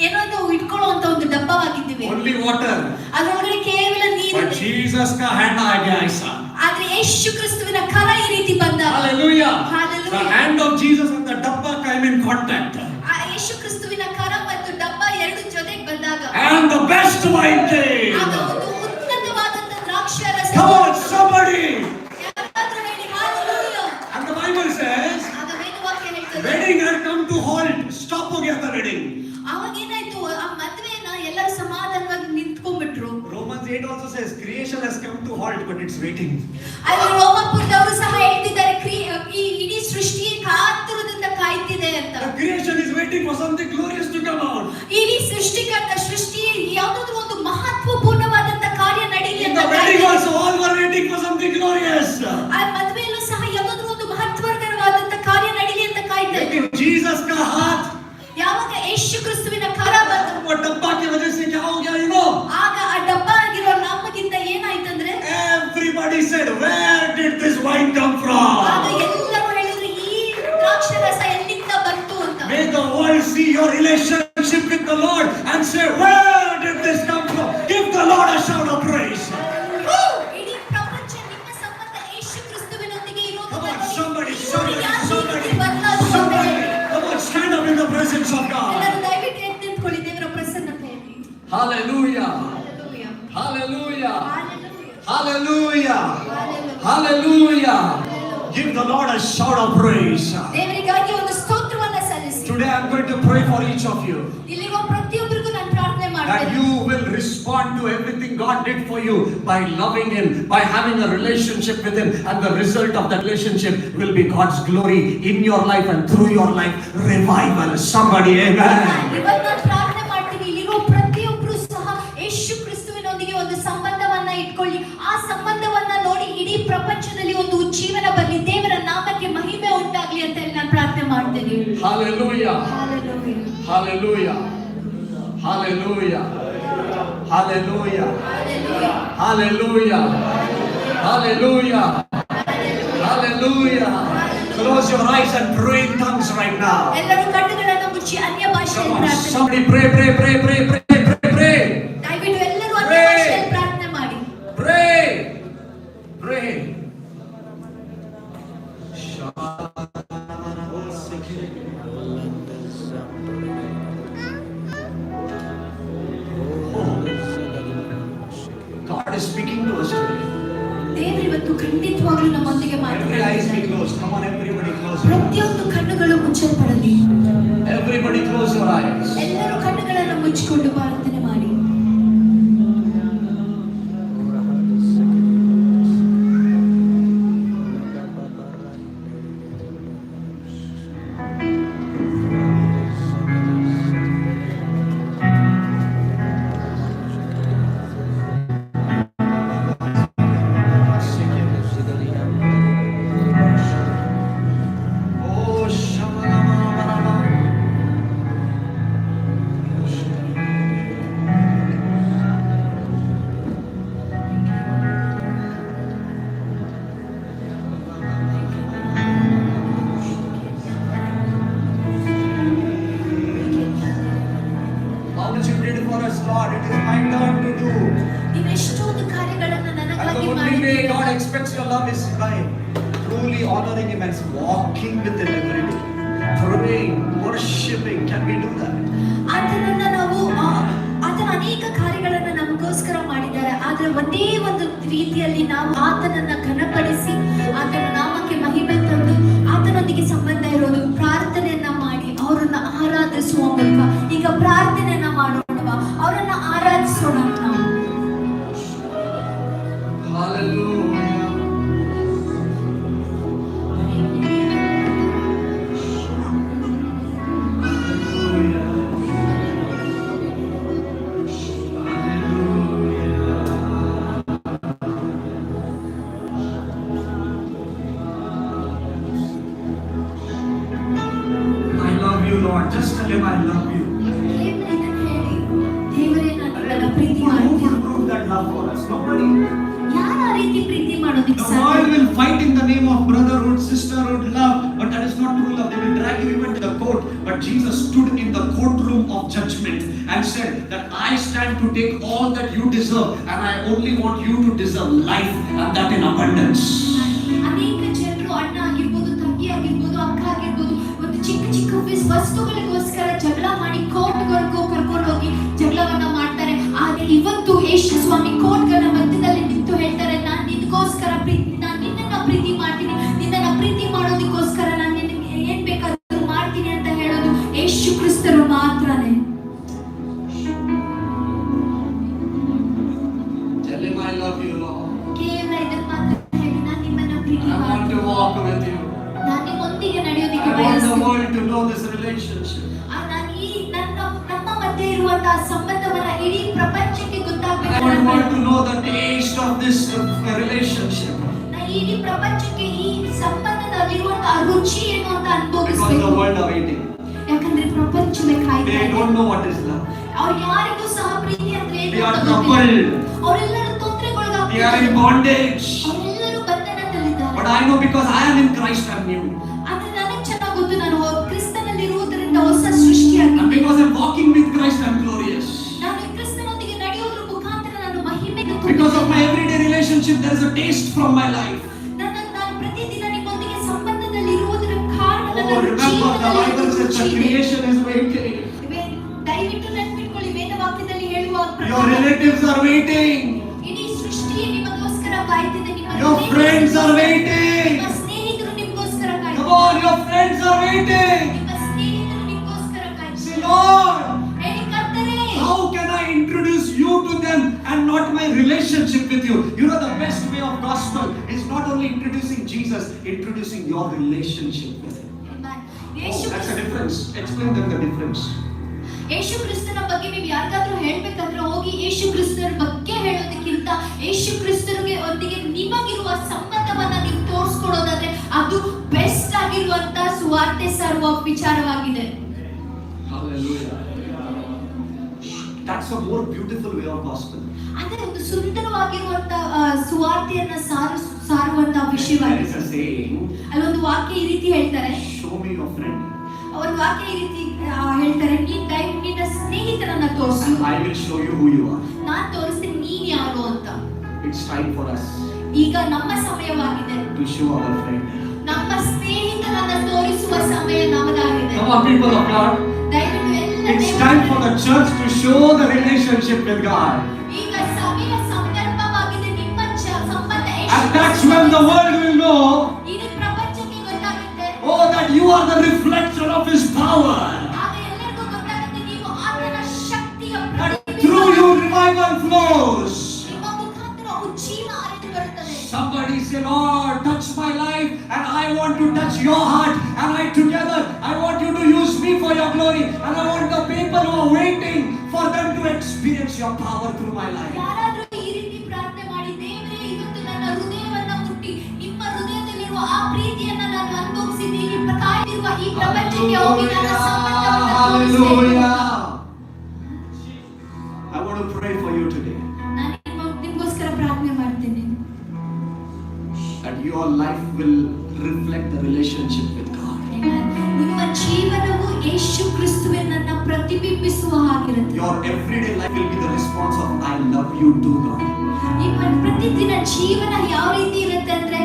ಏನೋ ಇಟ್ಕೊಳ್ಳುವಂತ ಒಂದು ಡಬ್ಬವಾಗಿದ್ದೀವಿ.
Only water.
ಅದರೊಳಗಡೆ ಕೇವಲ ನೀರು.
But Jesus ka hand aa gaya aisa.
ಆದ್ರೆ ಯೇಸು ಕ್ರಿಸ್ತುವಿನ ಕರ ಈ ರೀತಿ ಬಂದ.
Hallelujah.
Hallelujah.
The hand of Jesus and the dabba came in contact.
ಆ ಯೇಸು ಕ್ರಿಸ್ತುವಿನ ಕರ ಮತ್ತು ಡಬ್ಬ ಎರಡು ಜೊತೆಗೆ ಬಂದಾಗ
And the best wine came.
ಆಗ ಒಂದು ಉನ್ನತವಾದಂತ ದ್ರಾಕ್ಷಾರಸ.
Come on, somebody.
ಯಾರಾದ್ರೂ ಹೇಳಿ hallelujah.
And the Bible says,
ಆಗ ವೇದವಾಕ್ಯ ಹೇಳ್ತದೆ
wedding had come to halt. Stop ಹೋಗ್ಯ the wedding.
ಅವಾಗ ಏನಾಯ್ತು, ಆ ಮದುವೆನ ಎಲ್ಲರೂ ಸಮಾಧಾನವಾಗಿ ನಿಂತ್ಕೊಂಡ್ಬಿಟ್ರು.
Romans 8 also says creation has come to halt but it's waiting.
ಅಲ್ಲಿ ರೋಮಾಪುರದವರು ಸಹ ಹೇಳ್ತಿದ್ದಾರೆ ಈ ಇಡೀ ಸೃಷ್ಟಿ ಕಾತುರದಿಂದ ಕಾಯ್ತಿದೆ ಅಂತ.
The creation is waiting for something glorious to come out.
ಇಡೀ ಸೃಷ್ಟಿ ಯಾವುದಾದ್ರೂ ಒಂದು ಮಹತ್ವಪೂರ್ಣವಾದಂತ ಕಾರ್ಯ ನಡೀಲಿ
In
ಅಂತ
the wedding also all were waiting for something glorious.
ಆ ಮದುವೆಯಲ್ಲೂ ಸಹ ಯಾವುದಾದ್ರೂ ಒಂದು ಮಹತ್ವಕರವಾದಂತ ಕಾರ್ಯ ನಡೀಲಿ ಅಂತ ಕಾಯ್ತಾ ಇದ್ರು.
लेकिन Jesus का हाथ
ಯಾವಾಗ ಯೇಸು ಕ್ರಿಸ್ತುವಿನ ಕರ ಬಂತು,
वो डब्बा की वजह से क्या हो गया, you know?
ಆಗ ಆ ಡಬ್ಬ ಆಗಿರೋ ನಮಗಿಂತ ಏನಾಯ್ತು
your relationship with the Lord and say, where did this come from? Give the Lord a shout of praise.
ಇಡೀ ಪ್ರಪಂಚ ನಿಮ್ಮ ಸಂಬಂಧ ಯೇಸು ಕ್ರಿಸ್ತುವಿನೊಂದಿಗೆ
Come on,
ಇರುವುದನ್ನು
somebody,
ನೋಡಿ ಯಾವ ರೀತಿ ಬದಲಾಗುತ್ತದೆ.
somebody. Come on, stand up in the presence of God.
ಎಲ್ಲರೂ ದಯವಿಟ್ಟು ಎದ್ದು ನಿಂತ್ಕೊಳ್ಳಿ ದೇವರ ಪ್ರಸನ್ನತೆಯಲ್ಲಿ.
Hallelujah.
Hallelujah.
Hallelujah.
Hallelujah.
Hallelujah. Hallelujah. Give the Lord a shout of praise.
ದೇವರಿಗಾಗಿ ಒಂದು ಸ್ತೋತ್ರವನ್ನು ಸಲ್ಲಿಸಿ.
Today I'm going to pray for each of you.
ಇಲ್ಲಿರುವ ಪ್ರತಿಯೊಬ್ಬರಿಗೂ ನಾನು ಪ್ರಾರ್ಥನೆ
That
ಮಾಡ್ತೇನೆ.
you will respond to everything God did for you by loving Him, by having a relationship with Him, and the result of that relationship will be God's glory in your life and through your life. Revival. Somebody, amen.
ಇವತ್ತು ನಾನು ಪ್ರಾರ್ಥನೆ ಮಾಡ್ತೀನಿ ಇಲ್ಲಿರುವ ಪ್ರತಿಯೊಬ್ಬರು ಸಹ ಯೇಸು ಕ್ರಿಸ್ತುವಿನೊಂದಿಗೆ ಒಂದು ಸಂಬಂಧವನ್ನ ಇಟ್ಕೊಳ್ಳಿ. ಆ ಸಂಬಂಧವನ್ನ ನೋಡಿ ಇಡೀ ಪ್ರಪಂಚದಲ್ಲಿ ಒಂದು ಉಜ್ಜೀವನ ಬರಲಿ, ದೇವರ ನಾಮಕ್ಕೆ ಮಹಿಮೆ ಉಂಟಾಗ್ಲಿ ಅಂತ ಹೇಳಿ ನಾನು ಪ್ರಾರ್ಥನೆ ಮಾಡ್ತೇನೆ.
Hallelujah.
Hallelujah.
Hallelujah. Hallelujah.
Hallelujah.
Hallelujah. Hallelujah. Hallelujah. Close your eyes and pray in tongues right now.
ಎಲ್ಲರೂ ಕಣ್ಣುಗಳನ್ನು ಮುಚ್ಚಿ ಅನ್ಯ
Come
ಭಾಷೆಯಲ್ಲಿ
on,
ಪ್ರಾರ್ಥನೆ.
somebody pray, pray, pray, pray, pray, pray, pray.
ದಯವಿಟ್ಟು ಎಲ್ಲರೂ ಅನ್ಯ ಭಾಷೆಯಲ್ಲಿ ಪ್ರಾರ್ಥನೆ ಮಾಡಿ.
Pray. Pray. God is speaking to us today.
ದೇವರು ಇವತ್ತು ಖಂಡಿತವಾಗ್ಲೂ ನಮ್ಮೊಂದಿಗೆ
Every eyes be
ಮಾತನಾಡ್ತಾರೆ.
closed. Come on, everybody close your eyes.
ಪ್ರತಿಯೊಂದು ಕಣ್ಣುಗಳು ಮುಚ್ಚಲ್ಪಡಲಿ.
Everybody close your eyes.
ಎಲ್ಲರೂ ಕಣ್ಣುಗಳನ್ನು ಮುಚ್ಚಿಕೊಂಡು ಪ್ರಾರ್ಥನೆ ಮಾಡಿ.
Oh, Shamalama. How much you did for us, Lord? It is my turn to do.
ನೀವು ಎಷ್ಟೊಂದು ಕಾರ್ಯಗಳನ್ನು
And
ನನಗಾಗಿ
the only way God
ಮಾಡಿದ್ದೀರಿ.
expects your love is by truly honoring Him and walking with Him every day. Praying, worshiping. Can we do that?
ಆತನನ್ನ ನಾವು ಆತನ ಅನೇಕ ಕಾರ್ಯಗಳನ್ನು ನಮಗೋಸ್ಕರ ಮಾಡಿದ್ದಾರೆ. ಆದ್ರೆ ಒಂದೇ ಒಂದು ರೀತಿಯಲ್ಲಿ ನಾವು ಆತನನ್ನ ಘನಪಡಿಸಿ ಆತನ ನಾಮಕ್ಕೆ ಮಹಿಮೆ ತಂದು ಆತನೊಂದಿಗೆ ಸಂಬಂಧ ಇರೋದು, ಪ್ರಾರ್ಥನೆಯನ್ನ ಮಾಡಿ ಅವರನ್ನ ಆರಾಧಿಸುವ ಮೂಲಕ. ಈಗ ಪ್ರಾರ್ಥನೆಯನ್ನ ಮಾಡೋಣವಾ, ಅವರನ್ನ ಆರಾಧಿಸೋಣ ನಾವು.
Hallelujah. I love you, Lord. Just tell Him I love you.
ದೇವರೇ ನಾನು ನಿನ್ನನ್ನ ಪ್ರೀತಿ
Who
ಮಾಡ್ತೀನಿ.
will prove that love for us? Nobody.
ಯಾರು ಆ ರೀತಿ ಪ್ರೀತಿ ಮಾಡೋದಿಕ್ಕೆ
The
ಸಾಧ್ಯ?
world will fight in the name of brotherhood, sisterhood, love, but that is not true love. They will drag you even to the court. But Jesus stood in the courtroom of judgment and said that I stand to take all that you deserve, and I only want you to deserve life, and that in abundance.
ಅನೇಕ ಜನರು ಅಣ್ಣ ಆಗಿರ್ಬೋದು, ತಂಗಿ ಆಗಿರ್ಬೋದು, ಅಕ್ಕ ಆಗಿರ್ಬೋದು, ಒಂದು ಚಿಕ್ಕ ಚಿಕ್ಕ ವಸ್ತುಗಳಿಗೋಸ್ಕರ ಜಗಳ ಮಾಡಿ ಕೋರ್ಟ್ವರೆಗೂ ಕರ್ಕೊಂಡು ಹೋಗಿ ಜಗಳವನ್ನ ಮಾಡ್ತಾರೆ. ಆದ್ರೆ ಇವತ್ತು ಯೇಸು ಸ್ವಾಮಿ ಕೋರ್ಟ್ಗಳ ಮಧ್ಯದಲ್ಲಿ ನಿಂತು ಹೇಳ್ತಾರೆ, ನಾನು ನಿನಗೋಸ್ಕರ ನಾನು ನಿನ್ನನ್ನ ಪ್ರೀತಿ ಮಾಡ್ತೀನಿ, ನಿನ್ನನ್ನ ಪ್ರೀತಿ ಮಾಡೋದಕ್ಕೋಸ್ಕರ ನಾನು ನಿನಗೆ ಏನ್ ಬೇಕಾದ್ರೂ ಮಾಡ್ತೀನಿ ಅಂತ ಹೇಳೋದು ಯೇಸು ಕ್ರಿಸ್ತರು ಮಾತ್ರನೇ.
Tell Him I love you, Lord.
ಕೇವಲ ಇದನ್ನ ಮಾತ್ರ ಹೇಳಿ, ನಾನು ನಿಮ್ಮನ್ನ ಪ್ರೀತಿ
I want
ಮಾಡ್ತೀನಿ,
to walk with you.
ನಾನು ನಿಮ್ಮೊಂದಿಗೆ ನಡೆಯೋದಿಕ್ಕೆ
I want the
ಬಯಸ್ತೀನಿ.
world to know this relationship.
ನಾನು ಈ ನಮ್ಮ ಮಧ್ಯೆ ಇರುವಂತಹ ಸಂಬಂಧವನ್ನ ಇಡೀ ಪ್ರಪಂಚಕ್ಕೆ
I
ಗೊತ್ತಾಗಬೇಕು.
want the world to know the taste of this relationship.
ಇಡೀ ಪ್ರಪಂಚಕ್ಕೆ ಈ ಸಂಬಂಧದಲ್ಲಿರುವಂತಹ ರುಚಿ ಏನು ಅಂತ
Because
ಅನುಭವಿಸಬೇಕು.
the world are waiting.
ಯಾಕಂದ್ರೆ ಪ್ರಪಂಚವೇ ಕಾಯ್ತಾ
They
ಇದೆ.
don't know what is love.
ಅವ್ರು ಯಾರಿಗೂ ಸಹ ಪ್ರೀತಿ ಅಂದ್ರೆ ಏನು
They are
ಅಂತ ಗೊತ್ತಿಲ್ಲ.
troubled.
ಅವರೆಲ್ಲರೂ
They are in
ತೊಂದರೆಗೊಳಗಾಗ್ತಿದ್ದಾರೆ.
bondage.
ಅವರೆಲ್ಲರೂ ಬಂಧನದಲ್ಲಿದ್ದಾರೆ.
But I know because I am in Christ, I am new.
ಆದ್ರೆ ನನಗೆ ಚೆನ್ನಾಗಿ ಗೊತ್ತು, ನಾನು ಕ್ರಿಸ್ತನಲ್ಲಿ ಇರುವುದರಿಂದ ಹೊಸ ಸೃಷ್ಟಿಯಾಗಿದ್ದೀನಿ.
And because I'm walking with Christ, I'm glorious.
ನಾನು ಕ್ರಿಸ್ತನೊಂದಿಗೆ ನಡೆಯೋದ್ರ ಮುಖಾಂತರ ನಾನು ಮಹಿಮೆಯನ್ನು
Because of my everyday relationship, there is a taste from my life.
ನಾನು ಪ್ರತಿದಿನ ನಿಮ್ಮೊಂದಿಗೆ ಸಂಬಂಧದಲ್ಲಿ ಇರುವುದರ ಕಾರಣ
Oh, remember the Bible says the creation is waiting.
ದಯವಿಟ್ಟು ನೆನಪಿಟ್ಕೊಳ್ಳಿ, ವೇದವಾಕ್ಯದಲ್ಲಿ ಹೇಳುವ
Your relatives are waiting.
ಇಡೀ ಸೃಷ್ಟಿಯೇ ನಿಮಗೋಸ್ಕರ ಕಾಯ್ತಿದೆ.
Your friends are waiting.
ನಿಮ್ಮ ಸ್ನೇಹಿತರು ನಿಮಗೋಸ್ಕರ
Come
ಕಾಯ್ತಿದ್ದಾರೆ.
on, your friends are waiting.
ನಿಮ್ಮ ಸ್ನೇಹಿತರು ನಿಮಗೋಸ್ಕರ ಕಾಯ್ತಿದ್ದಾರೆ.
Say, Lord,
ಹೇಳಿ ಕರ್ತನೇ,
how can I introduce you to them and not my relationship with you? You know, the best way of gospel is not only introducing Jesus, introducing your relationship with him.
Yesu
Oh, that's a difference. Explain them the difference.
ಯೇಸು ಕ್ರಿಸ್ತನ ಬಗ್ಗೆ ನೀವು ಯಾರಿಗಾದ್ರೂ ಹೇಳ್ಬೇಕಂದ್ರೆ ಹೋಗಿ ಯೇಸು ಕ್ರಿಸ್ತನ ಬಗ್ಗೆ ಹೇಳೋದಕ್ಕಿಂತ ಯೇಸು ಕ್ರಿಸ್ತನಿಗೆ ಒಂದಿಗೆ ನಿಮಗಿರುವ ಸಂಬಂಧವನ್ನ ನೀವು ತೋರಿಸ್ಕೊಡೋದಾದ್ರೆ ಅದು ಬೆಸ್ಟ್ ಆಗಿರುವಂತ ಸುವಾರ್ತೆ ಸಾರುವ ವಿಚಾರವಾಗಿದೆ.
Hallelujah. That's a more beautiful way of gospel.
ಅಂದ್ರೆ ಒಂದು ಸುಂದರವಾಗಿರುವಂತ ಸುವಾರ್ತೆಯನ್ನ ಸಾರುವಂತ
There
ವಿಷಯವಾಗಿದೆ.
is a saying,
ಅಲ್ಲೊಂದು ವಾಕ್ಯ ಈ ರೀತಿ ಹೇಳ್ತಾರೆ,
show me your friend
ಒಂದು ವಾಕ್ಯ ಈ ರೀತಿ ಹೇಳ್ತಾರೆ, ನಿನ್ನ ಸ್ನೇಹಿತರನ್ನ ತೋರಿಸು,
and I will show you who you are.
ನಾನ್ ತೋರಿಸ್ತೀನಿ ನೀನ್ ಯಾರು ಅಂತ.
It's time for us
ಈಗ ನಮ್ಮ ಸಮಯವಾಗಿದೆ
to show our friend.
ನಮ್ಮ ಸ್ನೇಹಿತರನ್ನ ತೋರಿಸುವ ಸಮಯ ನಮ್ಮದಾಗಿದೆ.
Come on, people of God.
ದಯವಿಟ್ಟು ಎಲ್ಲ
It's time for the church to show the relationship with God.
ಈಗ ಸಮಯ ಸಂದರ್ಭವಾಗಿದೆ ನಿಮ್ಮ ಸಂಬಂಧ
And that's when the world will know,
ಇದು ಪ್ರಪಂಚಕ್ಕೆ ಗೊತ್ತಾಗುತ್ತೆ.
oh, that you are the reflection of His power.
ಆಗ ಎಲ್ಲರಿಗೂ ಗೊತ್ತಾಗುತ್ತೆ ನೀವು ಆತನ ಶಕ್ತಿಯ
That
ಪ್ರತಿಬಿಂಬ.
through you revival flows.
ನಿಮ್ಮ ಮುಖಾಂತರ ಉಜ್ಜೀವ ಹರಿದು ಬರುತ್ತದೆ.
Somebody say, Lord, touch my life and I want to touch your heart, and I together, I want you to use me for your glory, and I want the people who are waiting for them to experience your power through my life.
ಯಾರಾದ್ರೂ ಈ ರೀತಿ ಪ್ರಾರ್ಥನೆ ಮಾಡಿ, ದೇವರೇ ಇವತ್ತು ನನ್ನ ಹೃದಯವನ್ನ ಮುಟ್ಟಿ ನಿಮ್ಮ ಹೃದಯದಲ್ಲಿರುವ ಆ ಪ್ರೀತಿಯನ್ನ ನಾನು ಅನುಭವಿಸಿದ್ದೀನಿ, ಕಾಯ್ದಿರುವ ಈ ಪ್ರಪಂಚಕ್ಕೆ ಹೋಗಿ ನನ್ನ ಸಂಬಂಧವನ್ನ ತೋರಿಸ್ತೇನೆ.
Hallelujah. I want to pray for you today,
ನಾನು ನಿಮಗೋಸ್ಕರ ಪ್ರಾರ್ಥನೆ ಮಾಡ್ತೇನೆ.
that your life will reflect the relationship with God.
ನಿಮ್ಮ ಜೀವನವು ಯೇಸು ಕ್ರಿಸ್ತುವಿನನ್ನ ಪ್ರತಿಬಿಂಬಿಸುವ ಹಾಗಿರುತ್ತೆ.
Your everyday life will be the response of I love you too, God.
ನಿಮ್ಮ ಪ್ರತಿದಿನ ಜೀವನ ಯಾವ ರೀತಿ ಇರುತ್ತೆ ಅಂದ್ರೆ,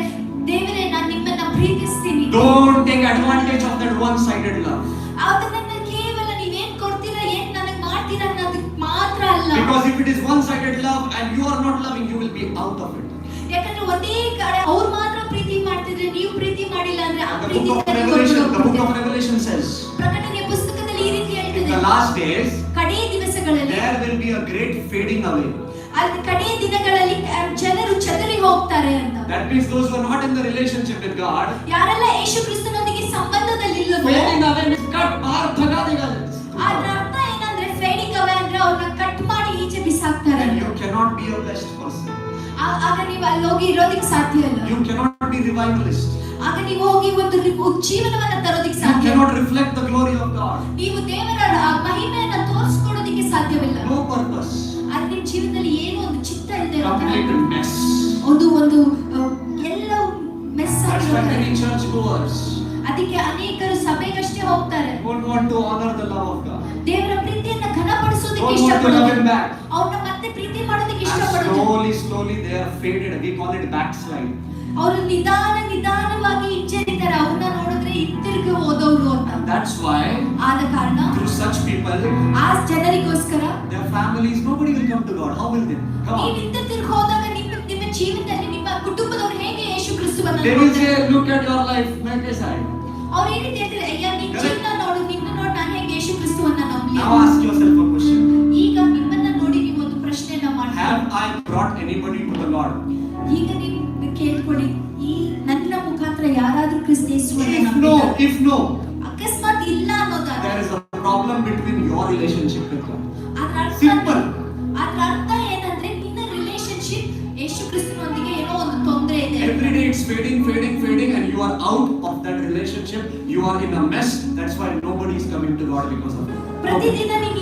ದೇವರೇ ನಾನು ನಿಮ್ಮನ್ನ ಪ್ರೀತಿಸ್ತೀನಿ.
Don't take advantage of that one-sided love.
ಅದನ್ನ ಕೇವಲ ನೀವೇನ್ ಕೊಡ್ತೀರಾ, ಏನ್ ನನಗೆ ಮಾಡ್ತೀರಾ ಅನ್ನೋದಕ್ಕೆ ಮಾತ್ರ ಅಲ್ಲ.
Because if it is one-sided love and you are not loving, you will be out of it.
ಯಾಕಂದ್ರೆ ಒಂದೇ ಕಡೆ ಅವ್ರು ಮಾತ್ರ ಪ್ರೀತಿ ಮಾಡ್ತಿದ್ರೆ ನೀವು ಪ್ರೀತಿ ಮಾಡಿಲ್ಲ ಅಂದ್ರೆ ಆ
The
Preethi
book of Revelation says,
ಪ್ರಕಟಣೆಯ ಪುಸ್ತಕದಲ್ಲಿ ಈ ರೀತಿ
in
ಹೇಳ್ತದೆ,
the last days,
ಕಡೆಯ ದಿವಸಗಳಲ್ಲಿ
there will be a great fading away.
ಅಲ್ಲಿ ಕಡೆಯ ದಿನಗಳಲ್ಲಿ ಜನರು ಚದರಿ ಹೋಗ್ತಾರೆ ಅಂತ.
That means those who are not in the relationship with God,
ಯಾರೆಲ್ಲ ಯೇಸು ಕ್ರಿಸ್ತನೊಂದಿಗೆ ಸಂಬಂಧದಲ್ಲಿ ಇಲ್ಲವೋ,
fading away means cut, bar, bhaga dega.
ಅದರ ಅರ್ಥ ಏನಂದ್ರೆ ಫೇಡಿಂಗ್ ಅವೇ ಅಂದ್ರೆ ಅವ್ರನ್ನ ಕಟ್ ಮಾಡಿ ಈಚೆ ಬಿಸಾಕ್ತಾರೆ.
And you cannot be a blessed person.
ಆಗ ನೀವು ಅಲ್ಲಿ ಹೋಗಿ ಇರೋದಕ್ಕೆ ಸಾಧ್ಯ ಇಲ್ಲ.
You cannot be revivalist.
ಆಗ ನೀವು ಹೋಗಿ ಒಂದು ಉಜ್ಜೀವನವನ್ನ ತರೋದಕ್ಕೆ
You
ಸಾಧ್ಯ ಇಲ್ಲ.
cannot reflect the glory of God.
ನೀವು ದೇವರ ಮಹಿಮೆಯನ್ನ ತೋರಿಸ್ಕೊಡೋದಕ್ಕೆ ಸಾಧ್ಯವಿಲ್ಲ.
No purpose.
ಆದ್ರೆ ನಿಮ್ಮ ಜೀವನದಲ್ಲಿ ಏನೋ ಒಂದು ಚಿತ್ತ ಇಲ್ಲದೆ
Complete mess.
ಒಂದು ಎಲ್ಲ ಮೆಸ್
That's why
ಆಗಿರುತ್ತೆ.
many church goers
ಅದಕ್ಕೆ ಅನೇಕರು ಸಭೆಗಷ್ಟೇ ಹೋಗ್ತಾರೆ.
don't want to honor the love of God.
ದೇವರ ಪ್ರೀತಿಯನ್ನ ಘನಪಡಿಸೋದಕ್ಕೆ
Don't want to love
ಇಷ್ಟಪಡೋದಿಲ್ಲ.
Him back.
ಅವ್ರನ್ನ ಮತ್ತೆ ಪ್ರೀತಿ ಮಾಡೋದಕ್ಕೆ
And
ಇಷ್ಟಪಡೋದಿಲ್ಲ.
slowly they are faded. We call it backslide.
ಅವರು ನಿಧಾನವಾಗಿ ಹಿಂಜರಿತಾರೆ. ಅವ್ರನ್ನ ನೋಡಿದ್ರೆ ಹಿಂತಿರುಗಿ ಹೋದವರು ಅಂತ.
That's why
ಆದ ಕಾರಣ
through such people,
ಆ ಜನರಿಗೋಸ್ಕರ
their families, nobody will come to God. How will they? Come
ನೀವು
on.
ಹಿಂತಿರುಗಿ ಹೋದಾಗ ನಿಮ್ಮ ಜೀವನದಲ್ಲಿ ನಿಮ್ಮ ಕುಟುಂಬದವರು ಹೇಗೆ ಯೇಸು ಕ್ರಿಸ್ತುವನ್ನ
They will
ನೋಡ್ತಾರೆ?
say, look at your life, make a side.
ಅವ್ರು ಈ ರೀತಿ ಹೇಳ್ತಾರೆ, ಅಯ್ಯ ನಿನ್ನ ಜೀವನ ನೋಡು, ನಿನ್ನ ನೋಡಿ ನಾನು ಹೇಗೆ ಯೇಸು ಕ್ರಿಸ್ತುವನ್ನ ನಂಬಲಿ?
Now ask yourself a question.
ಈಗ ನಿಮ್ಮನ್ನ ನೋಡಿ ನೀವು ಒಂದು ಪ್ರಶ್ನೆಯನ್ನ ಮಾಡಿ,
Have I brought anybody to the Lord?
ಈಗ ನೀವು ಕೇಳ್ಕೊಳ್ಳಿ, ಈ ನನ್ನ ಮುಖಾಂತರ ಯಾರಾದ್ರೂ ಕ್ರಿಸ್ತ ಯೇಸುವನ್ನ
If no,
ಅಕಸ್ಮಾತ್ ಇಲ್ಲ ಅನ್ನೋದಾದ್ರೆ
there is a problem between your relationship with God.
ಅದ್ರ ಅರ್ಥ
Simple.
ಅದ್ರ ಅರ್ಥ ಏನಂದ್ರೆ ನಿನ್ನ ರಿಲೇಶನ್ಶಿಪ್ ಯೇಸು ಕ್ರಿಸ್ತನೊಂದಿಗೆ ಏನೋ ಒಂದು ತೊಂದರೆ ಇದೆ.
Every day it's fading, and you are out of that relationship. You are in a mess. That's why nobody is coming to God because of it.
ಪ್ರತಿದಿನ ನೀನು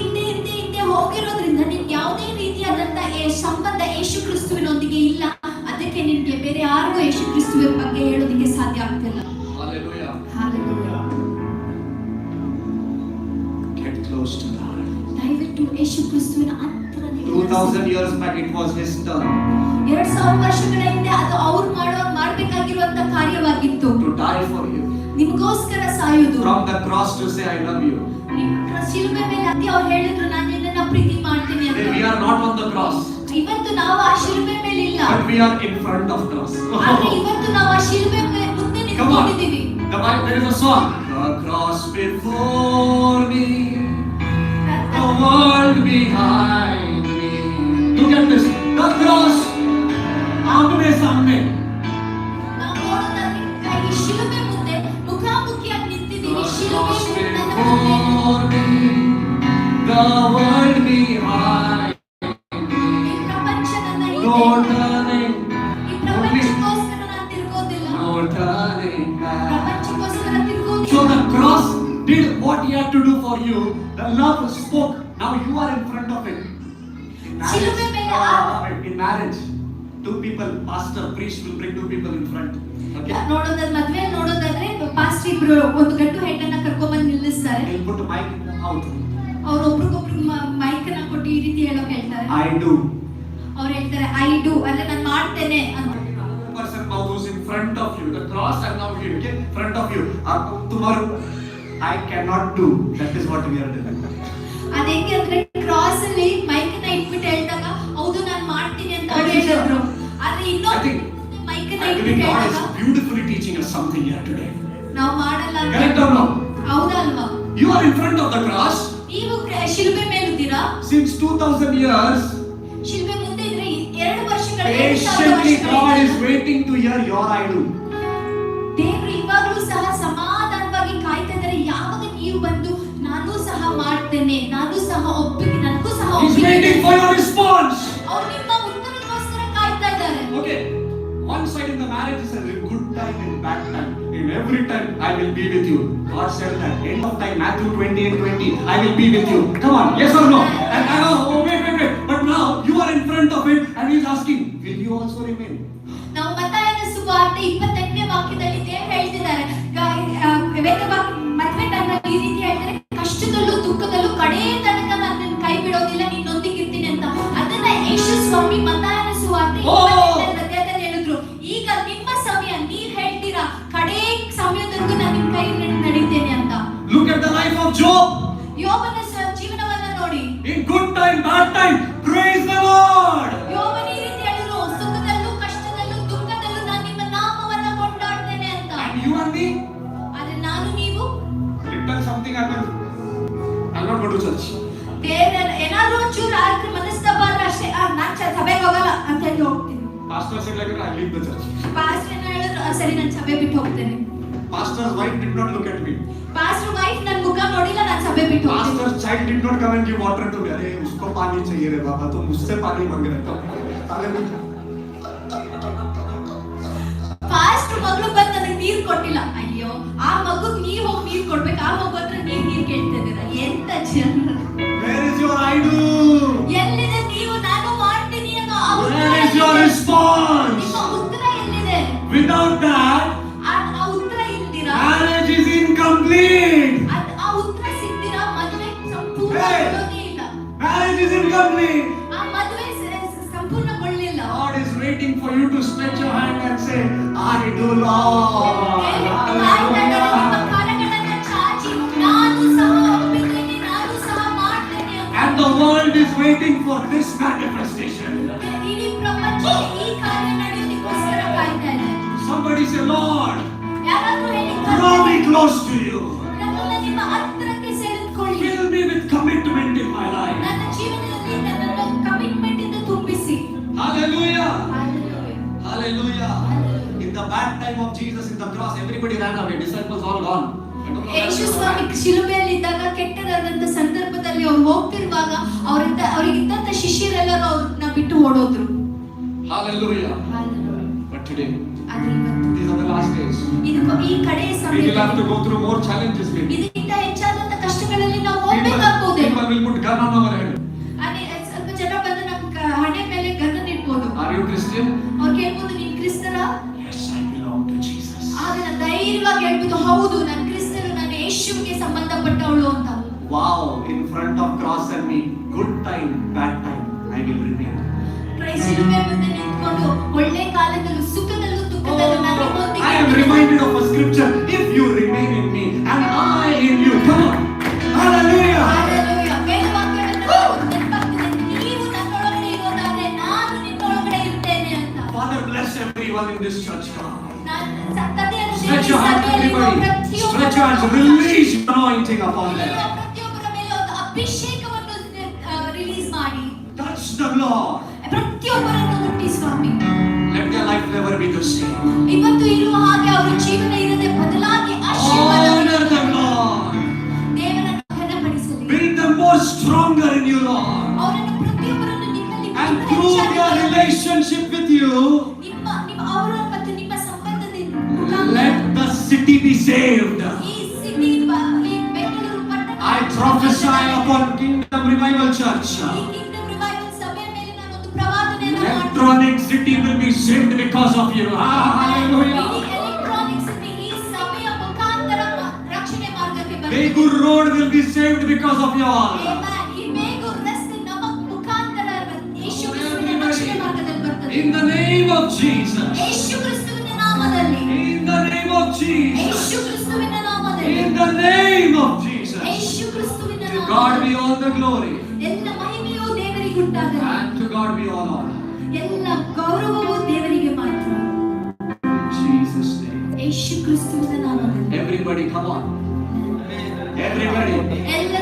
ಹಿಂದೆ ಹೋಗಿರೋದ್ರಿಂದ ನಿಮ್ಗೆ ಯಾವುದೇ ರೀತಿಯಾದಂತ ಸಂಬಂಧ ಯೇಸು ಕ್ರಿಸ್ತುವಿನೊಂದಿಗೆ ಇಲ್ಲ. ಅದಕ್ಕೆ ನಿಮ್ಗೆ ಬೇರೆ ಯಾರಿಗೂ ಯೇಸು ಕ್ರಿಸ್ತುವಿನ ಬಗ್ಗೆ ಹೇಳೋದಕ್ಕೆ ಸಾಧ್ಯ ಆಗ್ತಿಲ್ಲ.
Hallelujah.
Hallelujah.
Get close to God. 2000 years back, it was his turn
2000 ವರ್ಷಗಳ ಹಿಂದೆ ಅದು ಅವ್ರು ಮಾಡಬೇಕಾಗಿರುವಂತ ಕಾರ್ಯವಾಗಿತ್ತು.
to die for you.
ನಿಮಗೋಸ್ಕರ ಸಾಯುವುದು.
From the cross to say, I love you.
ಶಿಲುಬೆ ಮೇಲೆ ಹತ್ತಿ ಅವ್ರು ಹೇಳಿದ್ರು, ನಾನು ನಿನ್ನನ್ನ ಪ್ರೀತಿ ಮಾಡ್ತೀನಿ ಅಂತ.
We are not on the cross.
ಇವತ್ತು ನಾವು ಆ ಶಿಲುಬೆ ಮೇಲೆ ಇಲ್ಲ.
But we are in front of cross.
ಆದ್ರೆ ಇವತ್ತು ನಾವು ಆ ಶಿಲುಬೆ ಮುಂದೆ ನಿಂತ್ಕೊಂಡಿದ್ದೀವಿ.
The Bible, there is a song. The cross before me, the world behind me. Look at this. The cross. आमने सामने.
ನಾವು ನೋಡೋದಾದ್ರೆ ಈ ಶಿಲುಬೆ ಮುಂದೆ ಮುಖಾಮುಖಿಯಾಗಿ ನಿಂತಿದ್ದೀವಿ.
The
ಶಿಲುಬೆ
cross
ಮುಂದೆ
before me, the world behind me.
ಈ ಪ್ರಪಂಚ ನನ್ನ
No
ಹಿಂದೆ.
turning,
ಈ ಪ್ರಪಂಚಕ್ಕೋಸ್ಕರ ನಾನು ತಿರುಗೋದಿಲ್ಲ.
no turning back.
ಪ್ರಪಂಚಕ್ಕೋಸ್ಕರ ತಿರುಗೋದಿಲ್ಲ.
So the cross did what he had to do for you. The love spoke. Now you are in front of it. In marriage, two people, pastor, priest will bring two people in front. Okay?
ನೋಡೋದಾದ್ರೆ ಮದ್ವೆ ನೋಡೋದಾದ್ರೆ pastor ಇಬ್ರು ಒಂದು ಗಂಡು ಹೆಣ್ಣನ್ನ ಕರ್ಕೊಂಡ್ಬಂದು ನಿಲ್ಲಿಸ್ತಾರೆ.
They'll put a mic out.
ಅವ್ರು ಒಬ್ರಿಗೊಬ್ರು mic ಅನ್ನ ಕೊಟ್ಟು ಈ ರೀತಿ ಹೇಳೋಕೆ ಹೇಳ್ತಾರೆ.
I do.
ಅವ್ರು ಹೇಳ್ತಾರೆ I do ಅಂದ್ರೆ ನಾನು ಮಾಡ್ತೇನೆ ಅಂತ.
Person now who's in front of you, the cross and now here, okay, front of you. Tomorrow, I cannot do. That is what we are doing.
ಅದೇಕೆ ಅಂದ್ರೆ ಕ್ರಾಸ್ ಅಲ್ಲಿ mic ನ ಇಟ್ಬಿಟ್ಟು ಹೇಳಿದಾಗ ಹೌದು ನಾನು ಮಾಡ್ತೀನಿ ಅಂತ ಅವ್ರು ಹೇಳಿದ್ರು. ಆದ್ರೆ ಇನ್ನೊಂದು ಮೈಕ್ ನ
I believe
ಇಟ್ಬಿಟ್ಟು
God
ಹೇಳಿದಾಗ
is beautifully teaching us something here today.
ನಾವು ಮಾಡಲ್ಲ ಅಂತ.
Correct or no?
ಹೌದಾ ಅಲ್ವಾ?
You are in front of the cross.
ನೀವು ಶಿಲುಬೆ ಮೇಲೆ ಇದ್ದೀರಾ.
Since 2000 years,
ಶಿಲುಬೆ ಮುಂದೆ ಇದ್ರೆ 2 ವರ್ಷಗಳ
patiently God is waiting to hear your I do.
ದೇವರು ಇವಾಗಲೂ ಸಹ ಸಮಾಧಾನವಾಗಿ ಕಾಯ್ತಾ ಇದ್ದಾರೆ. ಯಾವಾಗ ನೀವು ಬಂದು ನಾನು ಸಹ ಮಾಡ್ತೇನೆ, ನಾನು ಸಹ ಒಪ್ಪಿಗೆ, ನನಗೂ ಸಹ
He's waiting for your response.
ಅವ್ರು ನಿಮ್ಮ ಉತ್ತರಕ್ಕೋಸ್ಕರ ಕಾಯ್ತಾ ಇದ್ದಾರೆ.
Okay, one side in the marriage is a good time and bad time. In every time I will be with you. God said that. End of time, Matthew 20:20. I will be with you. Come on, yes or no? And I know, oh wait. But now you are in front of it and He's asking, will you also remain?
ನಾವು ಮತ್ತಾಯನ ಸುವಾರ್ತೆ 28ನೇ ವಾಕ್ಯದಲ್ಲಿ ದೇವರು ಹೇಳ್ತಿದ್ದಾರೆ, ಮದುವೆ ಟೈಮ್ನಲ್ಲಿ ಈ ರೀತಿ ಹೇಳ್ತಾರೆ, ಕಷ್ಟದಲ್ಲೂ ದುಃಖದಲ್ಲೂ ಕಡೆ ತನಕ ನನ್ನ ಕೈ ಬಿಡೋದಿಲ್ಲ, ನಿನ್ನೊಂದಿಗಿರ್ತೀನಿ ಅಂತ. ಅದನ್ನ ಯೇಸು ಸ್ವಾಮಿ ಮತ್ತಾಯನ ಸುವಾರ್ತೆ 28ನೇ ಅಧ್ಯಾಯದಲ್ಲಿ ಹೇಳಿದ್ರು. ಈಗ ನಿಮ್ಮ ಸಮಯ, ನೀವ್ ಹೇಳ್ತೀರಾ ಕಡೆ ಸಮಯದವರೆಗೂ ನಾನು ನಿಮ್ ಕೈ ನಡೀತೇನೆ ಅಂತ.
Look at the life of Job.
ಯೋಬನ ಜೀವನವನ್ನ ನೋಡಿ.
In good time, bad time, praise the Lord.
ಯೋಬನ ಈ ರೀತಿ ಹೇಳಿದ್ರು, ಸುಖದಲ್ಲೂ ಕಷ್ಟದಲ್ಲೂ ದುಃಖದಲ್ಲೂ ನಾನು ನಿಮ್ಮ ನಾಮವನ್ನ ಕೊಂಡಾಡ್ತೇನೆ ಅಂತ.
And you and me?
ಆದ್ರೆ ನಾನು ನೀವು
Little something happened. I'll not go to church.
ಏನಾದ್ರೂ ಒಂಚೂರು ಆದ್ರೆ ಮನಸ್ತಾಪ ಆದ್ರೆ ಅಷ್ಟೇ, ನಾನ್ ಸಭೆಗೆ ಹೋಗಲ್ಲ ಅಂತ ಹೇಳಿ ಹೋಗ್ತೀನಿ.
Pastor said like I leave the church.
Pastor ಏನ ಹೇಳಿದ್ರು, ಸರಿ ನಾನು ಸಭೆ ಬಿಟ್ಟು ಹೋಗ್ತೇನೆ.
Pastor's wife did not look at me.
Pastor wife ನನ್ನ ಮುಖ ನೋಡಿಲ್ಲ, ನಾನು ಸಭೆ ಬಿಟ್ಟು ಹೋಗ್ತೇನೆ.
Pastor's child did not come and give water to me. अरे उसको पानी चाहिए रे बाबा, तुम मुझसे पानी मांग रहे हो.
ಪಾಸ್ಟರ್ ಮಗಳು ಬಂದು ನನಗೆ ನೀರು ಕೊಟ್ಟಿಲ್ಲ. ಅಯ್ಯೋ, ಆ ಮಗುಗೆ ನೀವು ಹೋಗಿ ನೀರು ಕೊಡ್ಬೇಕು, ಆ ಮಗು ಹತ್ರ ನೀರು ಕೇಳ್ತಾ ಇದ್ದೀರಾ? ಎಂತ ಜನ.
Where is your I do?
ಎಲ್ಲಿದೆ ನೀವು ನಾನು ಮಾಡ್ತೀನಿ ಅನ್ನೋ ಆ ಉತ್ತರ?
Where is your response?
ನಿಮ್ಮ ಉತ್ತರ ಎಲ್ಲಿದೆ?
Without that,
ಆ ಉತ್ತರ ಇಲ್ದಿರಾ
marriage is incomplete.
ಆ ಉತ್ತರ ಸಿಗ್ದಿರಾ ಮದುವೆ ಸಂಪೂರ್ಣ ಆಗೋದೇ ಇಲ್ಲ.
Marriage is incomplete.
ಆ ಮದುವೆ ಸಂಪೂರ್ಣಗೊಳ್ಳಿಲ್ಲ.
God is waiting for you to stretch your hand and say, I do Lord.
ನಿಮ್ಮ ಕರಗಳನ್ನ ಚಾಚಿ ನಾನು ಸಹ ಒಪ್ಪಿದ್ದೇನೆ, ನಾನು ಸಹ ಮಾಡ್ತೇನೆ ಅಂತ.
And the world is waiting for this manifestation.
ಇಡೀ ಪ್ರಪಂಚ ಈ ಕಾರ್ಯ ನಡೆಯೋದಕ್ಕೋಸ್ಕರ ಕಾಯ್ತಾ ಇದೆ.
Somebody say, Lord,
ಯಾರಾದ್ರೂ ಹೇಳಿ,
draw me close to you.
ನನ್ನನ್ನ ನಿಮ್ಮ ಹತ್ತಿರಕ್ಕೆ ಸೆಳೆದುಕೊಳ್ಳಿ.
Fill me with commitment in my life.
ನನ್ನ ಜೀವನದಲ್ಲಿ ನನ್ನನ್ನು ಕಮಿಟ್ಮೆಂಟ್ ಇಂದ ತುಂಬಿಸಿ.
Hallelujah.
Hallelujah.
Hallelujah. In the bad time of Jesus in the cross, everybody ran away. Disciples all gone.
ಯೇಸು ಸ್ವಾಮಿ ಶಿಲುಬೆಯಲ್ಲಿ ಇದ್ದಾಗ ಕೆಟ್ಟದಾದಂತ ಸಂದರ್ಭದಲ್ಲಿ ಅವ್ರು ಹೋಗ್ತಿರುವಾಗ ಅವರಿಗಿದ್ದಂತ ಶಿಷ್ಯರೆಲ್ಲರೂ ಅವ್ರನ್ನ ಬಿಟ್ಟು ಓಡೋದ್ರು.
Hallelujah. But today,
ಆದ್ರೆ ಇವತ್ತು
these are the last days.
ಈ ಕಡೆಯ
We will have to
ಸಮಯದಲ್ಲಿ
go through more challenges. Maybe.
ಇದಕ್ಕಿಂತ ಹೆಚ್ಚಾದಂತ ಕಷ್ಟಗಳಲ್ಲಿ ನಾವು ಹೋಗ್ಬೇಕಾಗ್ಬೋದೇ.
People will put gun on our head.
ಸ್ವಲ್ಪ ಜನ ಬಂದು ನಮ್ಮ ಹಣೆ ಮೇಲೆ ಗನ್ನ ಇಡ್ಬೋದು.
Are you Christian?
ಅವ್ರು ಕೇಳ್ಬೋದು, ನೀನ್ ಕ್ರಿಸ್ತನ?
Yes, I belong to Jesus.
ಆಗ ನಾನು ಧೈರ್ಯವಾಗಿ ಹೇಳ್ಬೋದು, ಹೌದು ನಾನು ಕ್ರಿಸ್ತನು, ನಾನು ಯೇಸುವಿಗೆ ಸಂಬಂಧಪಟ್ಟವಳು ಅಂತ.
Wow, in front of cross and me, good time, bad time, I will remain.
ಕ್ರೈಸ್ತ ಶಿಲುಬೆ ಮುಂದೆ ನಿಂತ್ಕೊಂಡು ಒಳ್ಳೆ ಕಾಲದಲ್ಲೂ ಸುಖದಲ್ಲೂ ದುಃಖದಲ್ಲೂ ನಾನು ನಿಮ್ಮೊಂದಿಗೆ
I am reminded of a scripture. If you remain in me and I in you. Come on. Hallelujah.
Hallelujah. ವೇದವಾಕ್ಯವನ್ನು ನೆನಪಾಗ್ತಿದೆ. ನೀವು ನನ್ನೊಳಗಡೆ ಇರೋದಾದ್ರೆ ನಾನು ನಿನ್ನೊಳಗಡೆ ಇರ್ತೇನೆ ಅಂತ.
Father, bless everyone in this church.
ತಂದೆಯನ್ನು
Stretch your hands, everybody. Stretch your hands. Release your anointing upon them.
ಪ್ರತಿಯೊಬ್ಬರ ಮೇಲೆ ಒಂದು ಅಭಿಷೇಕವನ್ನು release ಮಾಡಿ
Touch the Lord.
ಪ್ರತಿಯೊಬ್ಬರನ್ನು ಮುಟ್ಟಿ ಸ್ವಾಮಿ.
Let their life never be the same.
ಇವತ್ತು ಇರುವ ಹಾಗೆ ಅವರ ಜೀವನ ಇರದೆ ಬದಲಾಗಿ ಆಶೀರ್ವಾದ
Honor the Lord.
ದೇವರನ್ನು ಘನಪಡಿಸಲಿ.
Build them more stronger in you, Lord.
ಅವರನ್ನು ಪ್ರತಿಯೊಬ್ಬರನ್ನು ನಿಮ್ಮಲ್ಲಿ
And through their relationship with you,
ನಿಮ್ಮ ಅವರ ಮತ್ತು ನಿಮ್ಮ ಸಂಬಂಧದಿಂದ
let the city be saved.
ಈ ಸಿಟಿ ಈ ಬೆಂಗಳೂರು ಪಟ್ಟಣ
I prophesy upon Kingdom Revival Church.
ಈ ಕಿಂಗ್ಡಮ್ ರಿವೈವಲ್ ಸಭೆಯ ಮೇಲೆ ನಾನು ಒಂದು ಪ್ರವಾದನೆಯನ್ನು ಮಾಡ್ತೀನಿ.
Electronic city will be saved because of you. Hallelujah.
ಈ ಎಲೆಕ್ಟ್ರಾನಿಕ್ಸ್ ಈ ಸಭೆಯ ಮುಖಾಂತರ ರಕ್ಷಣೆ ಮಾರ್ಗಕ್ಕೆ ಬರುತ್ತೆ.
Begur Road will be saved because of you all.
Amen. ಈ ಬೇಗೂರು ರಸ್ತೆ ನಮ್ಮ ಮುಖಾಂತರ ಯೇಸು ಕ್ರಿಸ್ತನ ರಕ್ಷಣೆ ಮಾರ್ಗದಲ್ಲಿ ಬರ್ತದೆ.
In the name of Jesus.
ಯೇಸು ಕ್ರಿಸ್ತನ ನಾಮದಲ್ಲಿ.
In the name of Jesus.
ಯೇಸು ಕ್ರಿಸ್ತನ ನಾಮದಲ್ಲಿ.
In the name of Jesus.
ಯೇಸು ಕ್ರಿಸ್ತನ
To God be
ನಾಮದಲ್ಲಿ.
all the glory.
ಎಲ್ಲ ಮಹಿಮೆಯು ದೇವರಿಗೆ ಉಂಟಾಗಲಿ.
And to God be all honor.
ಎಲ್ಲ ಗೌರವವು ದೇವರಿಗೆ ಮಾತ್ರ.
In Jesus' name.
ಯೇಸು ಕ್ರಿಸ್ತನ ನಾಮದಲ್ಲಿ.
Everybody come on. Everybody.
ಎಲ್ಲ